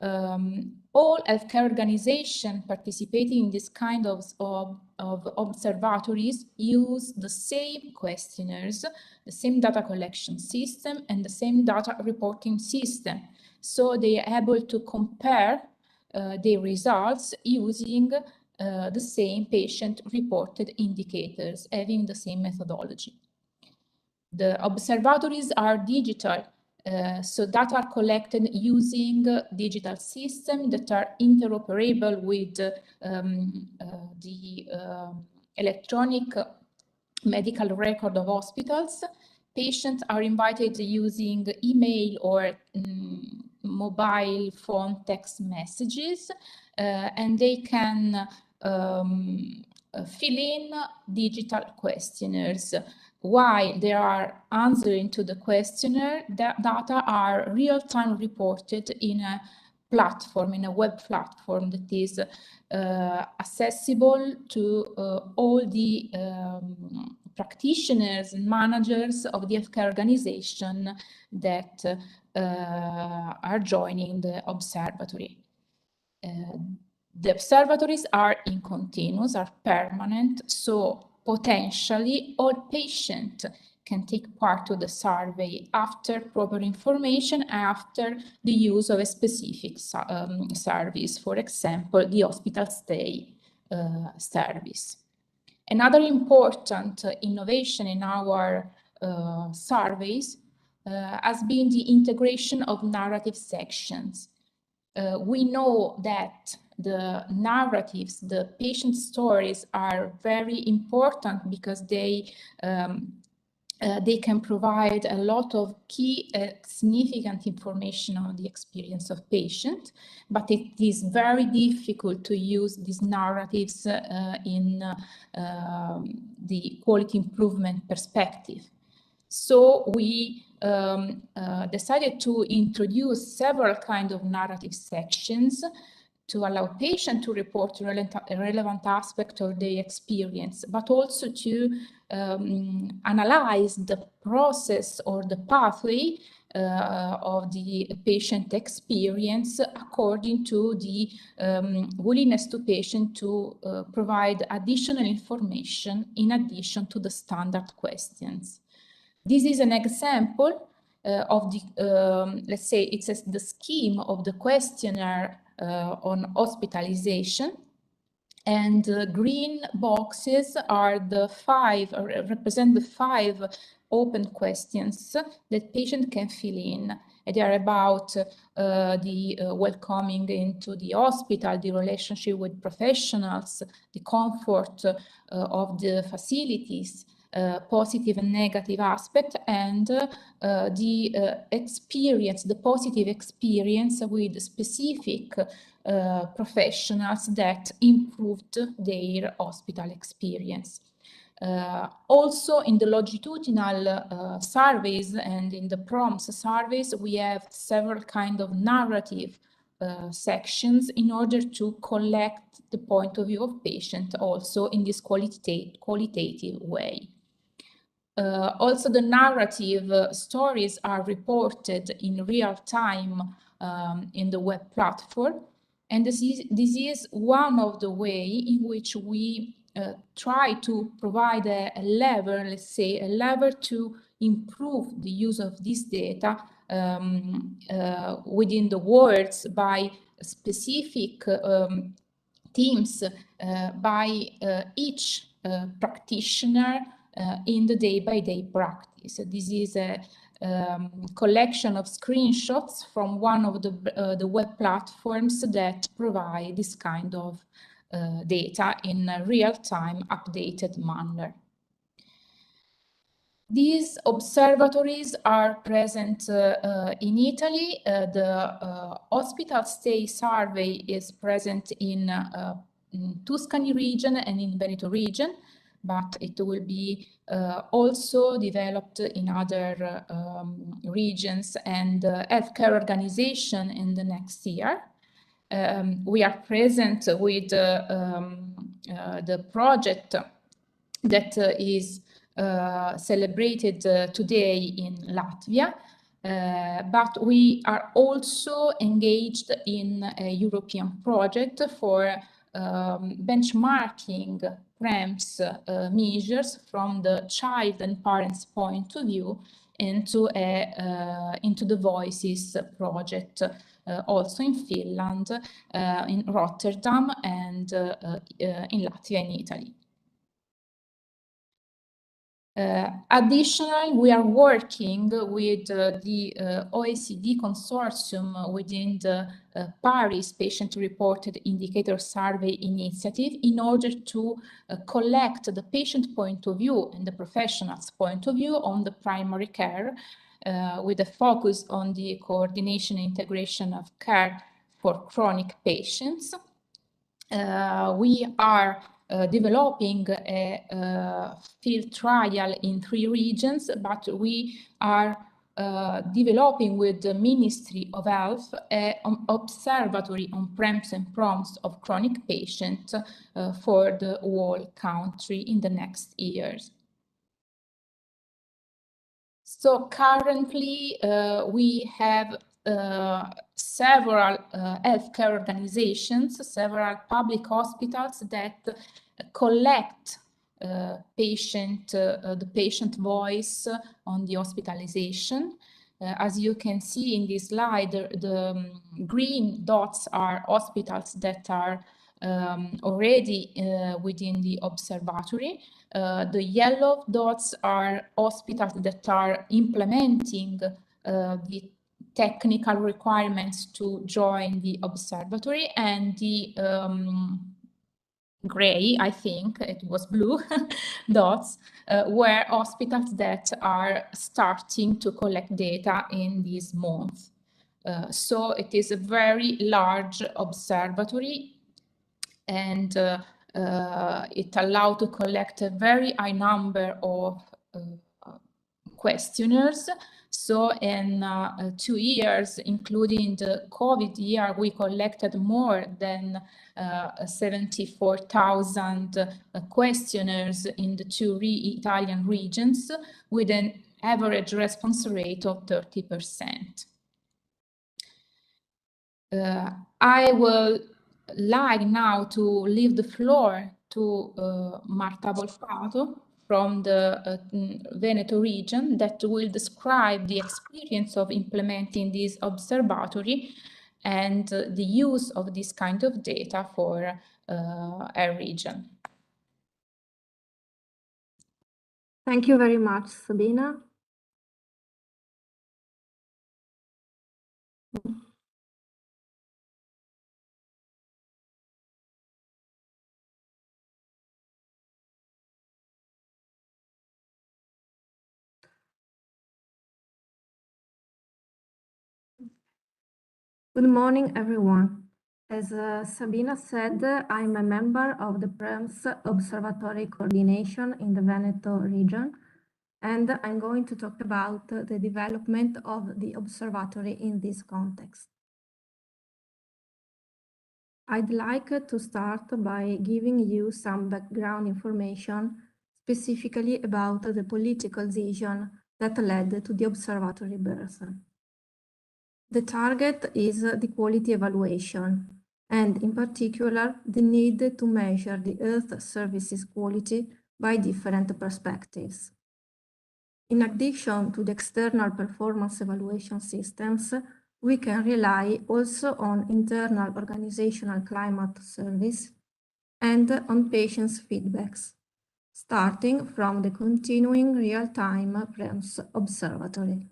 All healthcare organizations participating in this kind of observatories use the same questionnaires, the same data collection system, and the same data reporting system. So they are able to compare their results using the same patient-reported indicators, having the same methodology. The observatories are digital. So data are collected using digital systems that are interoperable with the electronic medical record of hospitals. Patients are invited using email or mobile phone text messages, and they can fill in digital questionnaires. While they are answering to the questionnaire, the data are real-time reported in a platform, in a web platform that is accessible to all the practitioners and managers of the healthcare organization that are joining the observatory. The observatories are in continuous, are permanent, so potentially all patients can take part of the survey after proper information, after the use of a specific service, for example, the hospital stay service. Another important innovation in our surveys has been the integration of narrative sections. We know that the narratives, the patient stories are very important because they they can provide a lot of key significant information on the experience of patient, but it is very difficult to use these narratives in the quality improvement perspective. So we decided to introduce several kinds of narrative sections to allow patients to report relevant aspects of their experience, but also to analyze the process or the pathway of the patient experience according to the willingness to patient to provide additional information in addition to the standard questions. This is an example of the, let's say, it's the scheme of the questionnaire on hospitalization, and the green boxes are the represent the 5 open questions that patient can fill in. They are about the welcoming into the hospital, the relationship with professionals, the comfort of the facilities, positive and negative aspect, and the experience, the positive experience with specific professionals that improved their hospital experience. Also in the longitudinal surveys and in the prompts surveys, we have several kinds of narrative sections in order to collect the point of view of patient also in this qualitative way. Also, the narrative stories are reported in real time in the web platform. And this is one of the ways in which we try to provide a lever, let's say, a lever to improve the use of this data within the words by specific teams, by each practitioner in the day-by-day practice. This is a collection of screenshots from one of the web platforms that provide this kind of data in a real-time updated manner. These observatories are present in Italy. The hospital stay survey is present in Tuscany region and in Veneto region, but it will be also developed in other regions and healthcare organization in the next year. We are present with the project that is celebrated today in Latvia, but we are also engaged in a European project for benchmarking PREMS measures from the child and parents' point of view into the Voices project, also in Finland, in Rotterdam, and in Latvia and Italy. Additionally, we are working with the OECD consortium within the Paris Patient-Reported Indicator Survey initiative in order to collect the patient point of view and the professional's point of view on the primary care, with a focus on the coordination and integration of care for chronic patients. We are developing a field trial in 3 regions, but we are developing with the Ministry of Health an observatory on PREMS and PROMS of chronic patients for the whole country in the next years. So currently we have several healthcare organizations, several public hospitals that collect the patient voice on the hospitalization. As you can see in this slide, the green dots are hospitals that are already within the observatory. The yellow dots are hospitals that are implementing the technical requirements to join the observatory, and the gray, I think it was blue dots, were hospitals that are starting to collect data in this month. So it is a very large observatory, and it allowed to collect a very high number of questionnaires. So in 2 years, including the COVID year, we collected more than 74,000 questionnaires in the 2 Italian regions, with an average response rate of 30%. I will like now to leave the floor to Marta Volpato from the Veneto region, that will describe the experience of implementing this observatory and the use of this kind of data for our region. Thank you very much, Sabina. Good morning, everyone. As Sabina said, I'm a member of the PREMS Observatory Coordination in the Veneto region, and I'm going to talk about the development of the observatory in this context. I'd like to start by giving you some background information specifically about the political vision that led to the observatory birth. The target is the quality evaluation, and in particular, the need to measure the health services quality by different perspectives. In addition to the external performance evaluation systems, we can rely also on internal organizational climate surveys and on patients' feedbacks, starting from the continuing real-time PREMS observatory.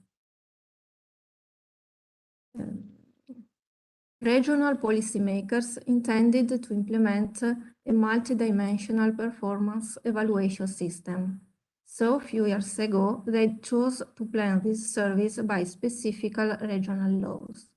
Regional policymakers intended to implement a multidimensional performance evaluation system. So a few years ago, they chose to plan this service by specific regional laws.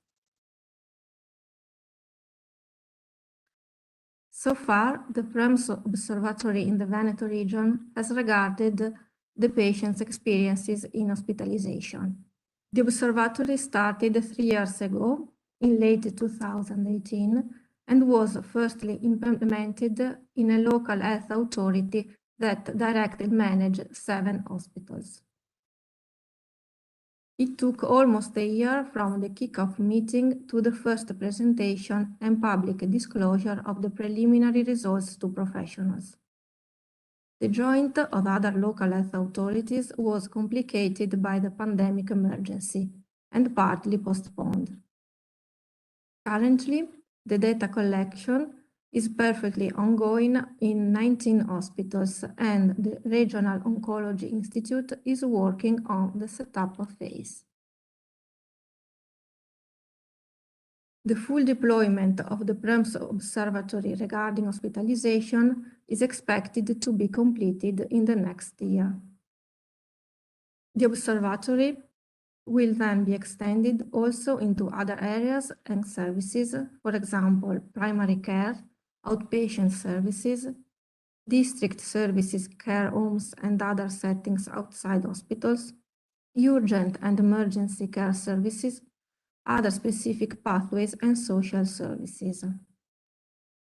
So far, the PREMS observatory in the Veneto region has regarded the patient's experiences in hospitalization. The observatory started 3 years ago, in late 2018, and was firstly implemented in a local health authority that directly managed 7 hospitals. It took almost a year from the kick-off meeting to the first presentation and public disclosure of the preliminary results to professionals. The joint of other local health authorities was complicated by the pandemic emergency and partly postponed. Currently, the data collection is perfectly ongoing in 19 hospitals, and the Regional Oncology Institute is working on the setup phase. The full deployment of the PREMS observatory regarding hospitalization is expected to be completed in the next year. The observatory will then be extended also into other areas and services, for example, primary care, outpatient services, district services, care homes and other settings outside hospitals, urgent and emergency care services, other specific pathways and social services.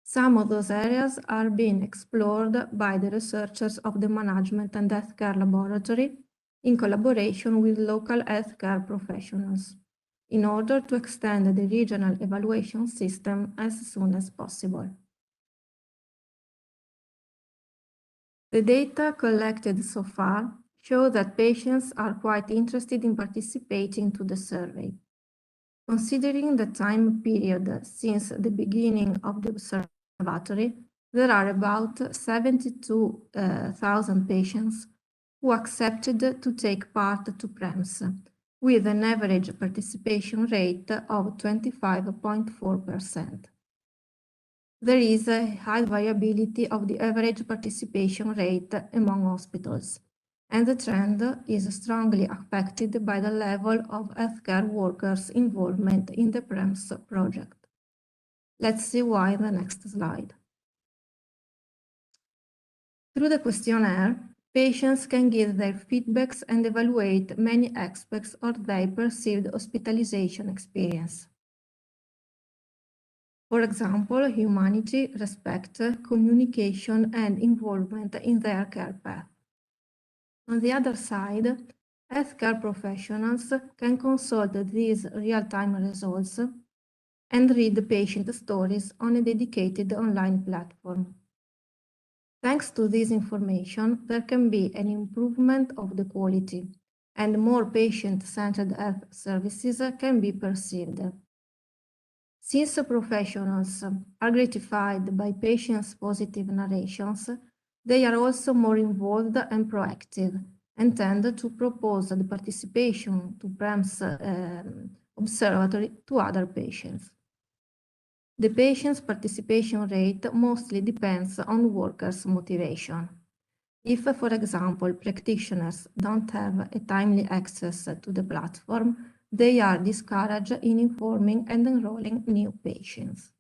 Some of those areas are being explored by the researchers of the Management and Healthcare Laboratory in collaboration with local healthcare professionals, in order to extend the regional evaluation system as soon as possible. The data collected so far show that patients are quite interested in participating to the survey. Considering the time period since the beginning of the observatory, there are about 72,000 patients who accepted to take part to PREMS, with an average participation rate of 25.4%. there is a high variability of the average participation rate among hospitals, and the trend is strongly affected by the level of healthcare workers' involvement in the PREMS project. Let's see why in the next slide. Through the questionnaire, patients can give their feedbacks and evaluate many aspects of their perceived hospitalization experience. For example, humanity, respect, communication, and involvement in their care path. On the other side, healthcare professionals can consult these real-time results and read patient stories on a dedicated online platform. Thanks to this information, there can be an improvement of the quality, and more patient-centered health services can be perceived. Since professionals are gratified by patients' positive narrations, they are also more involved and proactive and tend to propose the participation to PREMS Observatory to other patients. The patient's participation rate mostly depends on workers' motivation. If, for example, practitioners don't have a timely access to the platform, they are discouraged in informing and enrolling new patients.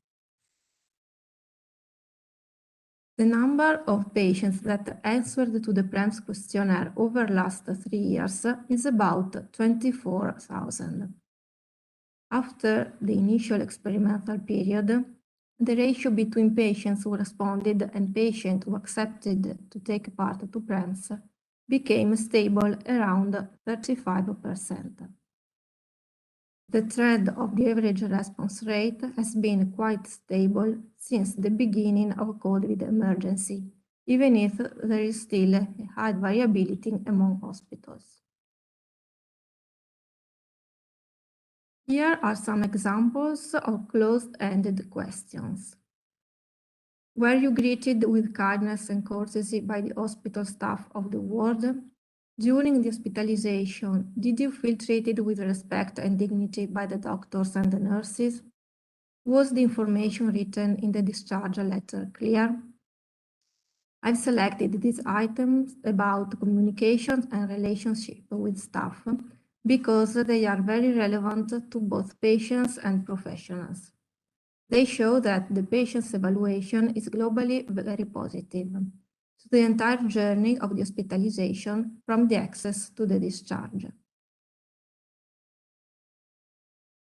The number of patients that answered to the PREMS questionnaire over the last 3 years is about 24,000. After the initial experimental period, the ratio between patients who responded and patients who accepted to take part to PREMS became stable around 35%. The trend of the average response rate has been quite stable since the beginning of COVID emergency, even if there is still a high variability among hospitals. Here are some examples of closed-ended questions. Were you greeted with kindness and courtesy by the hospital staff of the ward? During the hospitalization, did you feel treated with respect and dignity by the doctors and the nurses? Was the information written in the discharge letter clear? I've selected these items about communication and relationship with staff because they are very relevant to both patients and professionals. They show that the patient's evaluation is globally very positive, to the entire journey of the hospitalization from the access to the discharge.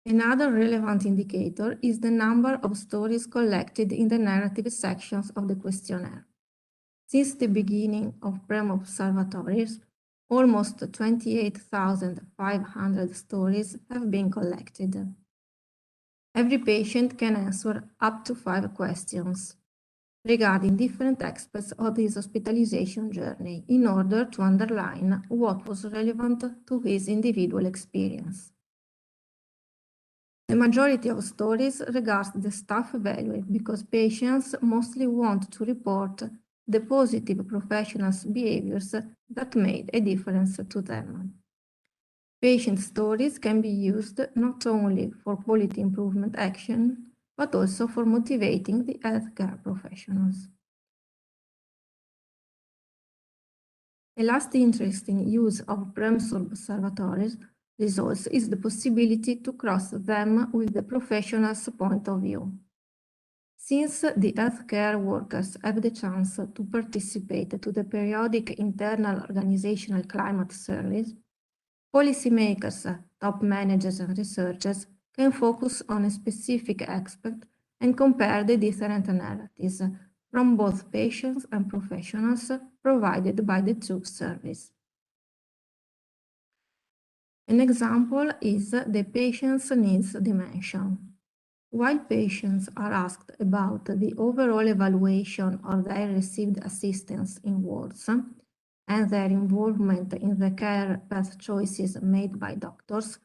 Another relevant indicator is the number of stories collected in the narrative sections of the questionnaire. Since the beginning of PREMS Observatories, almost 28,500 stories have been collected. Every patient can answer up to 5 questions regarding different aspects of his hospitalization journey in order to underline what was relevant to his individual experience. The majority of stories regards the staff value because patients mostly want to report the positive professionals' behaviors that made a difference to them. Patient stories can be used not only for quality improvement action, but also for motivating the healthcare professionals. A last interesting use of PREMS Observatories results is the possibility to cross them with the professional's point of view. Since the healthcare workers have the chance to participate to the periodic internal organizational climate surveys, policymakers, top managers, and researchers can focus on a specific aspect and compare the different narratives from both patients and professionals provided by the two surveys. An example is the patient's needs dimension. While patients are asked about the overall evaluation of their received assistance in wards and their involvement in the care path choices made by doctors,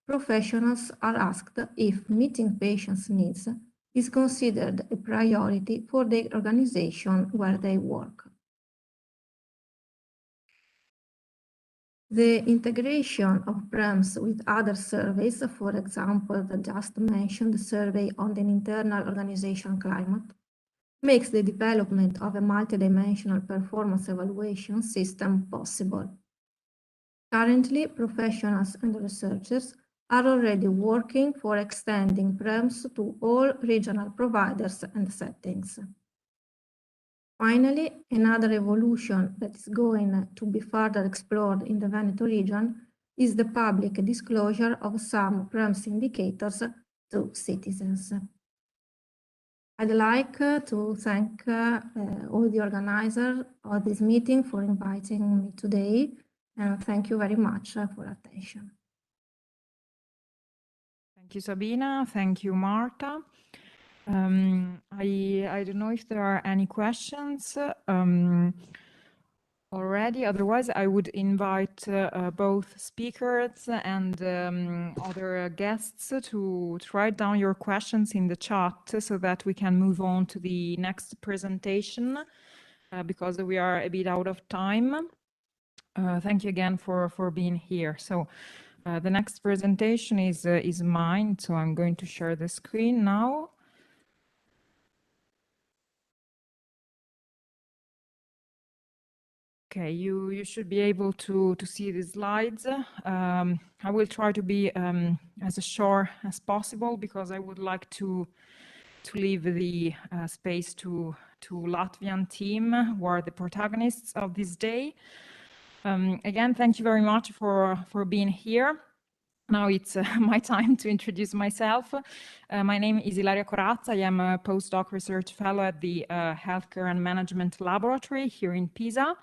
professionals are asked if meeting patients' needs is considered a priority for the organization where they work. The integration of PREMS with other surveys, for example, the just mentioned survey on the internal organization climate, makes the development of a multidimensional performance evaluation system possible. Currently, professionals and researchers are already working for extending PREMS to all regional providers and settings. Finally, another evolution that is going to be further explored in the Veneto region is the public disclosure of some PREMS indicators to citizens. I'd like to thank all the organizers of this meeting for inviting me today, and thank you very much for attention. Thank you, Sabina. Thank you, Marta. I don't know if there are any questions already. Otherwise, I would invite both speakers and other guests to write down your questions in the chat so that we can move on to the next presentation because we are a bit out of time. Thank you again for being here. So the next presentation is mine, so I'm going to share the screen now. Okay, you should be able to see the slides. I will try to be as short as possible because I would like to leave the space to Latvian team who are the protagonists of this day. Again, thank you very much for being here. Now it's my time to introduce myself. My name is Ilaria Corazza. I am a postdoc research fellow at the Healthcare and Management Laboratory here in Pisa.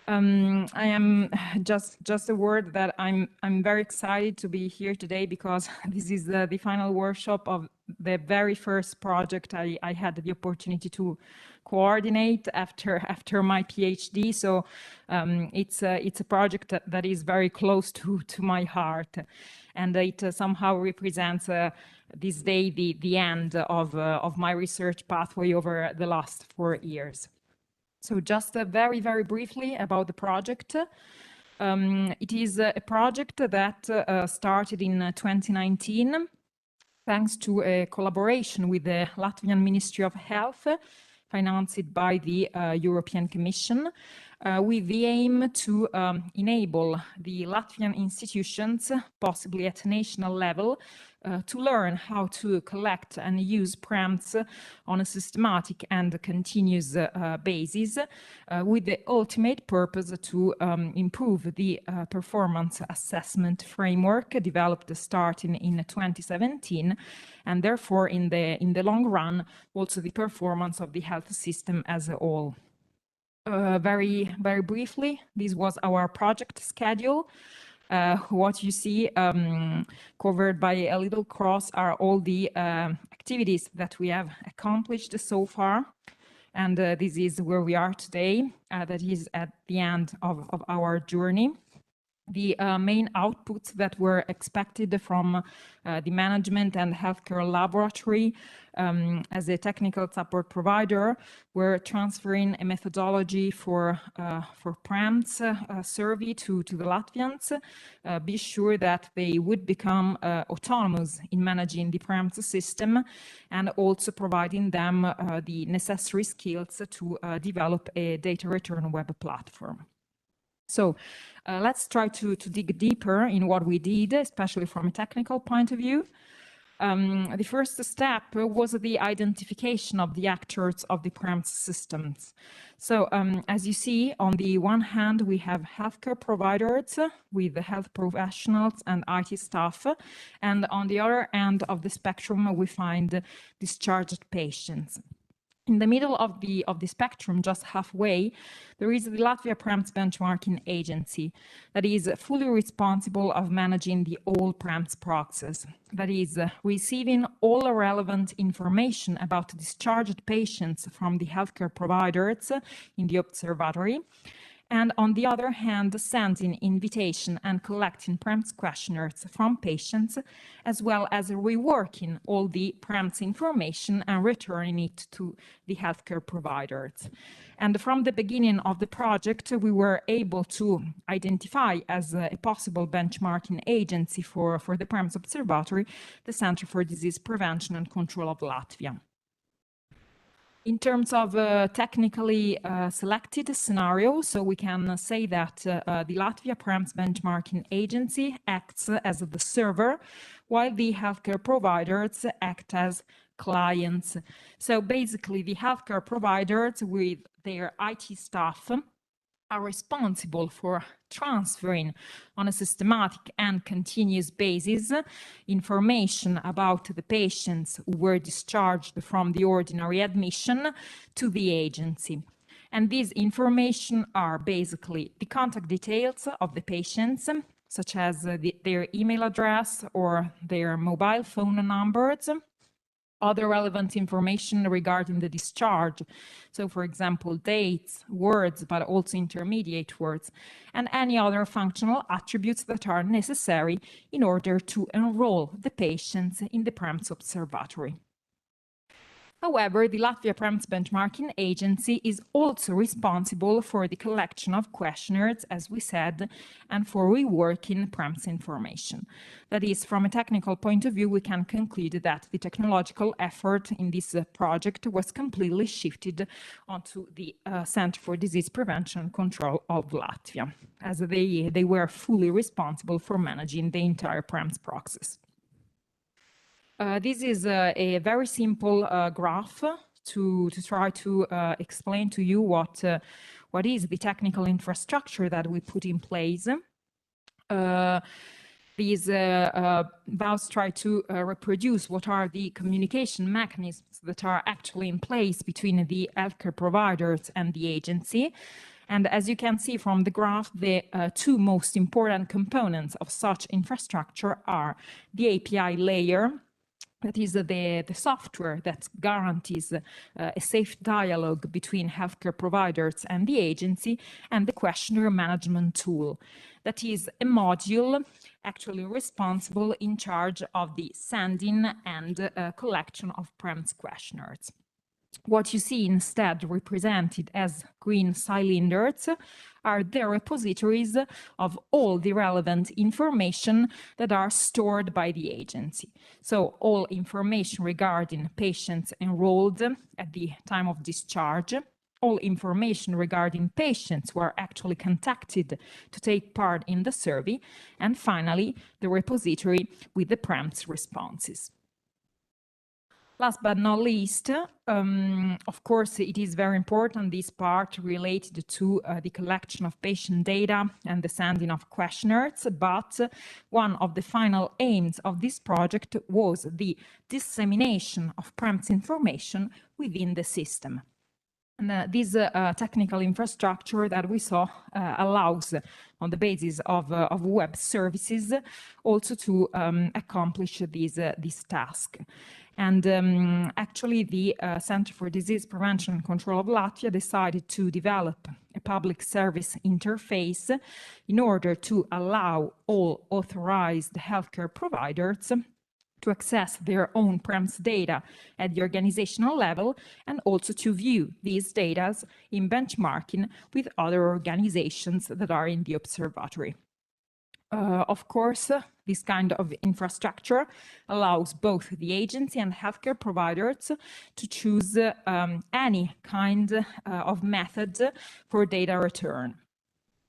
I am just a word that I'm very excited to be here today because this is the final workshop of the very first project I had the opportunity to coordinate after my PhD. So it's a project that is very close to my heart, and it somehow represents this day the end of my research pathway over the last 4 years. So just very briefly about the project. It is a project that started in 2019 thanks to a collaboration with the Latvian Ministry of Health, financed by the European Commission, with the aim to enable the Latvian institutions, possibly at a national level, to learn how to collect and use PREMS on a systematic and continuous basis, with the ultimate purpose to improve the performance assessment framework developed starting in 2017, and therefore in the long run also the performance of the health system as a whole. Very briefly, this was our project schedule. What you see covered by a little cross are all the activities that we have accomplished so far. And this is where we are today. That is at the end of our journey. The main outputs that were expected from the management and healthcare laboratory as a technical support provider were transferring a methodology for PREMS survey to the Latvians, be sure that they would become autonomous in managing the PREMS system, and also providing them the necessary skills to develop a data return web platform. So let's try to dig deeper in what we did, especially from a technical point of view. The first step was the identification of the actors of the PREMS systems. So as you see, on the one hand, we have healthcare providers with the health professionals and IT staff. And on the other end of the spectrum, we find discharged patients. In the middle of the spectrum, just halfway, there is the Latvia PREMS Benchmarking Agency that is fully responsible of managing the whole PREMS process. That is receiving all relevant information about discharged patients from the healthcare providers in the observatory. And on the other hand, sending invitation and collecting PREMS questionnaires from patients, as well as reworking all the PREMS information and returning it to the healthcare providers. And from the beginning of the project, we were able to identify as a possible benchmarking agency for the PREMS Observatory, the Center for Disease Prevention and Control of Latvia. In terms of technically selected scenarios, so we can say that the Latvia PREMS Benchmarking Agency acts as the server, while the healthcare providers act as clients. So basically, the healthcare providers with their IT staff are responsible for transferring on a systematic and continuous basis information about the patients who were discharged from the ordinary admission to the agency. And these information are basically the contact details of the patients, such as their email address or their mobile phone numbers, other relevant information regarding the discharge. So, for example, dates, words, but also intermediate words, and any other functional attributes that are necessary in order to enroll the patients in the PREMS Observatory. However, the Latvia PREMS Benchmarking Agency is also responsible for the collection of questionnaires, as we said, and for reworking PREMS information. That is, from a technical point of view, we can conclude that the technological effort in this project was completely shifted onto the Center for Disease Prevention and Control of Latvia, as they were fully responsible for managing the entire PREMS process. This is a very simple graph to try to explain to you what is the technical infrastructure that we put in place. These valves try to reproduce what are the communication mechanisms that are actually in place between the healthcare providers and the agency. And as you can see from the graph, the two most important components of such infrastructure are the API layer, that is the software that guarantees a safe dialogue between healthcare providers and the agency, and the questionnaire management tool. That is a module actually responsible in charge of the sending and collection of PREMS questionnaires. What you see instead represented as green cylinders are the repositories of all the relevant information that are stored by the agency. So all information regarding patients enrolled at the time of discharge, all information regarding patients who are actually contacted to take part in the survey, and finally, the repository with the PREMS responses. Last but not least, of course, it is very important, this part related to the collection of patient data and the sending of questionnaires, but one of the final aims of this project was the dissemination of PREMS information within the system. And this technical infrastructure that we saw allows, on the basis of web services, also to accomplish this task. And actually, the Center for Disease Prevention and Control of Latvia decided to develop a public service interface in order to allow all authorized healthcare providers to access their own PREMS data at the organizational level, and also to view these data in benchmarking with other organizations that are in the observatory. Of course, this kind of infrastructure allows both the agency and healthcare providers to choose any kind of method for data return.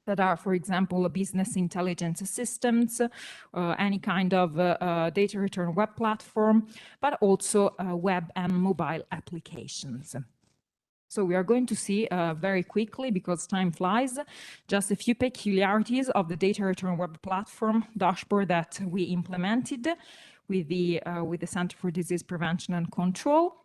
That are, for example, business intelligence systems, any kind of data return web platform, but also web and mobile applications. So we are going to see very quickly, because time flies, just a few peculiarities of the data return web platform dashboard that we implemented with the Center for Disease Prevention and Control.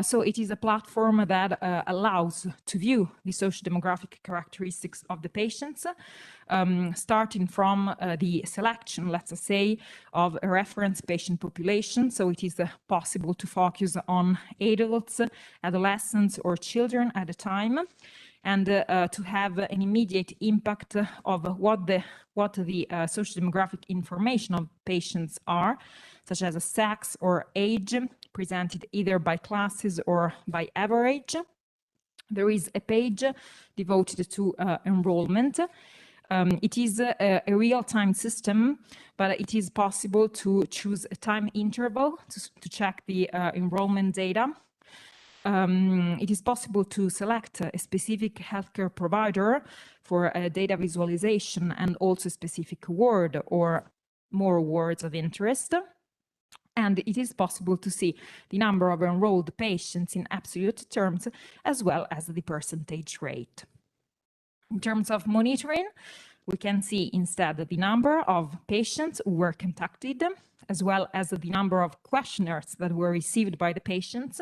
So it is a platform that allows to view the socio-demographic characteristics of the patients, starting from the selection, let's say, of a reference patient population. So it is possible to focus on adults, adolescents, or children at a time, and to have an immediate impact of what the socio-demographic information of patients are, such as sex or age, presented either by classes or by average. There is a page devoted to enrollment. It is a real-time system, but it is possible to choose a time interval to check the enrollment data. it is possible to select a specific healthcare provider for data visualization and also a specific word or more words of interest. And it is possible to see the number of enrolled patients in absolute terms, as well as the percentage rate. In terms of monitoring, we can see instead the number of patients who were contacted, as well as the number of questionnaires that were received by the patients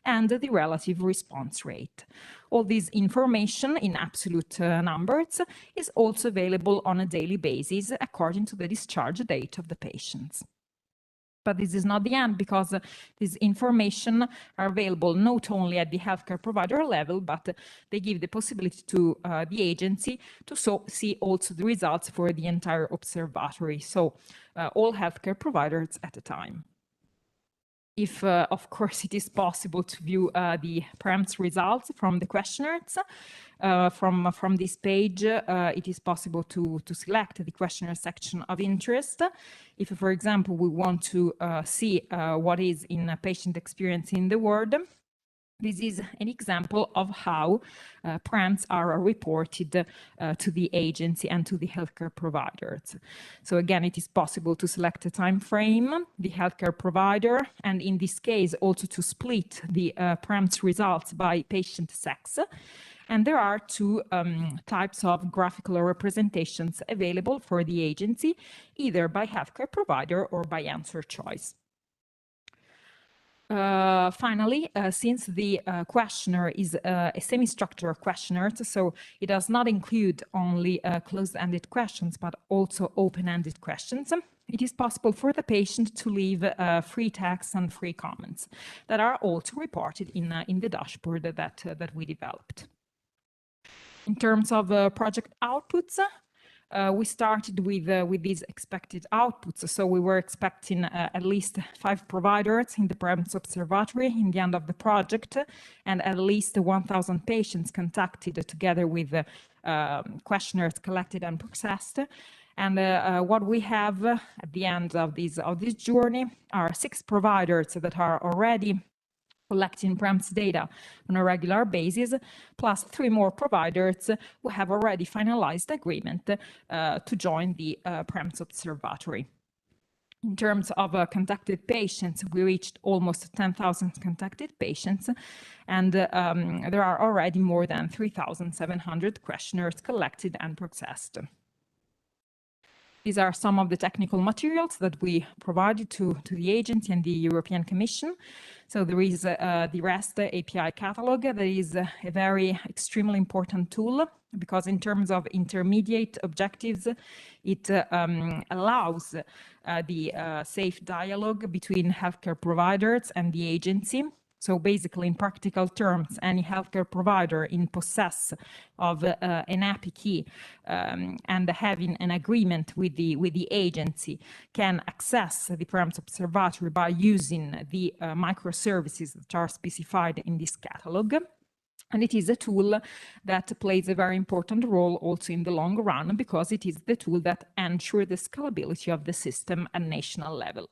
and the relative response rate. All this information in absolute numbers is also available on a daily basis according to the discharge date of the patients. But this is not the end, because this information are available not only at the healthcare provider level, but they give the possibility to the agency to see also the results for the entire observatory. So all healthcare providers at a time. If, of course, it is possible to view the PREMS results from the questionnaires, from this page, it is possible to select the questionnaire section of interest. If, for example, we want to see what is in a patient experience in the world, this is an example of how PREMS are reported to the agency and to the healthcare providers. So again, it is possible to select a time frame, the healthcare provider, and in this case also to split the PREMS results by patient sex. And there are two types of graphical representations available for the agency, either by healthcare provider or by answer choice. Finally, since the questionnaire is a semi-structured questionnaire, so it does not include only closed-ended questions, but also open-ended questions, it is possible for the patient to leave free text and free comments that are also reported in the dashboard that we developed. In terms of project outputs, we started with these expected outputs. So we were expecting at least 5 providers in the PREMS Observatory in the end of the project, and at least 1,000 patients contacted together with questionnaires collected and processed. And what we have at the end of this journey are 6 providers that are already collecting PREMS data on a regular basis, plus 3 more providers who have already finalized agreement to join the PREMS Observatory. In terms of contacted patients, we reached almost 10,000 contacted patients, and there are already more than 3,700 questionnaires collected and processed. These are some of the technical materials that we provided to the agency and the European Commission. So there is the REST API catalog that is a very extremely important tool, because in terms of intermediate objectives, it allows the safe dialogue between healthcare providers and the agency. So basically, in practical terms, any healthcare provider in possess of an API key and having an agreement with the agency can access the PREMS Observatory by using the microservices that are specified in this catalog. And it is a tool that plays a very important role also in the long run, because it is the tool that ensures the scalability of the system at national level.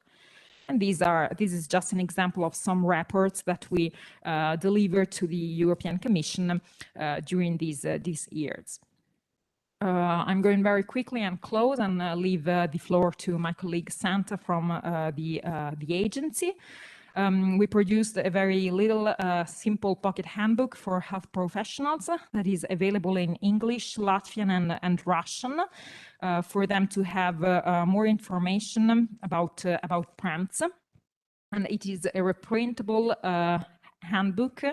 And this is just an example of some reports that we delivered to the European Commission during these years. I'm going very quickly and close and leave the floor to my colleague Santa from the agency. We produced a very little simple pocket handbook for health professionals that is available in English, Latvian and Russian for them to have more information about PREMS. And it is a reprintable handbook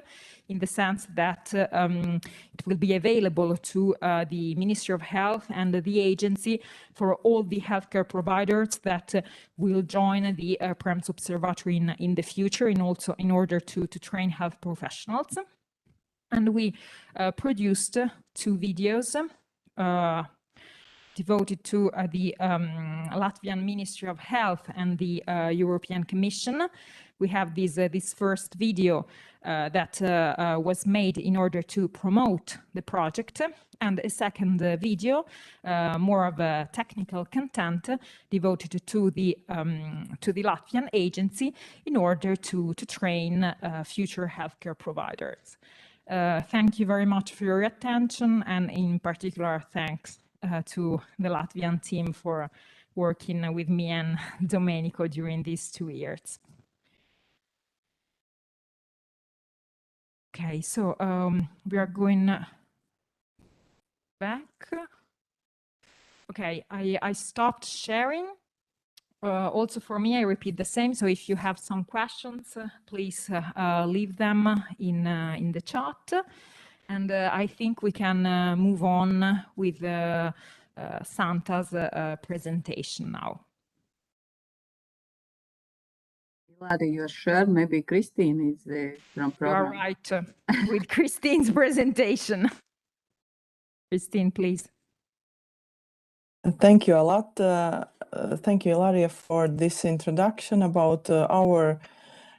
in the sense that it will be available to the Ministry of Health and the agency for all the healthcare providers that will join the PREMS Observatory in the future, and also in order to train health professionals. And we produced 2 videos devoted to the Latvian Ministry of Health and the European Commission. We have this first video that was made in order to promote the project, and a second video, more of a technical content, devoted to the Latvian agency in order to train future healthcare providers. Thank you very much for your attention, and in particular, thanks to the Latvian team for working with me and Domenico during these 2 years. Okay, so we are going back. Okay, I stopped sharing. Also for me, I repeat the same. So if you have some questions, please leave them in the chat. And I think we can move on with Santa's presentation now. Hilary, you're sure? Maybe Christine is from program. You are right with Christine's presentation. Christine, please. Thank you a lot. Thank you, Ilaria, for this introduction about our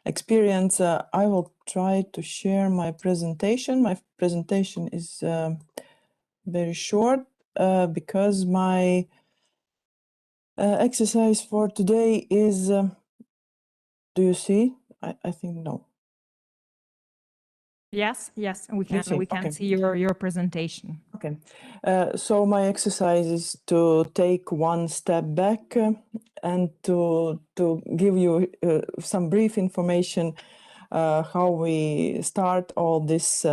experience. I will try to share my presentation. My presentation is very short because my exercise for today is, do you see? I think no. Yes, we can Okay. see your presentation. Okay, so my exercise is to take one step back and to give you some brief information how we start all this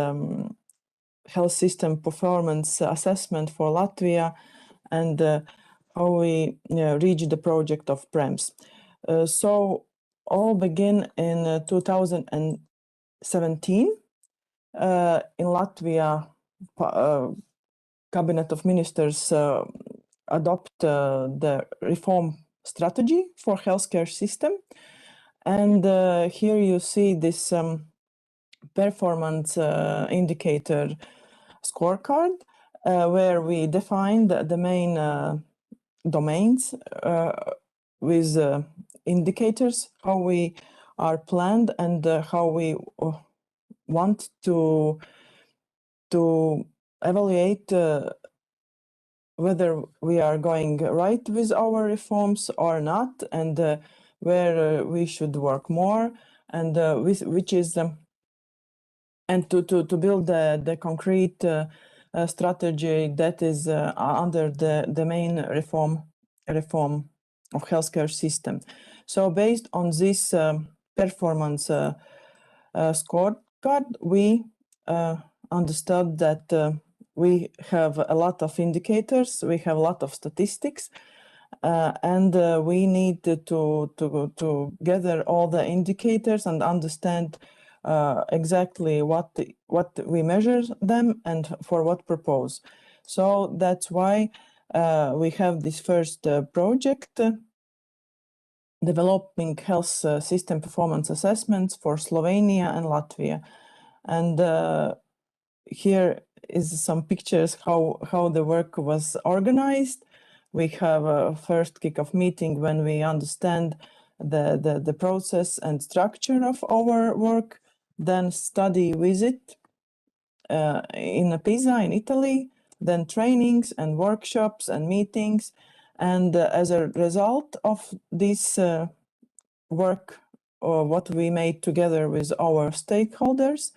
health system performance assessment for Latvia, and how we reach the project of PREMS. So all began in 2017. In Latvia, Cabinet of Ministers adopt the reform strategy for healthcare system, and here you see this performance indicator scorecard where we defined the main domains with indicators, how we are planned and how we want to evaluate whether we are going right with our reforms or not, and where we should work more, and which is and to build the concrete strategy that is under the main reform of healthcare system. So based on this performance scorecard, we understood that we have a lot of indicators, we have a lot of statistics, and we need to gather all the indicators and understand exactly what we measure them and for what purpose. So that's why we have this first project, developing health system performance assessments for Slovenia and Latvia. And here is some pictures how the work was organized. We have a first kickoff meeting when we understand the process and structure of our work, then study visit in Pisa in Italy, then trainings and workshops and meetings. And as a result of this work, or what we made together with our stakeholders,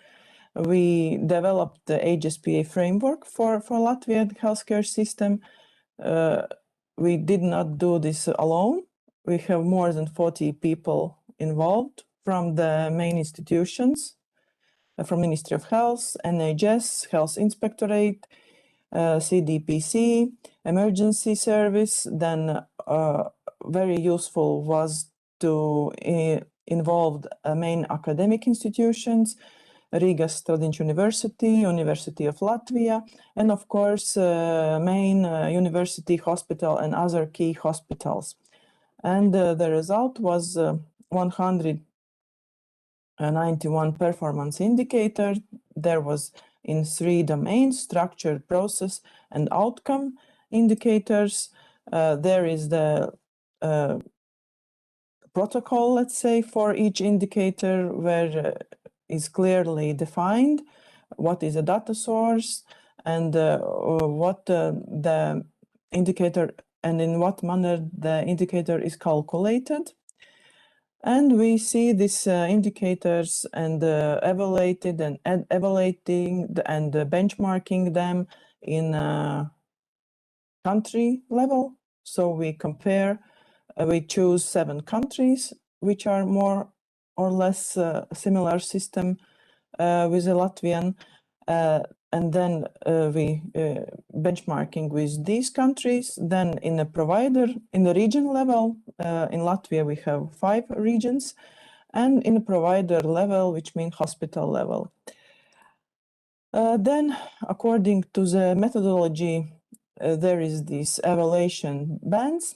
we developed the HSPA framework for Latvian healthcare system. We did not do this alone. We have more than 40 people involved from the main institutions, from Ministry of Health, NHS, Health Inspectorate, CDPC, Emergency Service. Then very useful was to involve main academic institutions, Riga Stradiņš University, University of Latvia, and of course main university hospital and other key hospitals. And the result was 191 performance indicators. There was in 3 domains: structure, process, and outcome. indicators. There is the protocol, let's say, for each indicator where is clearly defined what is a data source and what the indicator and in what manner the indicator is calculated. And we see these indicators and evaluated and evaluating and benchmarking them in country level. So we compare, we choose 7 countries which are more or less similar system with the Latvian. And then we benchmarking with these countries. Then in the provider, in the region level, in Latvia we have 5 regions, and in the provider level, which means hospital level. Then, according to the methodology, there is these evaluation bands.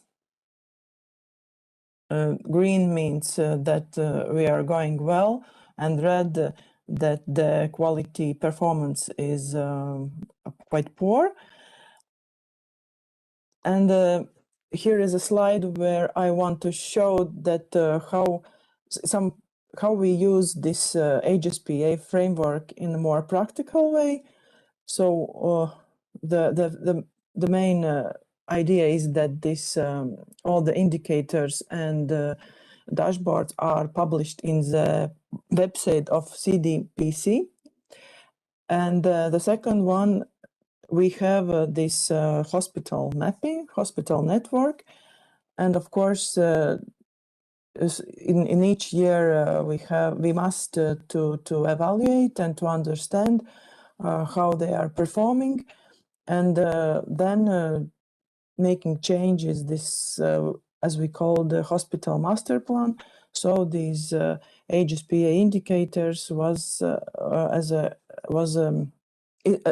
Green means that we are going well, and red that the quality performance is quite poor. And here is a slide where I want to show that how we use this HSPA framework in a more practical way. So the main idea is that this all the indicators and dashboards are published in the website of CDPC. And the second one, we have this hospital mapping, hospital network. And of course, in each year we must to evaluate and to understand how they are performing, and then making changes. This as we call the hospital master plan. So these HSPA indicators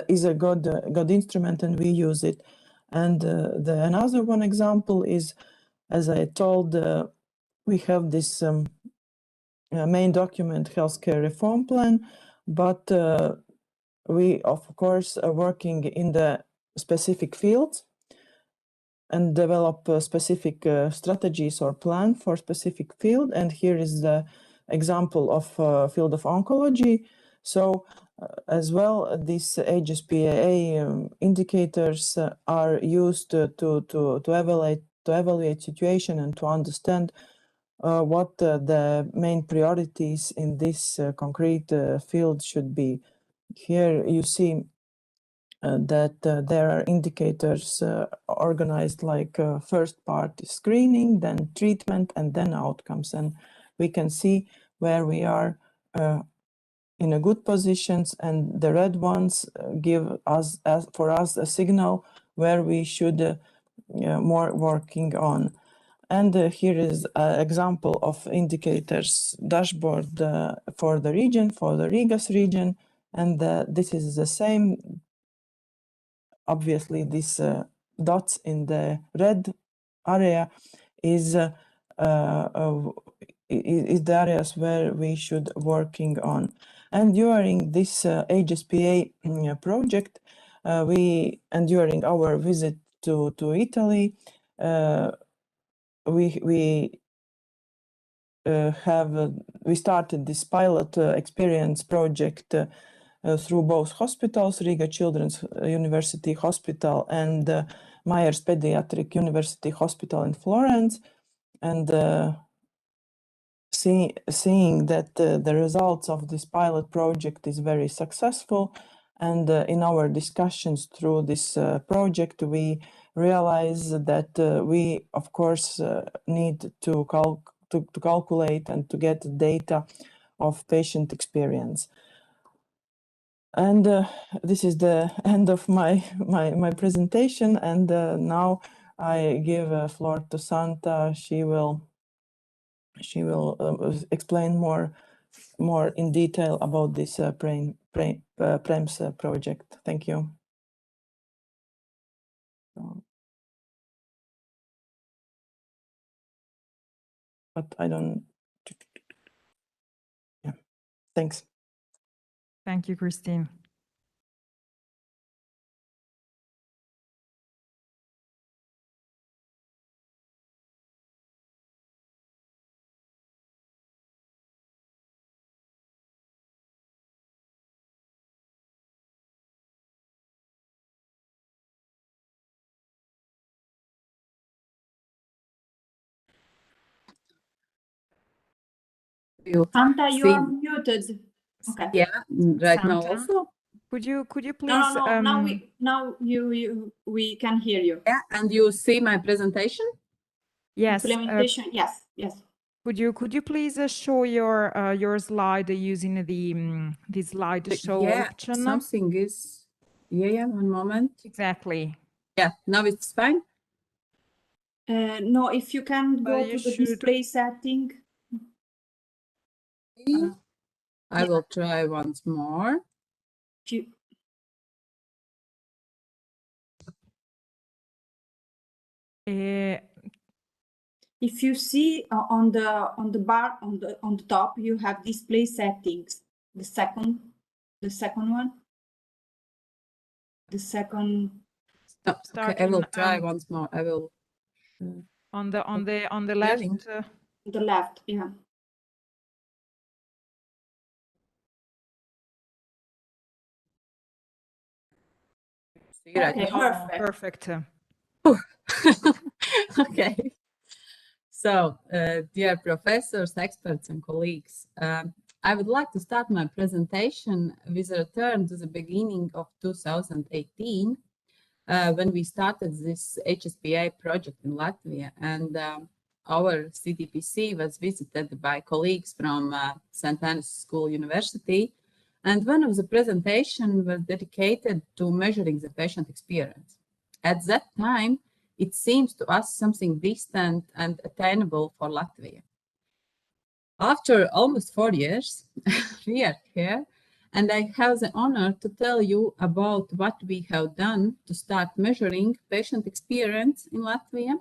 is a good instrument, and we use it. And another one example is, as I told, we have this main document, healthcare reform plan, but we of course are working in the specific fields and develop specific strategies or plan for specific field. And here is the example of field of oncology. So as well, these HSPA indicators are used to evaluate situation and to understand what the main priorities in this concrete field should be. Here you see that there are indicators organized like first part is screening, then treatment, and then outcomes. And we can see where we are in a good positions, and the red ones give us for us a signal where we should more working on. And here is an example of indicators dashboard for the region, for the Rigas region, and this is the same. Obviously, these dots in the red area is the areas where we should working on. And during this HSPA project, during our visit to Italy, we started this pilot experience project through both hospitals, Riga Children's University Hospital and Myers Pediatric University Hospital in Florence, and seeing that the results of this pilot project is very successful. And in our discussions through this project, we realize that we, of course, need to calculate and to get data of patient experience. And this is the end of my presentation. And now I give a floor to Santa. She will explain more in detail about this PREMS project. Thank you. But I don't. Yeah. Thanks. Thank you, Christine. Santa, you see, are muted. Okay. yeah, right now Santa? also. Could you please? No. Now we can hear you. Yeah, and you see my presentation? Yes. Implementation. Yes. Could you please show your slide using the slideshow Yeah, option? something is. Yeah. One moment. Exactly. Yeah, now it's fine. No, if you can go you to the should- display setting. I will try once more. If you see on the bar on the top, you have display settings. The second one. The second. Okay, I will try once more. I will. On the left. The left, yeah. See right Okay, now. perfect. Okay. So, dear professors, experts, and colleagues, I would like to start my presentation with a return to the beginning of 2018, when we started this HSPA project in Latvia, and our CDPC was visited by colleagues from St. Anne's School University, and one of the presentations was dedicated to measuring the patient experience. At that time, it seems to us something distant and attainable for Latvia. After almost 4 years, we are here, and I have the honor to tell you about what we have done to start measuring patient experience in Latvia.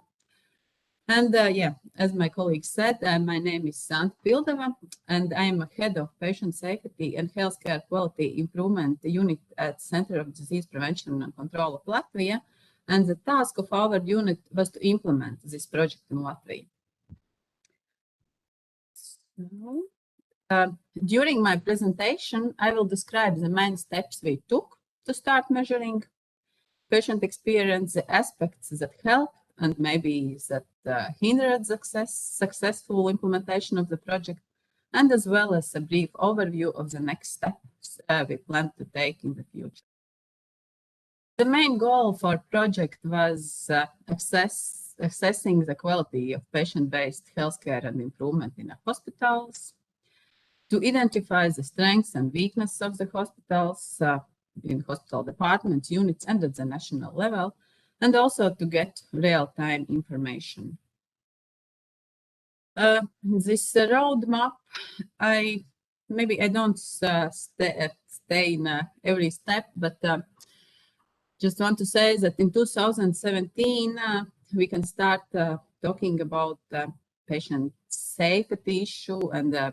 And yeah, as my colleague said, my name is Santa Pildava, and I am head of Patient Safety and Healthcare Quality Improvement Unit at Center of Disease Prevention and Control of Latvia. And the task of our unit was to implement this project in Latvia. So, during my presentation, I will describe the main steps we took to start measuring patient experience, the aspects that helped and maybe that hindered successful implementation of the project, and as well as a brief overview of the next steps we plan to take in the future. The main goal for the project was assessing the quality of patient-based healthcare and improvement in the hospitals, to identify the strengths and weaknesses of the hospitals in hospital departments, units, and at the national level, and also to get real-time information. This roadmap, I don't stay in every step, but just want to say that in 2017, we can start talking about patient safety issue and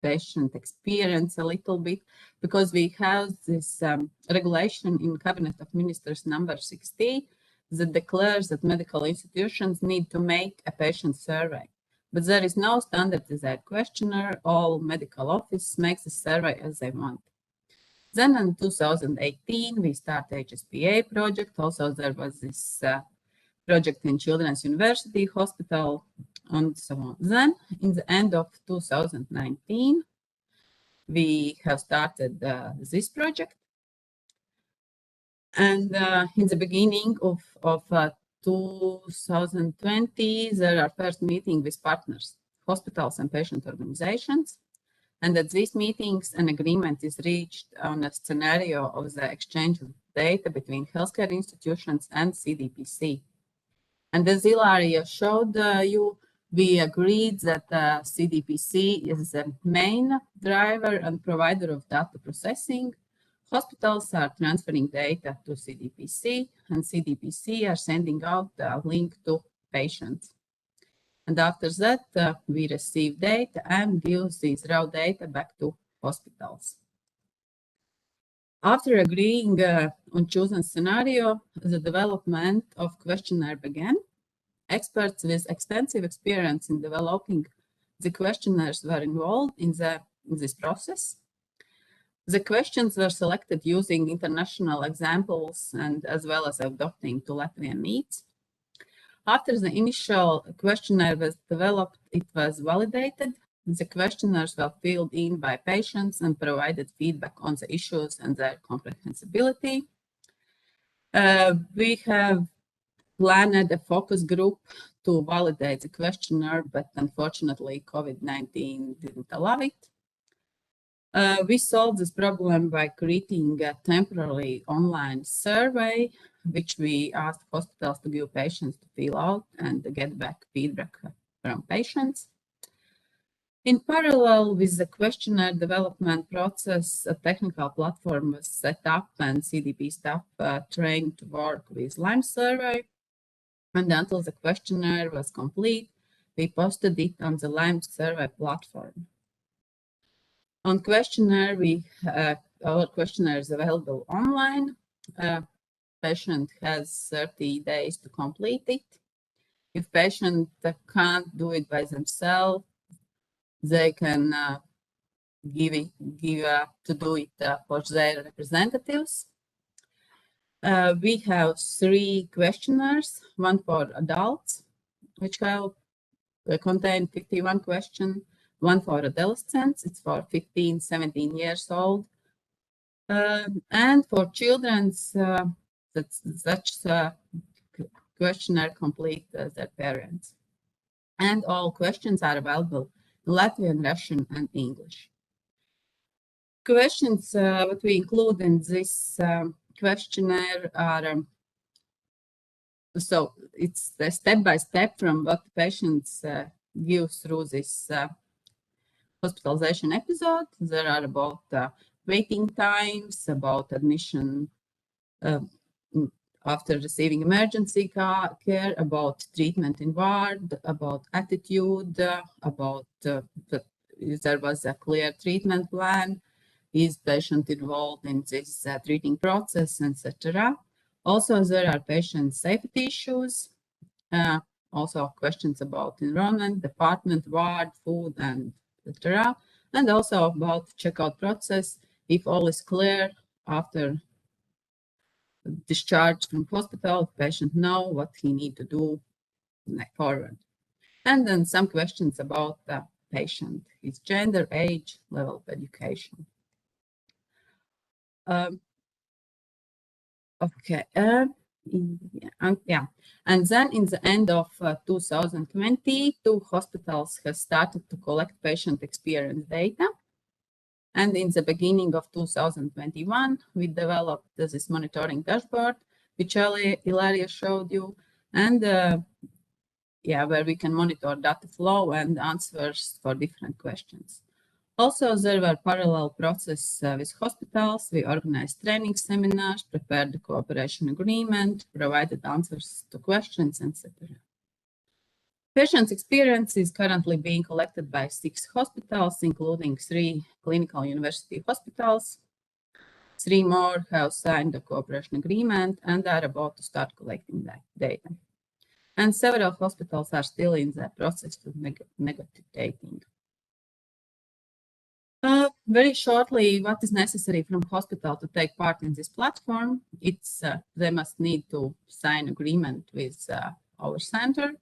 patient experience a little bit, because we have this regulation in Cabinet of Ministers number 60 that declares that medical institutions need to make a patient survey. But there is no standardized questionnaire. All medical office makes a survey as they want. Then in 2018, we started HSPA project. Also, there was this project in Children's University Hospital and so on. Then, in the end of 2019, we have started this project. And in the beginning of 2020, there are first meetings with partners, hospitals and patient organizations. And at these meetings, an agreement is reached on a scenario of the exchange of data between healthcare institutions and CDPC. And as Ilaria showed you, we agreed that CDPC is the main driver and provider of data processing. Hospitals are transferring data to CDPC, and CDPC are sending out a link to patients. And after that, we receive data and give this raw data back to hospitals. After agreeing on chosen scenario, the development of questionnaire began. Experts with extensive experience in developing the questionnaires were involved in this process. The questions were selected using international examples and as well as adapting to Latvian needs. After the initial questionnaire was developed, it was validated The questionnaires were filled in by patients and provided feedback on the issues and their comprehensibility. We have planned a focus group to validate the questionnaire, but unfortunately COVID-19 didn't allow it. We solved this problem by creating a temporary online survey, which we asked hospitals to give patients to fill out and to get back feedback from patients. In parallel with the questionnaire development process, a technical platform was set up and CDP staff trained to work with Lyme survey. And until the questionnaire was complete, we posted it on the Lyme survey platform. On questionnaire, our questionnaire is available online. Patient has 30 days to complete it. If patient can't do it by themselves, they can give to do it for their representatives. We have 3 questionnaires, one for adults, which have contain 51 questions, one for adolescents, it's for 15, 17 years old, and for children, such questionnaire complete their parents. And all questions are available in Latvian, Russian, and English. Questions what we include in this questionnaire are so it's a step-by-step from what the patients give through this hospitalization episode. There are about waiting times, about admission after receiving emergency care, about treatment in ward, about attitude, about if there was a clear treatment plan, is patient involved in this treating process, etc. Also, there are patient safety issues, also questions about enrollment, department, ward, food, and etc. And also about checkout process, if all is clear after discharge from hospital, patient know what he need to do forward. And then some questions about the patient, his gender, age, level of education. Okay, and then in the end of 2020, 2 hospitals have started to collect patient experience data. And in the beginning of 2021, we developed this monitoring dashboard, which Ilaria showed you, and where we can monitor data flow and answers for different questions. Also, there were parallel processes with hospitals. We organized training seminars, prepared the cooperation agreement, provided answers to questions, etc. Patient experience is currently being collected by 6 hospitals, including 3 clinical university hospitals. 3 more have signed the cooperation agreement and are about to start collecting that data. And several hospitals are still in the process of negotiating. Very shortly, what is necessary from hospital to take part in this platform? It's they must need to sign agreement with our center.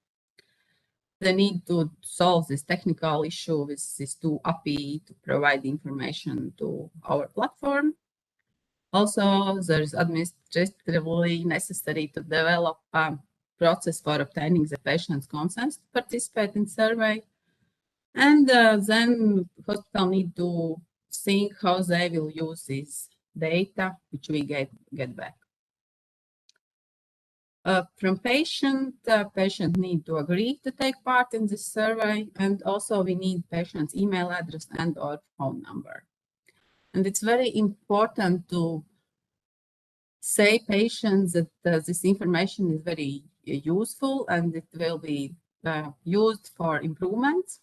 They need to solve this technical issue with these 2 API to provide information to our platform. Also, there is administratively necessary to develop a process for obtaining the patient's consent to participate in survey. And then hospital need to think how they will use this data, which we get back. From patient need to agree to take part in this survey, and also we need patient's email address and or phone number. And it's very important to say patients that this information is very useful and it will be used for improvements.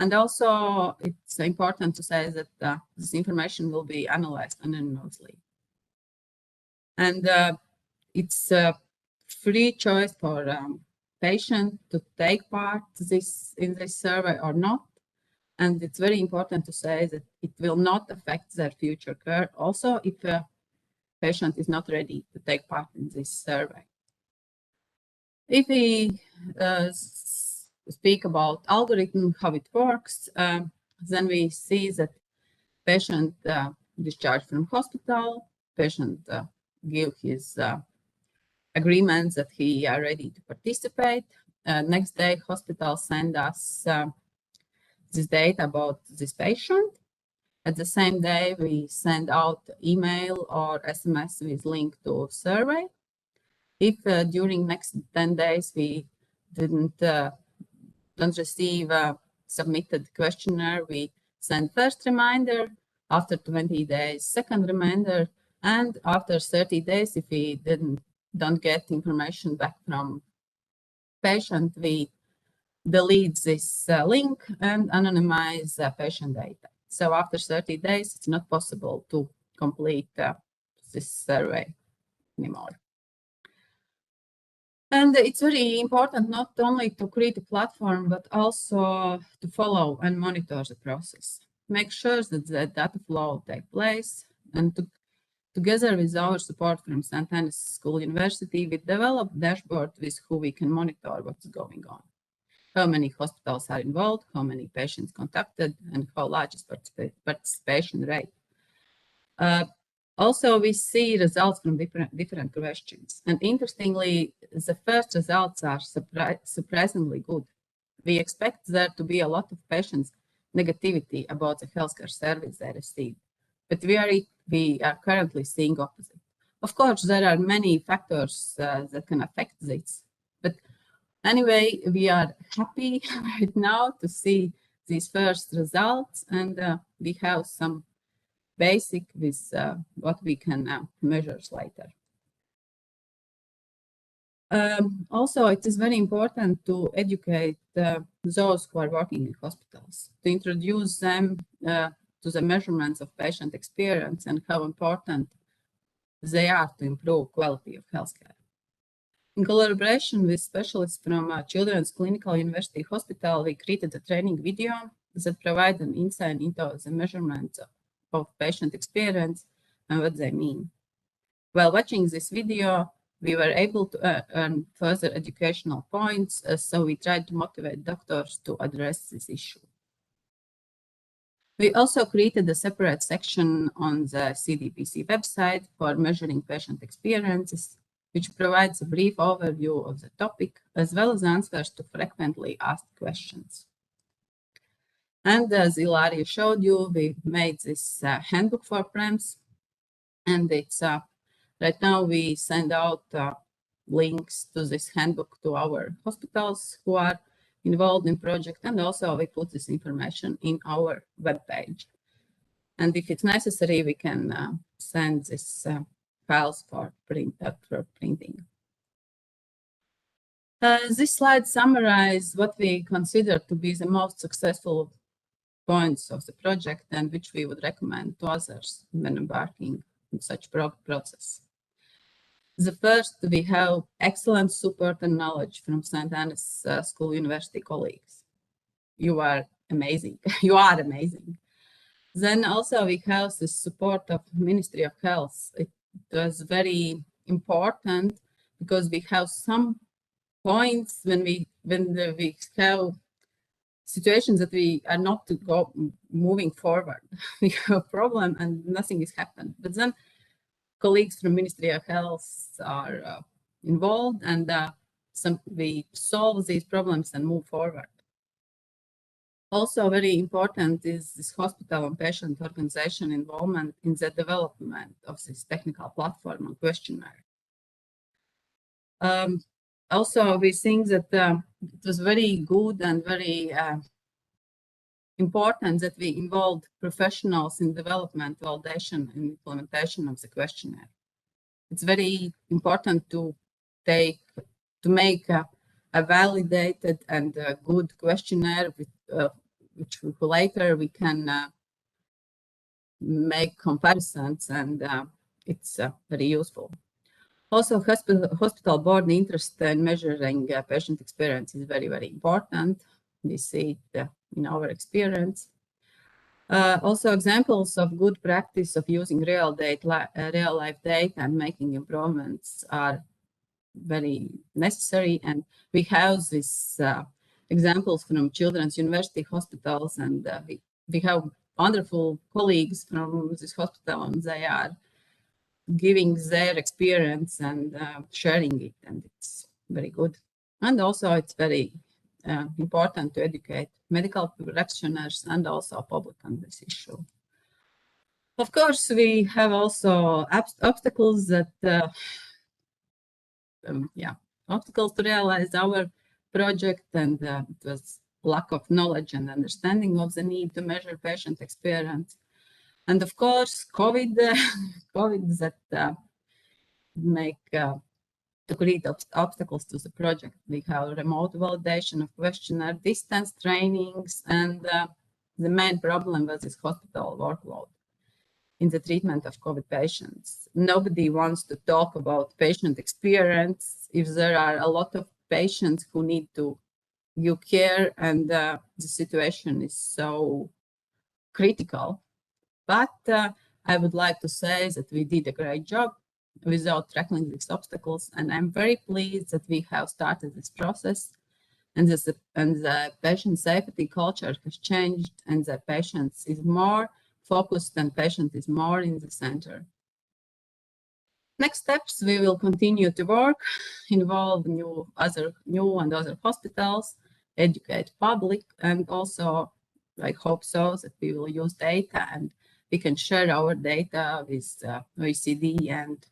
And also, it's important to say that this information will be analyzed anonymously. And it's a free choice for patient to take part in this survey or not. And it's very important to say that it will not affect their future care. Also, if a patient is not ready to take part in this survey. If we speak about algorithm, how it works. Then we see that patient discharged from hospital, patient give his agreements that he are ready to participate. Next day, hospital send us this data about this patient. At the same day, we send out email or SMS with link to survey. If during next 10 days we don't receive a submitted questionnaire, we send first reminder. After 20 days, second reminder, and after 30 days, if we don't get information back from patient, we delete this link and anonymize patient data. So after 30 days, it's not possible to complete this survey anymore. And it's very important not only to create a platform, but also to follow and monitor the process. Make sure that the data flow takes place, and together with our support from St. Anne's School University, we developed dashboard with who we can monitor what's going on. How many hospitals are involved, how many patients contacted, and how large is participation rate. Also, we see results from different questions. And interestingly, the first results are surprisingly good. We expect there to be a lot of patients' negativity about the healthcare service they receive. But we are currently seeing opposite. Of course, there are many factors that can affect this. But anyway, we are happy right now to see these first results, and we have some basic with what we can measure later. Also, it is very important to educate those who are working in hospitals, to introduce them to the measurements of patient experience and how important they are to improve quality of healthcare. In collaboration with specialists from Children's Clinical University Hospital, we created a training video that provides an insight into the measurement of patient experience and what they mean. While watching this video, we were able to earn further educational points, so we tried to motivate doctors to address this issue. We also created a separate section on the CDPC website for measuring patient experiences, which provides a brief overview of the topic, as well as answers to frequently asked questions. And as Ilaria showed you, we made this handbook for PREMS, and it's right now we send out links to this handbook to our hospitals who are involved in project, and also we put this information in our webpage. And if it's necessary, we can send this files for printing. This slide summarizes what we consider to be the most successful points of the project and which we would recommend to others when embarking on such process. The first, we have excellent support and knowledge from St. Anne's School University colleagues. You are amazing. You are amazing. Then also we have the support of Ministry of Health. It was very important because we have some points when we have situations that we are not moving forward. We have a problem and nothing has happened. But then colleagues from Ministry of Health are involved, and we solve these problems and move forward. Also very important is this hospital and patient organization involvement in the development of this technical platform and questionnaire. Also, we think that it was very good and very important that we involved professionals in development, validation, and implementation of the questionnaire. It's very important to make a validated and good questionnaire with, which later we can make comparisons, and it's very useful. Also, hospital board interest in measuring patient experience is very, very important. We see it in our experience. Also, examples of good practice of using real life data and making improvements are very necessary. And we have this examples from children's university hospitals, and we have wonderful colleagues from this hospital, and they are giving their experience and sharing it, and it's very good. And also it's very important to educate medical practitioners and also public on this issue. Of course, we have also obstacles that, obstacles to realize our project, and it was lack of knowledge and understanding of the need to measure patient experience. And of course, COVID that make to create obstacles to the project. We have remote validation of questionnaire, distance trainings, and the main problem was this hospital workload in the treatment of COVID patients. Nobody wants to talk about patient experience if there are a lot of patients who need to give care, and the situation is so critical. But I would like to say that we did a great job without tackling these obstacles, and I'm very pleased that we have started this process, and the patient safety culture has changed, and the patient is more focused and patient is more in the center. Next steps, we will continue to work, involve new and other hospitals, educate public, and also I hope so that we will use data and we can share our data with OECD and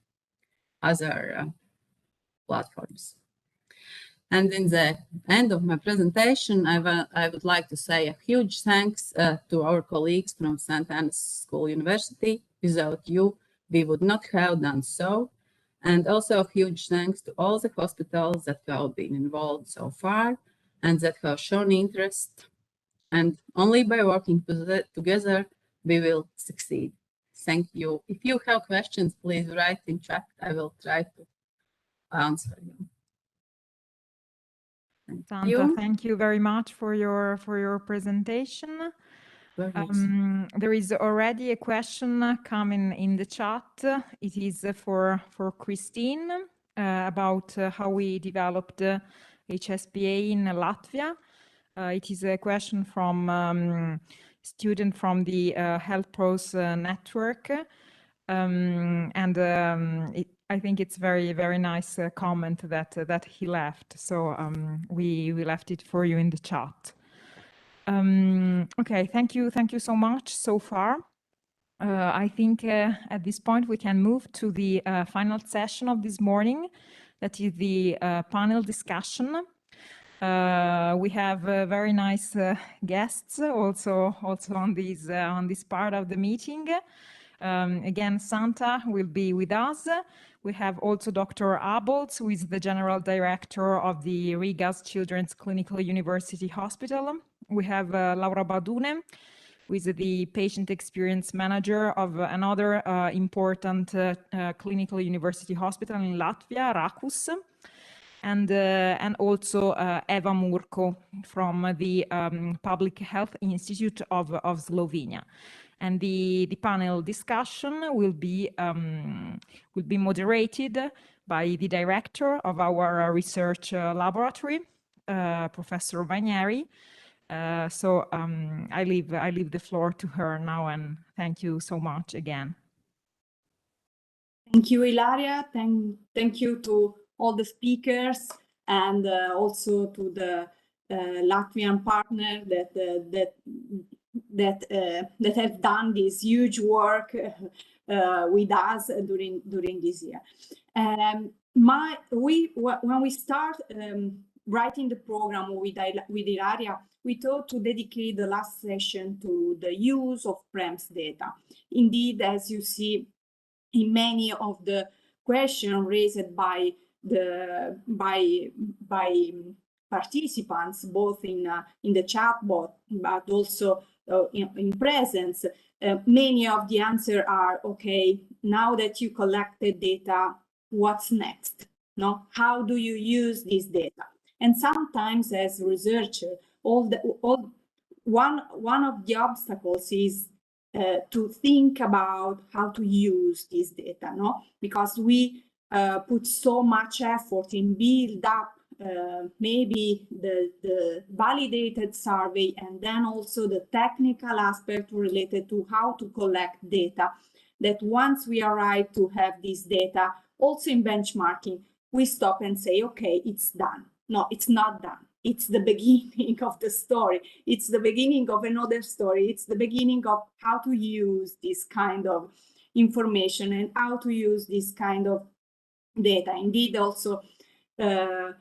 other platforms. And in the end of my presentation, I would like to say a huge thanks to our colleagues from St. Anne's School University. Without you, we would not have done so. And also a huge thanks to all the hospitals that have been involved so far and that have shown interest. And only by working together, we will succeed. Thank you. If you have questions, please write in chat. I will try to answer you. Santa, thank you very much for your presentation. There is already a question coming in the chat. It is for Christine about how we developed HSPA in Latvia. It is a question from student from the Health Pros network, I think it's very nice comment that he left. So we left it for you in the chat. Okay, thank you so much so far. I think at this point we can move to the final session of this morning. That is the panel discussion. We have very nice guests also on this part of the meeting. Again, Santa will be with us. We have also Dr. Abols, who is the General Director of the Riga's Children's Clinical University Hospital. We have Laura Badune, who is the Patient Experience Manager of another important clinical university hospital in Latvia, Rakus. And also Eva Murko from the Public Health Institute of Slovenia. And the panel discussion will be moderated by the director of our research laboratory, Professor Vagneri. So I leave the floor to her now, and thank you so much again. Thank you, Ilaria. Thank you to all the speakers, and also to the Latvian partner that have done this huge work with us during this year. When we start writing the program with Ilaria, we thought to dedicate the last session to the use of PREMS data. Indeed, as you see in many of the questions raised by participants, both in the chat bot, but also in presence, many of the answers are, okay, now that you collected data, what's next? No? How do you use this data? And sometimes as a researcher, one of the obstacles is to think about how to use this data, no? Because we put so much effort in build up maybe the validated survey, and then also the technical aspect related to how to collect data, that once we arrive to have this data, also in benchmarking, we stop and say, okay, it's done. No, it's not done. It's the beginning of the story. It's the beginning of another story. It's the beginning of how to use this kind of information and how to use this kind of data. Indeed, also the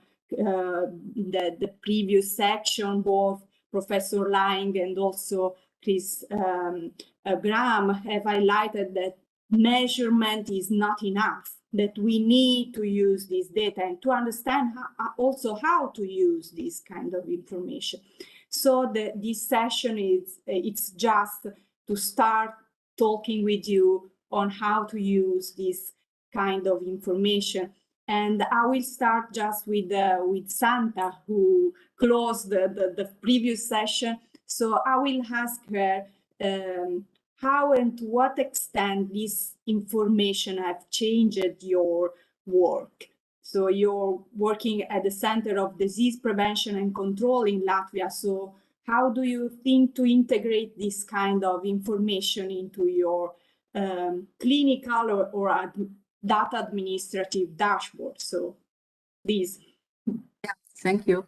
previous section, both Professor Lang and also Chris Graham have highlighted that measurement is not enough, that we need to use this data and to understand also how to use this kind of information. So this session it's just to start talking with you on how to use this kind of information. And I will start just with Santa, who closed the previous session. So I will ask her how and to what extent this information have changed your work. So you're working at the Center of Disease Prevention and Control in Latvia. So how do you think to integrate this kind of information into your clinical or data administrative dashboard? So please. Yeah, thank you.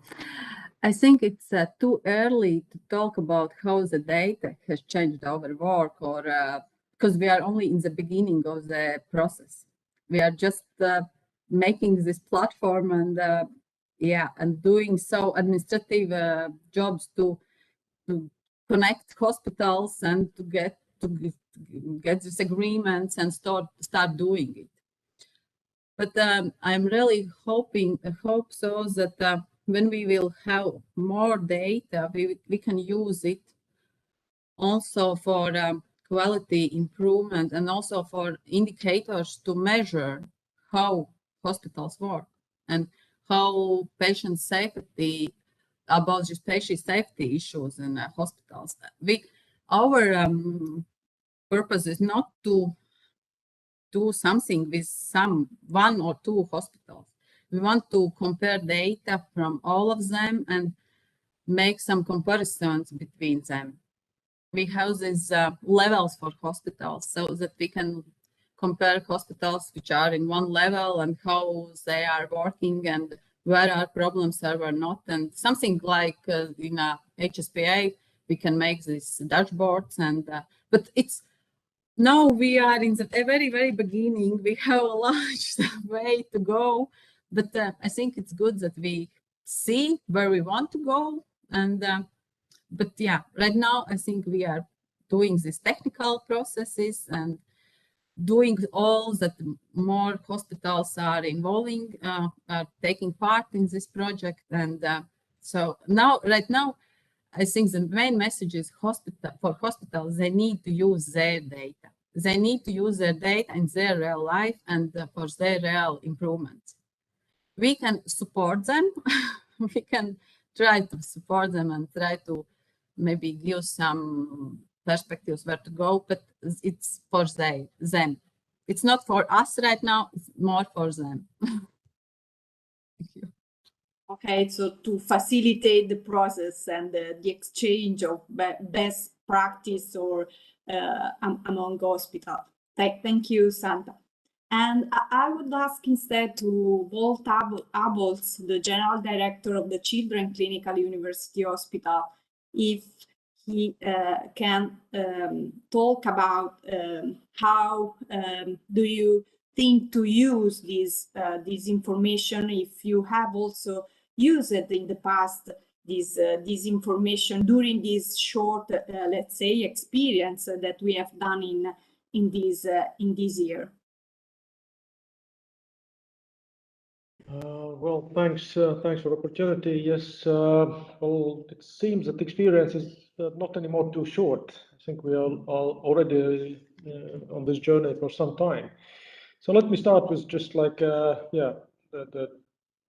I think it's too early to talk about how the data has changed our work, or because we are only in the beginning of the process. We are just making this platform and and doing so administrative jobs to connect hospitals and to get these agreements and start doing it. But I'm really hope so that when we will have more data, we can use it also for quality improvement and also for indicators to measure how hospitals work and how patient safety, about just patient safety issues in hospitals. Our purpose is not to do something with one or two hospitals. We want to compare data from all of them and make some comparisons between them. We have these levels for hospitals so that we can compare hospitals which are in one level and how they are working and where are problems or where not. And something like in a HSPA, we can make these dashboards. And but it's now we are in the very, very beginning. We have a large way to go, but I think it's good that we see where we want to go. And but yeah, right now I think we are doing these technical processes and doing all that more hospitals are involving, are taking part in this project. And so now, right now, I think the main message is for hospitals, they need to use their data. They need to use their data in their real life and for their real improvements. We can support them. We can try to support them and try to maybe give some perspectives where to go, but it's for them. It's not for us right now, it's more for them. Thank you. Okay, so to facilitate the process and the exchange of best practice or among hospitals. Thank you, Santa. And I would ask instead to Walt Abels, the General Director of the Children Clinical University Hospital, if he can talk about how do you think to use this information, if you have also used it in the past, this information during this short, let's say, experience that we have done in this year. Well, thanks for the opportunity. Yes, well, it seems that the experience is not anymore too short. I think we are already on this journey for some time. So let me start with just like the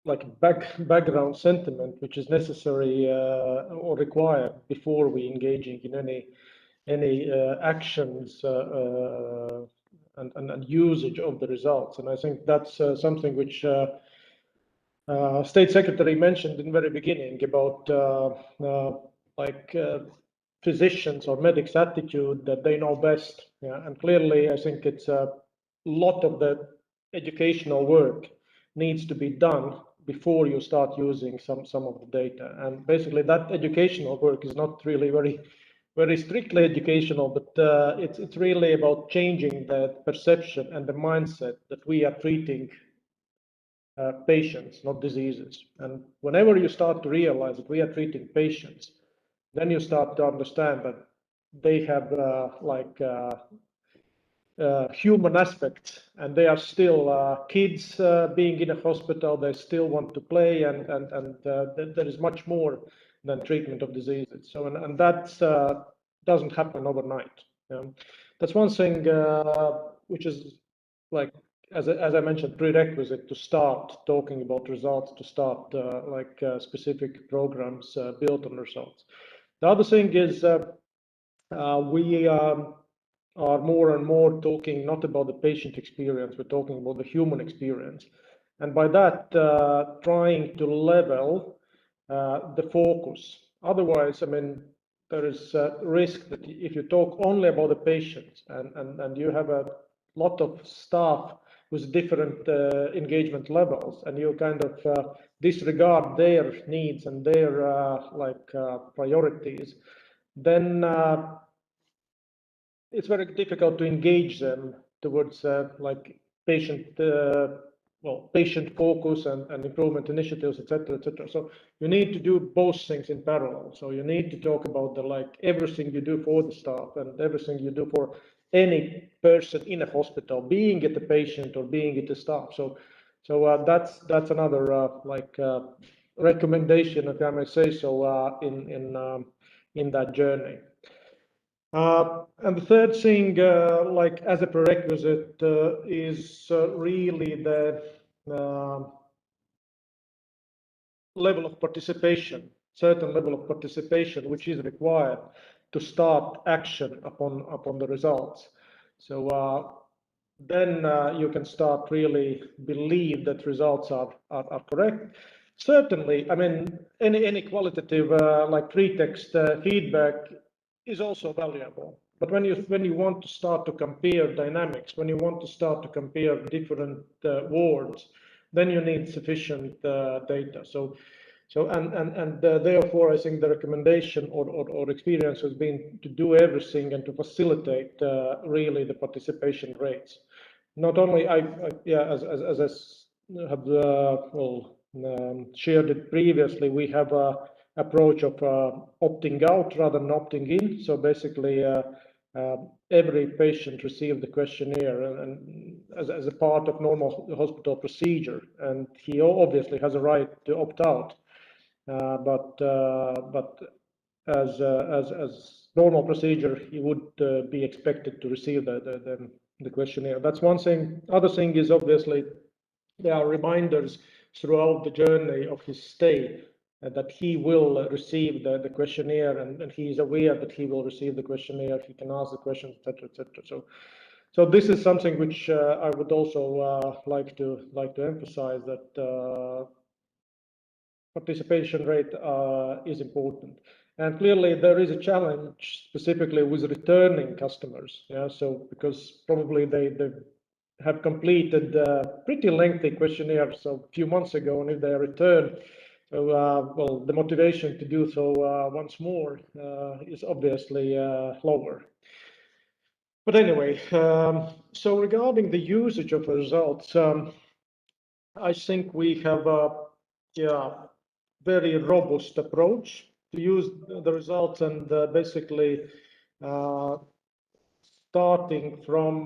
background sentiment which is necessary or required before we engaging in any actions and usage of the results. And I think that's something which State Secretary mentioned in the very beginning about physicians or medics' attitude that they know best. Yeah? And clearly, I think it's a lot of the educational work needs to be done before you start using some of the data. And basically, that educational work is not really very strictly educational, but it's really about changing the perception and the mindset that we are treating patients, not diseases. And whenever you start to realize that we are treating patients, then you start to understand that they have human aspects, and they are still kids being in a hospital. They still want to play, and there is much more than treatment of diseases. So and that doesn't happen overnight. That's one thing which is like, as I mentioned, prerequisite to start talking about results, to start specific programs built on results. The other thing is we are more and more talking not about the patient experience, we're talking about the human experience. And by that, trying to level the focus. Otherwise, I mean, there is a risk that if you talk only about the patient and you have a lot of staff with different engagement levels, and you kind of disregard their needs and their priorities, then it's very difficult to engage them towards patient patient focus and improvement initiatives, etc., etc. So you need to do both things in parallel. So you need to talk about the everything you do for the staff and everything you do for any person in a hospital, being it a patient or being it a staff. So that's another recommendation, if I may say so, in that journey. And the third thing, as a prerequisite, is really the level of participation, certain level of participation, which is required to start action upon the results. So then you can start really believe that results are correct. Certainly, I mean, any qualitative pretext feedback is also valuable. But when you want to start to compare dynamics, when you want to start to compare different wards, then you need sufficient data. So therefore, I think the recommendation or experience has been to do everything and to facilitate really the participation rates. Not only as I have shared it previously, we have a approach of opting out rather than opting in. So basically, every patient received the questionnaire and as a part of normal hospital procedure, and he obviously has a right to opt out. But as normal procedure, he would be expected to receive the questionnaire. That's one thing. Other thing is obviously there are reminders throughout the journey of his stay that he will receive the questionnaire, and he is aware that he will receive the questionnaire. He can ask the questions, etc., etc. So this is something which I would also like to emphasize, that participation rate is important. And clearly there is a challenge specifically with returning customers. Yeah, so because probably they have completed pretty lengthy questionnaires a few months ago, and if they return, well, the motivation to do so once more is obviously lower. But anyway, so regarding the usage of the results, I think we have a very robust approach to use the results, and basically starting from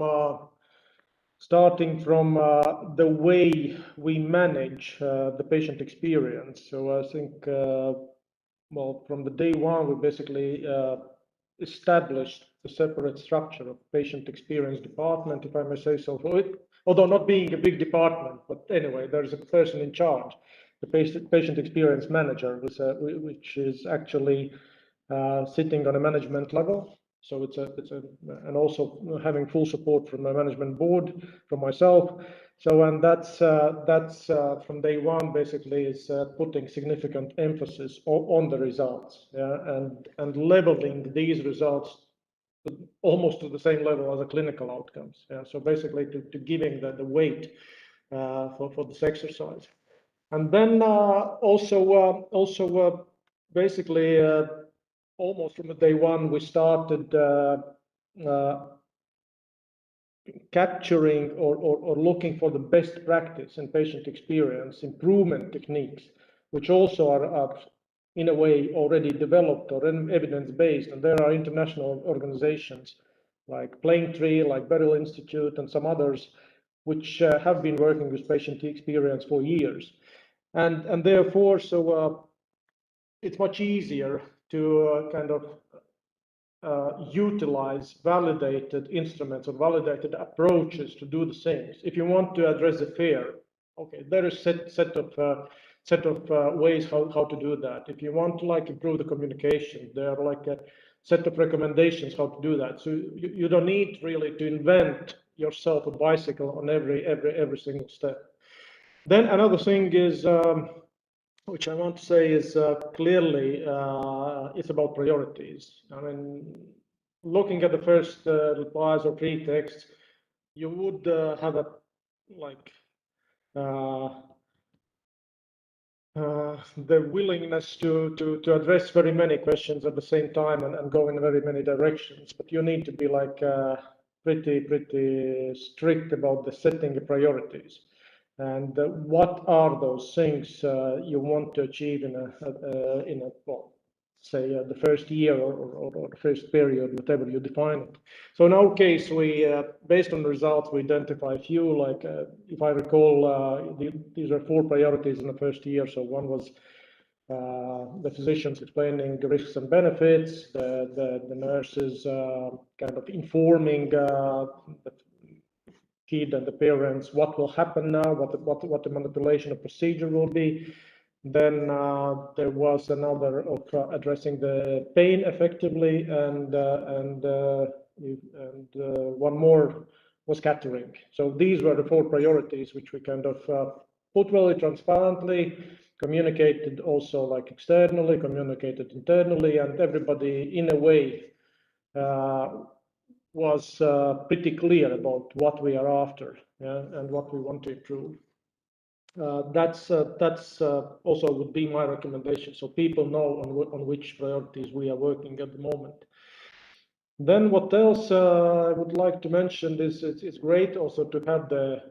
the way we manage the patient experience. So I think, well, from the day one, we basically established a separate structure of patient experience department, if I may say so. Although not being a big department, but anyway, there is a person in charge, the patient experience manager, which is actually sitting on a management level. So and also having full support from the management board, from myself. So, and that's from day one, basically, is putting significant emphasis on the results, yeah, and leveling these results almost to the same level as the clinical outcomes. Yeah, so basically, to giving the weight for this exercise, and then basically almost from the day one, we started capturing or looking for the best practice in patient experience improvement techniques, which also are in a way already developed or evidence-based. And there are international organizations like Planetree, like Beryl Institute, and some others, which have been working with patient experience for years. And therefore, so it's much easier to kind of utilize validated instruments or validated approaches to do the things. If you want to address the fear, okay, there is set of ways how to do that. If you want to like improve the communication, there are like a set of recommendations how to do that. So you don't need really to invent yourself a bicycle on every single step. Then another thing is, which I want to say is clearly it's about priorities. I mean, looking at the first replies or pre-text, you would have a like the willingness to address very many questions at the same time and go in very many directions. But you need to be like pretty strict about the setting of priorities. And what are those things you want to achieve in a well, say the first year or the first period, whatever you define it. So in our case, we based on results, we identify a few. Like if I recall, these are 4 priorities in the first year. So one was the physicians explaining the risks and benefits, the nurses kind of informing the kid and the parents what will happen now, what the manipulation of procedure will be. Then there was another of addressing the pain effectively, and one more was catering. So these were the 4 priorities which we kind of put very transparently, communicated also like externally, communicated internally, and everybody in a way was pretty clear about what we are after, yeah, and what we want to improve. That's also would be my recommendation, so people know on which priorities we are working at the moment. Then what else I would like to mention is it's great also to have the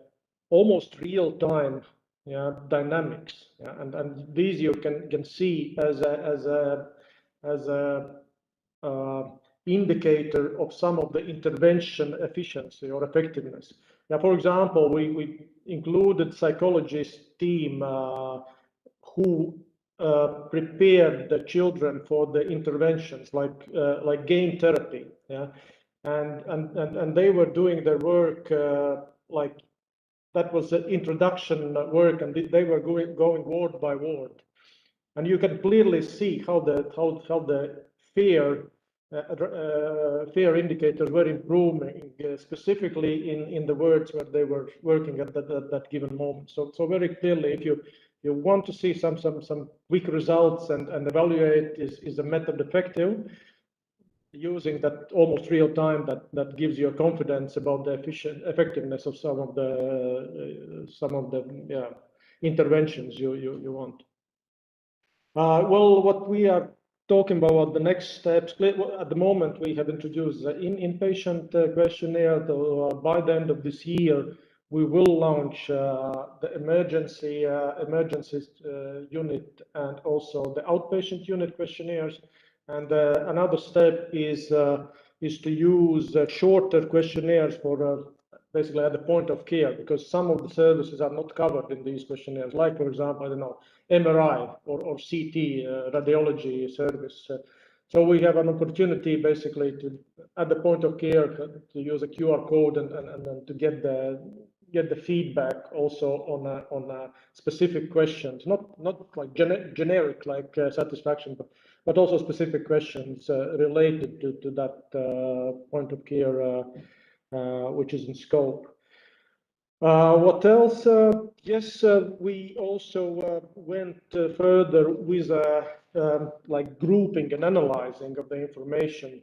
almost real-time, yeah, dynamics, yeah, and these you can see as a indicator of some of the intervention efficiency or effectiveness. Now, for example, we included psychologist team who prepared the children for the interventions like game therapy, yeah, and they were doing their work like that was the introduction work, and they were going ward by ward, and you can clearly see how the fear indicators were improving, specifically in the words where they were working at that given moment. So very clearly, if you want to see some quick results and evaluate is the method effective, using that almost real time that gives you a confidence about the effectiveness of some of the yeah, interventions you want. Well, what we are talking about the next steps, at the moment we have introduced the inpatient questionnaire. By the end of this year, we will launch the emergency unit and also the outpatient unit questionnaires. And another step is to use shorter questionnaires for basically at the point of care, because some of the services are not covered in these questionnaires, like, for example, I don't know, MRI or CT radiology service. So we have an opportunity basically to, at the point of care, to use a QR code and to get the feedback also on specific questions, not like generic like satisfaction, but also specific questions related to that point of care, which is in scope. What else? Yes, we also went further with like grouping and analyzing of the information.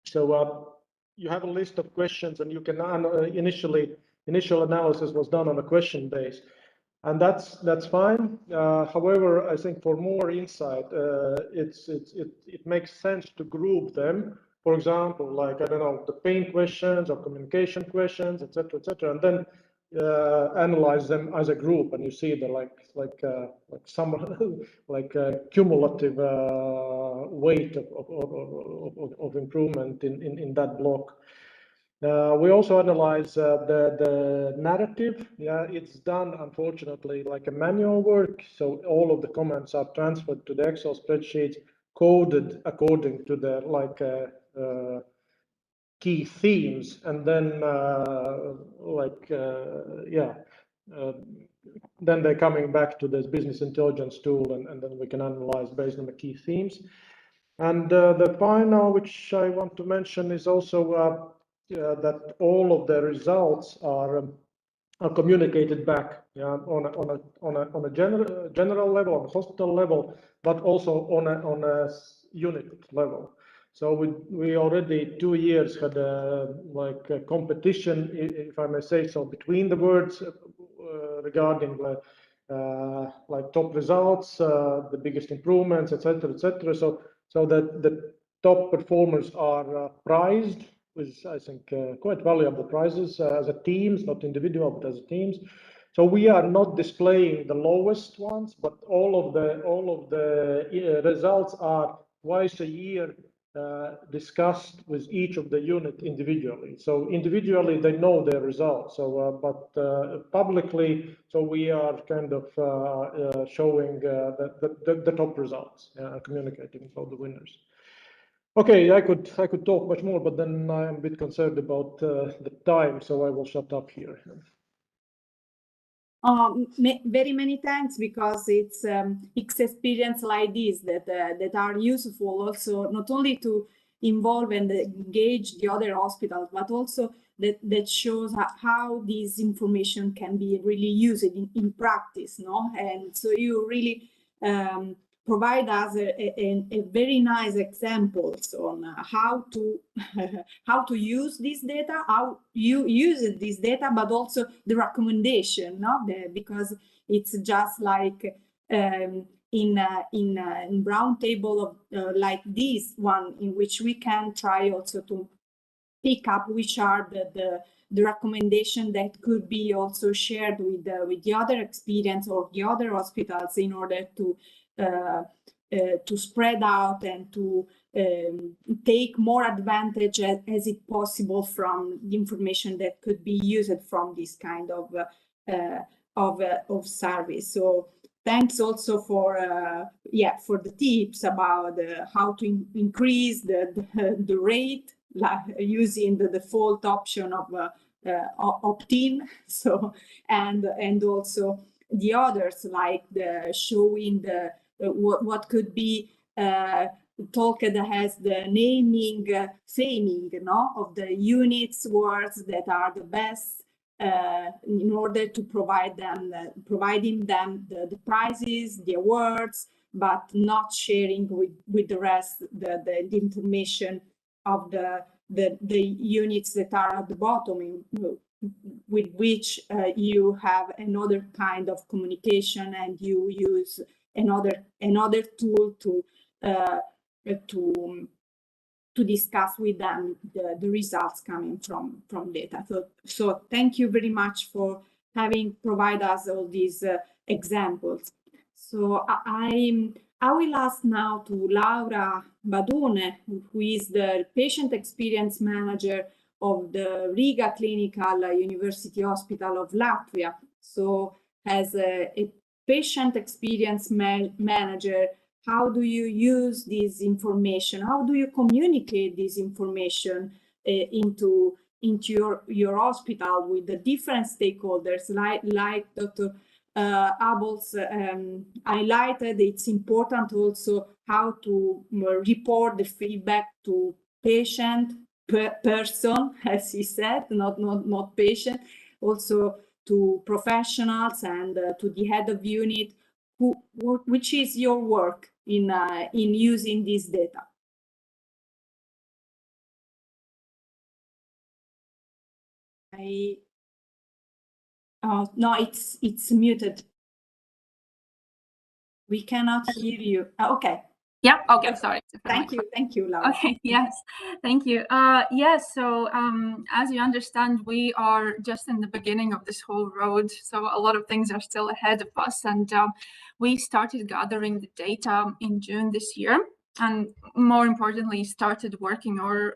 So you have a list of questions, and you can initial analysis was done on a question base, and that's fine. However, I think for more insight, it makes sense to group them. For example, like, I don't know, the pain questions or communication questions, etc., and then analyze them as a group, and you see the some like cumulative weight of improvement in that block. We also analyze the narrative. Yeah, it's done, unfortunately, like a manual work. So all of the comments are transferred to the Excel spreadsheet, coded according to the key themes, and then then they're coming back to this business intelligence tool, and then we can analyze based on the key themes. And the final, which I want to mention, is also that all of the results are communicated back, on a general level, on a hospital level, but also on a unit level. So we already 2 years had a competition, if I may say so, between the words regarding like top results, the biggest improvements, etc., etc. So that the top performers are prized with, I think, quite valuable prizes as a teams, not individual, but as teams. So we are not displaying the lowest ones, but all of the results are twice a year discussed with each of the unit individually. So individually they know their results. So but publicly, so we are kind of showing the top results, communicating about the winners. Okay, I could talk much more, but then I'm a bit concerned about the time, so I will shut up here. Very many thanks, because it's experience like this that are useful also, not only to involve and engage the other hospitals, but also that shows how this information can be really used in practice, no? And so you really provide us a very nice examples on how to use this data, how you use this data, but also the recommendation, no? Because it's just like in brown table of like this one, in which we can try also to pick up which are the recommendation that could be also shared with the other experience or the other hospitals, in order to spread out and to take more advantage as it possible from the information that could be used from this kind of service. So thanks also for the tips about how to increase the rate, like using the default option of opt-in. So and also the others, like the showing the what could be talked as the naming, theming, no, of the units, words that are the best, in order to providing them the prizes, the awards, but not sharing with the rest the information of the units that are at the bottom, with which you have another kind of communication, and you use another tool to discuss with them the results coming from data. So thank you very much for having provided us all these examples. So I will ask now to Laura Badune, who is the patient experience manager of the Riga Clinical University Hospital of Latvia. So as a patient experience manager, how do you use this information? How do you communicate this information into your hospital with the different stakeholders, like Dr. Abels highlighted? It's important also how to report the feedback to patient, person, as he said, not patient. Also to professionals and to the head of unit, which is your work in using this data? No, it's muted. We cannot hear you. Okay. Yeah. Okay. Sorry. Thank you, Laura. Okay. Yes. Thank you. Yes. So as you understand, we are just in the beginning of this whole road. So a lot of things are still ahead of us, and we started gathering the data in June this year, and more importantly, started working or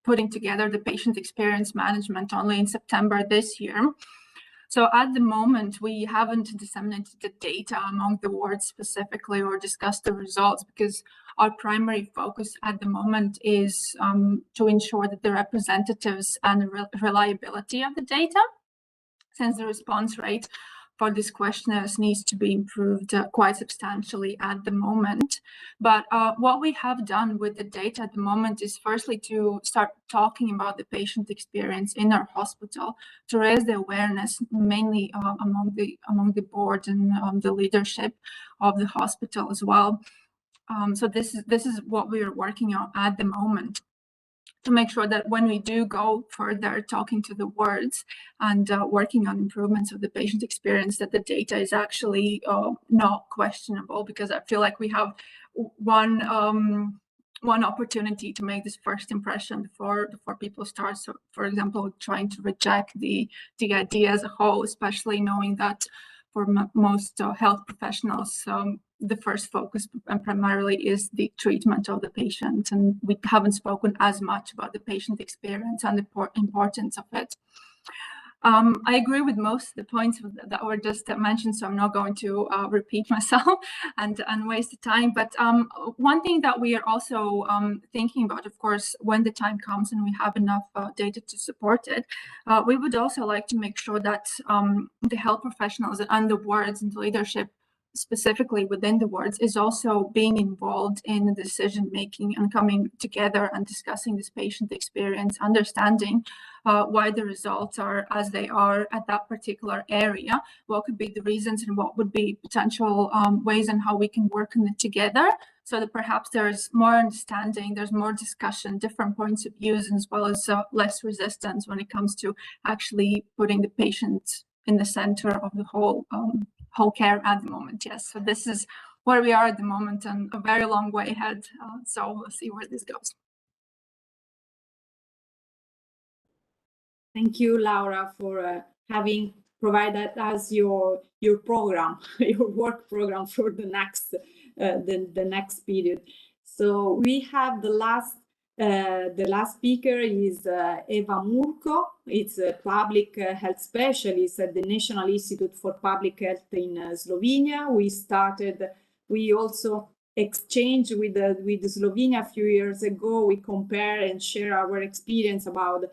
putting together the patient experience management only in September this year. So at the moment, we haven't disseminated the data among the wards specifically or discussed the results, because our primary focus at the moment is to ensure that the representatives and reliability of the data, since the response rate for these questionnaires needs to be improved quite substantially at the moment. But what we have done with the data at the moment is firstly to start talking about the patient experience in our hospital, to raise the awareness mainly among the board and the leadership of the hospital as well. So this is what we are working on at the moment, to make sure that when we do go further talking to the wards and working on improvements of the patient experience, that the data is actually not questionable, because I feel like we have one opportunity to make this first impression before people start. So, for example, trying to reject the idea as a whole, especially knowing that for most health professionals, the first focus primarily is the treatment of the patient, and we haven't spoken as much about the patient experience and the importance of it. I agree with most of the points that were just mentioned, so I'm not going to repeat myself and waste the time. But one thing that we are also thinking about, of course, when the time comes and we have enough data to support it, we would also like to make sure that the health professionals and the wards and the leadership, specifically within the wards, is also being involved in the decision making and coming together and discussing this patient experience, understanding why the results are as they are at that particular area, what could be the reasons and what would be potential ways and how we can work on it together, so that perhaps there's more understanding, there's more discussion, different points of views, as well as less resistance when it comes to actually putting the patient in the center of the whole care at the moment. Yes, so this is where we are at the moment, and a very long way ahead. So we'll see where this goes. Thank you, Laura, for having provided us your program, your work program for the next period. So we have the last speaker is Eva Murko. It's a public health specialist at the National Institute for Public Health in Slovenia. We also exchanged with Slovenia a few years ago. We compare and share our experience about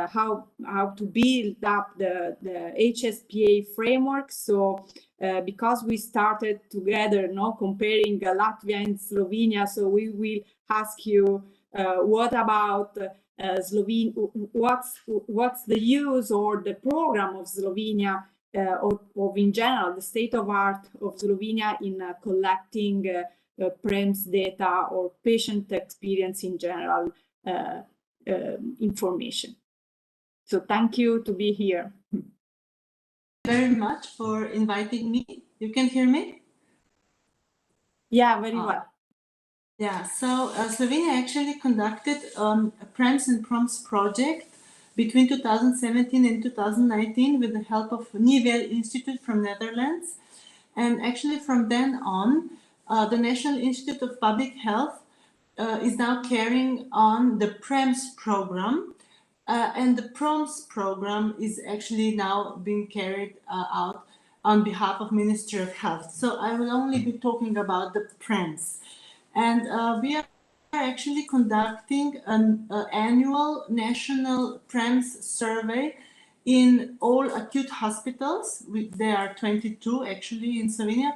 how to build up the HSPA framework. So because we started together, comparing Latvia and Slovenia, so we will ask you what about Slovenia? What's the use or the program of Slovenia, or in general the state of art of Slovenia in collecting PREMS data or patient experience in general information. So thank you to be here. Very much for inviting me. You can hear me? Yeah, very well. Yeah, so Slovenia actually conducted a PREMS and PROMS project between 2017 and 2019 with the help of Nhs Institute from Netherlands. And actually from then on, the National Institute of Public Health is now carrying on the PREMS program. And the PROMS program is actually now being carried out on behalf of Ministry of Health. So I will only be talking about the PREMS. And we are actually conducting an annual national PREMS survey in all acute hospitals. There are 22 actually in Slovenia,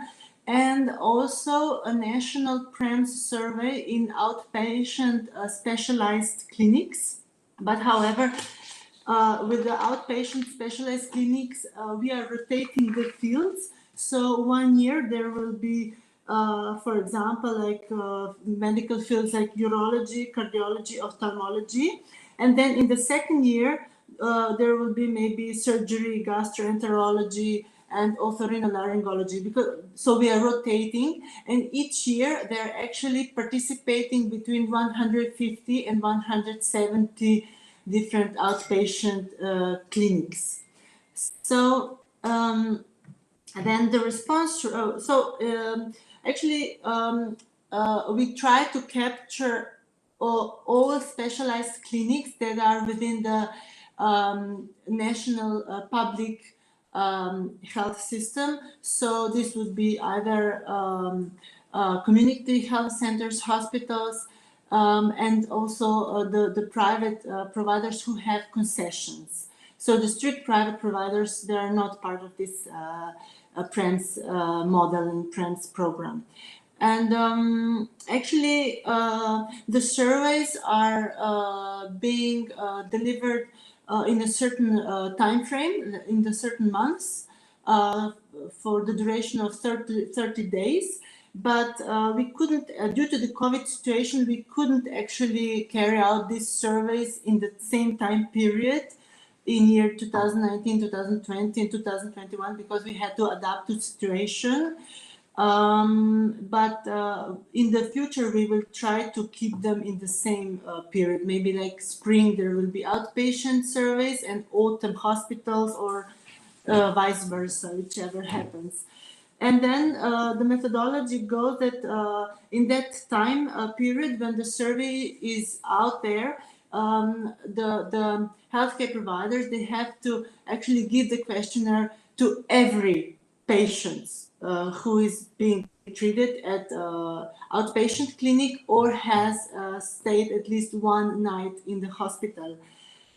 and also a national PREMS survey in outpatient specialized clinics. But however, with the outpatient specialized clinics, we are rotating the fields. So 1 year there will be, for example, like medical fields like urology, cardiology, ophthalmology. And then in the second year, there will be maybe surgery, gastroenterology, and otorhinolaryngology. So we are rotating, and each year they're actually participating between 150 and 170 different outpatient clinics. So then the response, we try to capture all specialized clinics that are within the national public health system. So this would be either community health centers, hospitals, and also the private providers who have concessions. So the strict private providers, they are not part of this PRENS model and PRENS program. And actually, the surveys are being delivered in a certain time frame, in the certain months, for the duration of 30 days. But we couldn't, due to the COVID situation, we couldn't actually carry out these surveys in the same time period in year 2019, 2020, and 2021, because we had to adapt to the situation. But in the future, we will try to keep them in the same period. Maybe like spring, there will be outpatient surveys, and autumn hospitals, or vice versa, whichever happens. And then the methodology goes that in that time period, when the survey is out there, the healthcare providers, they have to actually give the questionnaire to every patient who is being treated at outpatient clinic or has stayed at least one night in the hospital.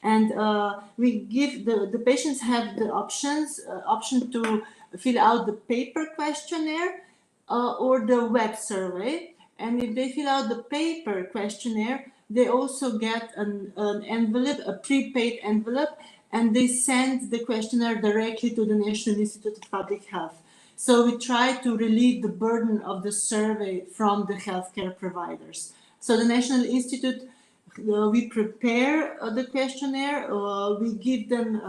And we give the patients have the option to fill out the paper questionnaire or the web survey. And if they fill out the paper questionnaire, they also get an envelope, a prepaid envelope, and they send the questionnaire directly to the National Institute of Public Health. So we try to relieve the burden of the survey from the healthcare providers. So the National Institute, we prepare the questionnaire, we give them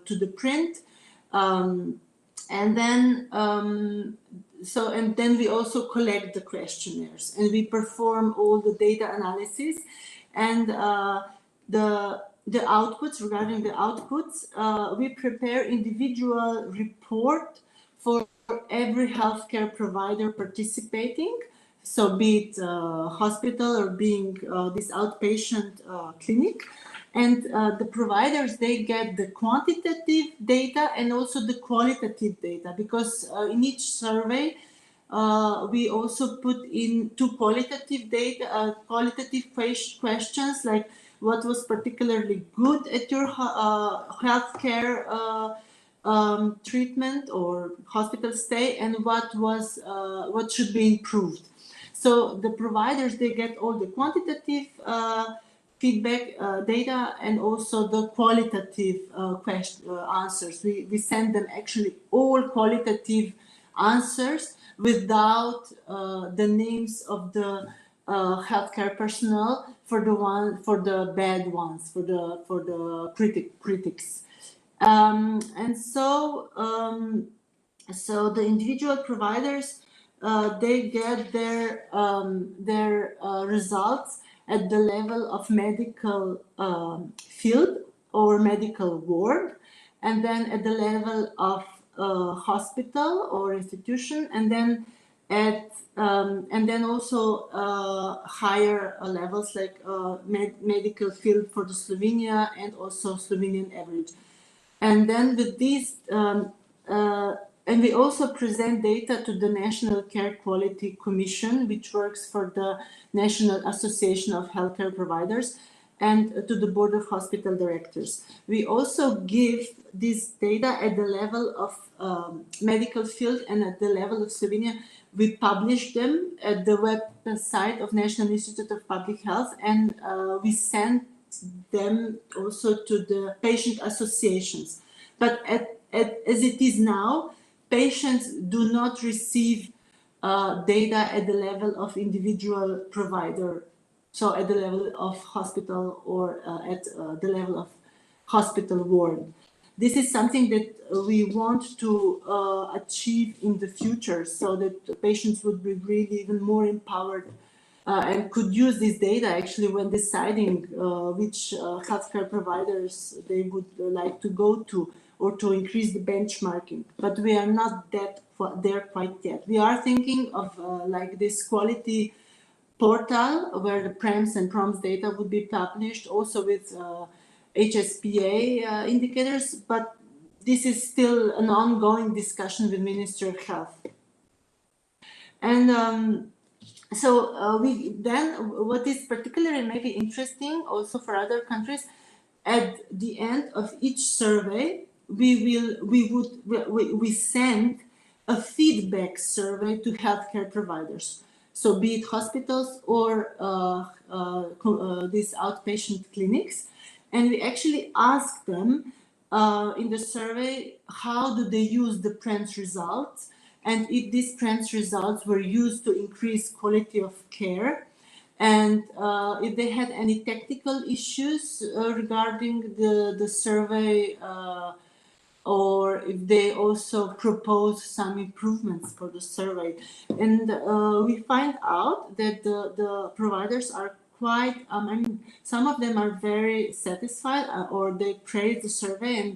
to the print, and then we also collect the questionnaires, and we perform all the data analysis, and the outputs. Regarding the outputs, we prepare individual report for every healthcare provider participating. So be it hospital or being this outpatient clinic. And the providers, they get the quantitative data and also the qualitative data, because in each survey, we also put in two qualitative data, qualitative questions, like what was particularly good at your healthcare treatment or hospital stay, and what should be improved. So the providers, they get all the quantitative feedback data and also the qualitative answers. We send them actually all qualitative answers without the names of the healthcare personnel for the bad ones, for the critics. So the individual providers, they get their results at the level of medical field or medical ward, and then at the level of hospital or institution, and then also higher levels like medical field for the Slovenia and also Slovenian average. And then with these, and we also present data to the National Care Quality Commission, which works for the National Association of Healthcare Providers, and to the Board of Hospital Directors. We also give this data at the level of medical field and at the level of Slovenia. We publish them at the website of National Institute of Public Health, and we send them also to the patient associations. But as it is now, patients do not receive data at the level of individual provider, so at the level of hospital or at the level of hospital ward. This is something that we want to achieve in the future, so that the patients would be really even more empowered and could use this data actually when deciding which healthcare providers they would like to go to, or to increase the benchmarking. But we are not there quite yet. We are thinking of like this quality portal where the PREMS and PROMS data would be published, also with HSPA indicators, but this is still an ongoing discussion with Ministry of Health. And so what is particularly maybe interesting also for other countries, at the end of each survey, we send a feedback survey to healthcare providers. So be it hospitals or these outpatient clinics. And we actually ask them in the survey, how do they use the PREMS results? And if these PREMS results were used to increase quality of care, and if they had any technical issues regarding the survey, or if they also propose some improvements for the survey. And we find out that the providers are quite, I mean, some of them are very satisfied, or they praise the survey,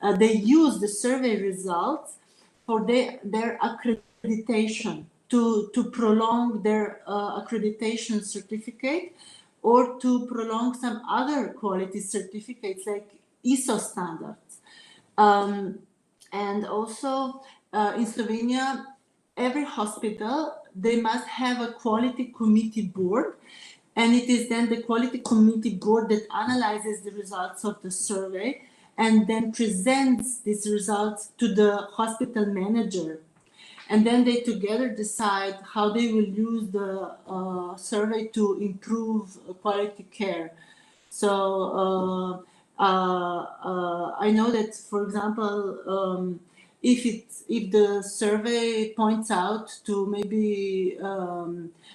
and they use the survey results for their accreditation, to prolong their accreditation certificate, or to prolong some other quality certificates like ISO standards. And also in Slovenia, every hospital, they must have a quality committee board, and it is then the quality committee board that analyzes the results of the survey and then presents these results to the hospital manager. And then they together decide how they will use the survey to improve quality care. So I know that, for example, if the survey points out to maybe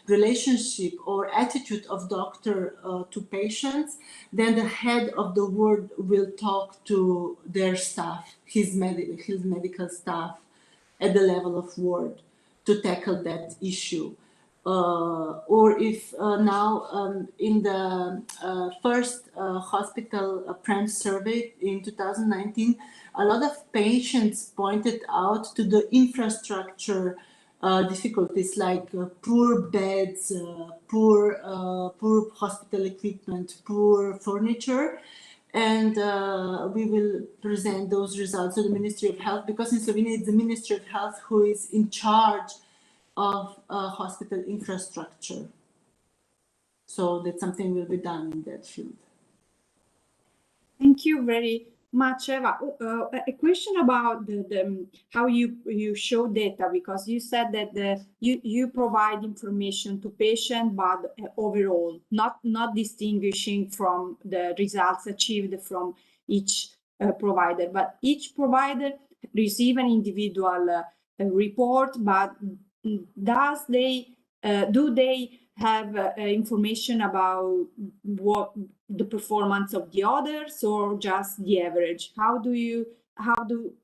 relationship or attitude of doctor to patients, then the head of the ward will talk to their staff, his medical staff at the level of ward to tackle that issue. Or if now in the first hospital PREMS survey in 2019, a lot of patients pointed out to the infrastructure difficulties, like poor beds, poor hospital equipment, poor furniture. And we will present those results to the Ministry of Health, because in Slovenia it's the Ministry of Health who is in charge of hospital infrastructure. So that something will be done in that field. Thank you very much, Eva. A question about the how you show data, because you said that you provide information to patient, but overall, not distinguishing from the results achieved from each provider, but each provider receive an individual report, but do they have information about what the performance of the others, or just the average? How do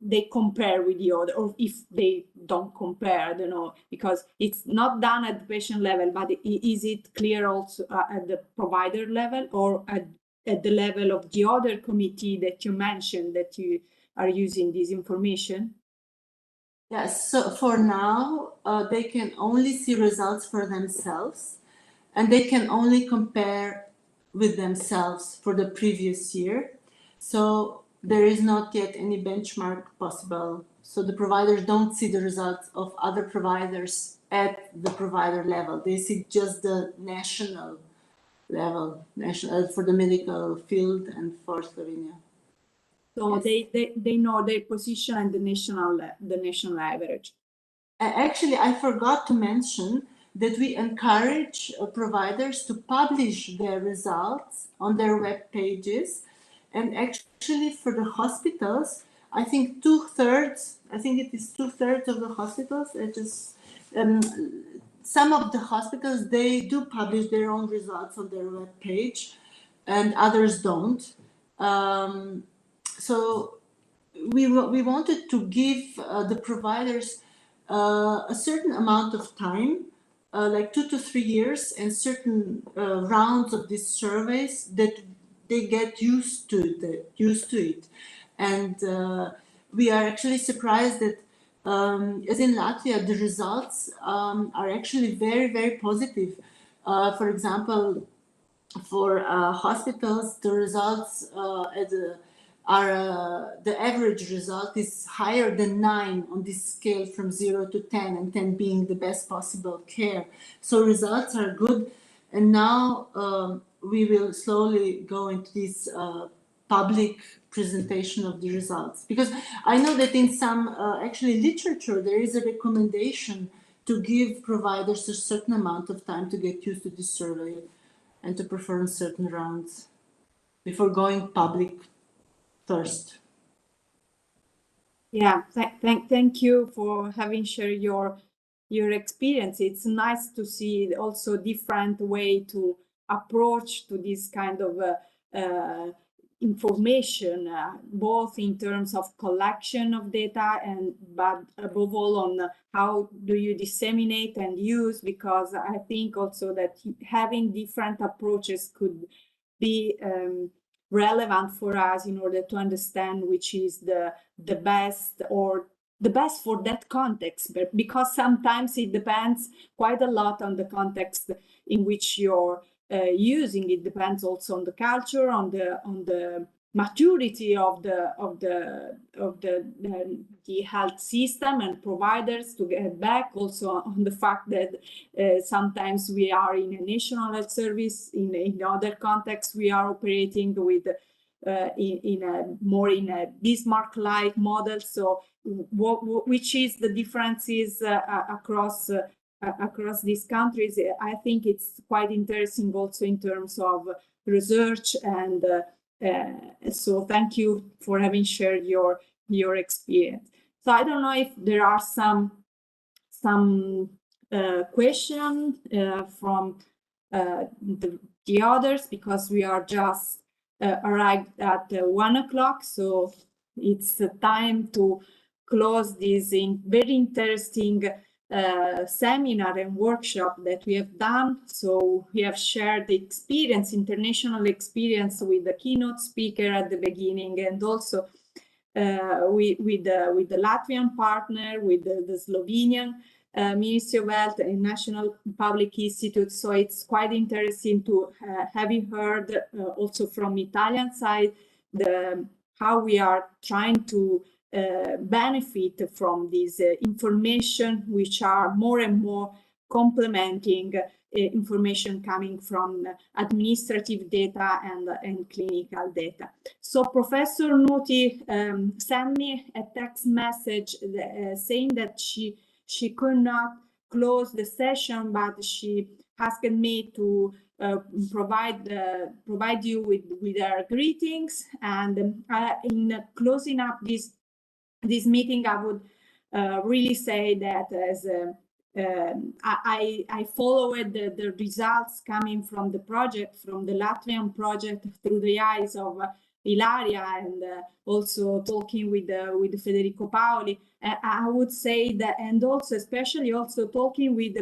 they compare with the other, or if they don't compare? I don't know, because it's not done at the patient level, but is it clear also at the provider level, or at the level of the other committee that you mentioned that you are using this information? Yes, so for now, they can only see results for themselves, and they can only compare with themselves for the previous year. So there is not yet any benchmark possible. So the providers don't see the results of other providers at the provider level. They see just the national level, for the medical field and for Slovenia. So yes, they know their position and the national average. Actually, I forgot to mention that we encourage providers to publish their results on their web pages. And actually for the hospitals, I think 2/3, I think it is 2/3 of the hospitals, some of the hospitals, they do publish their own results on their web page and others don't. So we wanted to give the providers a certain amount of time, like 2 to 3 years, and certain rounds of these surveys that they get used to it. And we are actually surprised that, as in Latvia, the results are actually very, very positive. For example, for hospitals, the results the average result is higher than 9 on this scale from 0 to 10, and 10 being the best possible care. So results are good. And now we will slowly go into this public presentation of the results. Because I know that in some actually literature, there is a recommendation to give providers a certain amount of time to get used to this survey and to perform certain rounds before going public first. Yeah, thank you for having shared your experience. It's nice to see also different way to approach to this kind of information, both in terms of collection of data but above all on how do you disseminate and use, because I think also that having different approaches could be relevant for us in order to understand which is the best or the best for that context, but because sometimes it depends quite a lot on the context in which you're using. It depends also on the culture, on the maturity of the health system and providers, to get back also on the fact that sometimes we are in a national health service, in other contexts we are operating with in a Bismarck-like model. So which is the differences across these countries? I think it's quite interesting also in terms of research, and so thank you for having shared your experience. So I don't know if there are some questions from the others, because we are just arrived at 1 o'clock, so it's time to close this very interesting seminar and workshop that we have done. So we have shared the experience, international experience, with the keynote speaker at the beginning, and also with the Latvian partner, with the Slovenian Ministry of Health and National Public Institute. So it's quite interesting to have you heard also from Italian side how we are trying to benefit from this information, which are more and more complementing information coming from administrative data and clinical data. So Professor Nuti sent me a text message saying that she could not close the session, but she asked me to provide you with her greetings. And in closing up this meeting, I would really say that as I followed the results coming from the project, from the Latvian project, through the eyes of Ilaria, and also talking with Federico Paoli. I would say that, and also especially also talking with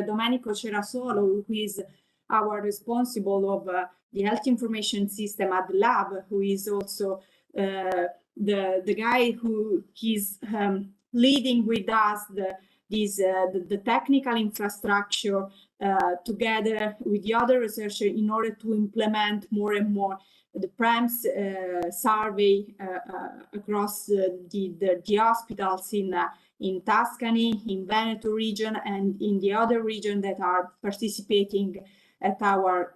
Domenico Cerasolo, who is our responsible of the health information system at the lab, who is also the guy who is leading with us the technical infrastructure together with the other researchers in order to implement more and more the PREMS survey across the hospitals in Tuscany, in Veneto region, and in the other region that are participating at our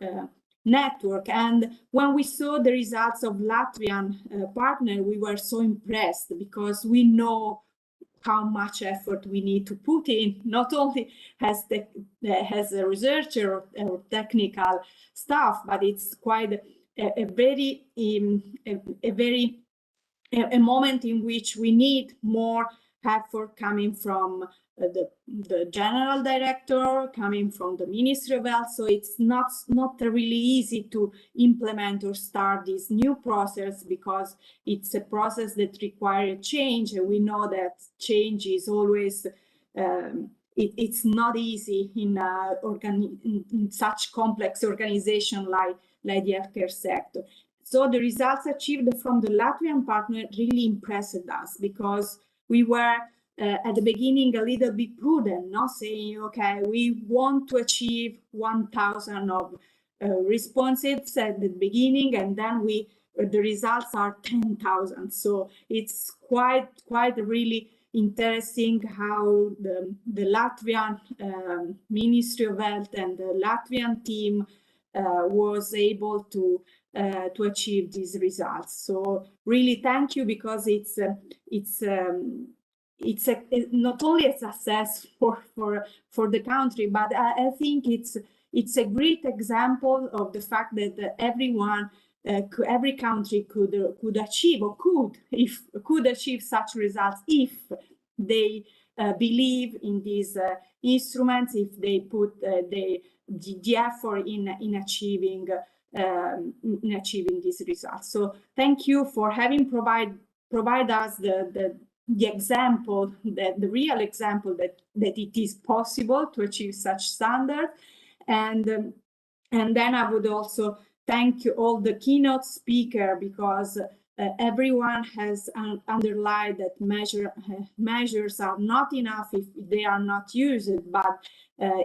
network. And when we saw the results of Latvian partner, we were so impressed, because we know how much effort we need to put in, not only as a researcher or technical staff, but it's quite a moment in which we need more effort coming from the general director, coming from the Ministry of Health. So it's not really easy to implement or start this new process, because it's a process that requires change, and we know that change is always it's not easy in such complex organization like the healthcare sector. So the results achieved from the Latvian partner really impressed us, because we were at the beginning a little bit prudent, not saying, okay, we want to achieve 1,000 of responses at the beginning, and then the results are 10,000. So it's quite really interesting how the Latvian Ministry of Health and the Latvian team was able to achieve these results. So really thank you, because it's not only a success for the country, but I think it's a great example of the fact that every country could achieve, or could achieve such results if they believe in these instruments, if they put the effort in achieving these results. So thank you for having provide us the example, the real example that it is possible to achieve such standard. And then I would also thank all the keynote speaker, because everyone has underlined that measures are not enough if they are not used. But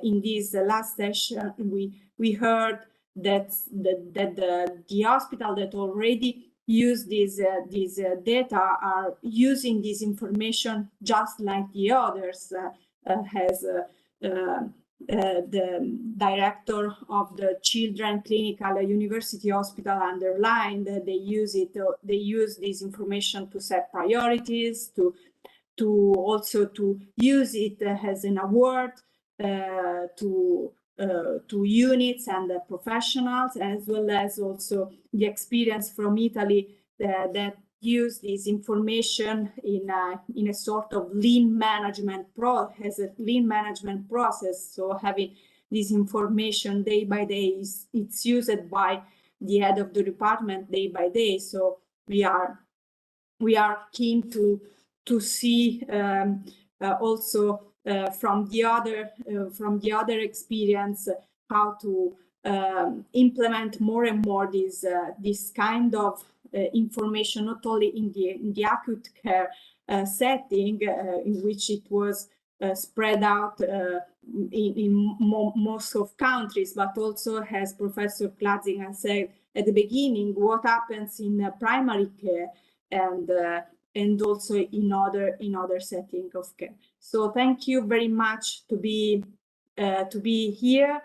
in this last session, we heard that the hospital that already use these data are using this information just like the others. Has the director of the Children Clinical University Hospital underlined that they use this information to set priorities, to also to use it as an award to units and the professionals, as well as also the experience from Italy that use this information in a sort of lean management process. So having this information day by day it's used by the head of the department day by day. So we are keen to see also from the other experience how to implement more and more this kind of information, not only in the acute care setting in which it was spread out in most of countries, but also, as Professor Klatzinger said at the beginning, what happens in primary care and also in other settings of care. So thank you very much to be here,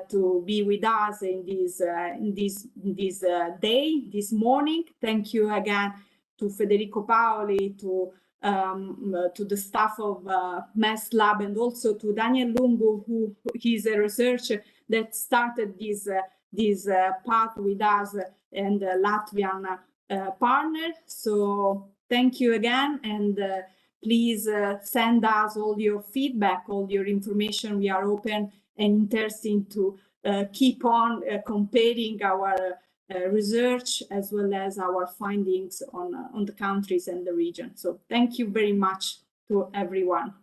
to be with us in this day, this morning. Thank you again to Federico Paoli, to the staff of MES Lab, and also to Daniel Lungu, who is a researcher that started this path with us and the Latvian partner. So thank you again, and please send us all your feedback, all your information. We are open and interested to keep on comparing our research as well as our findings on the countries and the region. So thank you very much to everyone.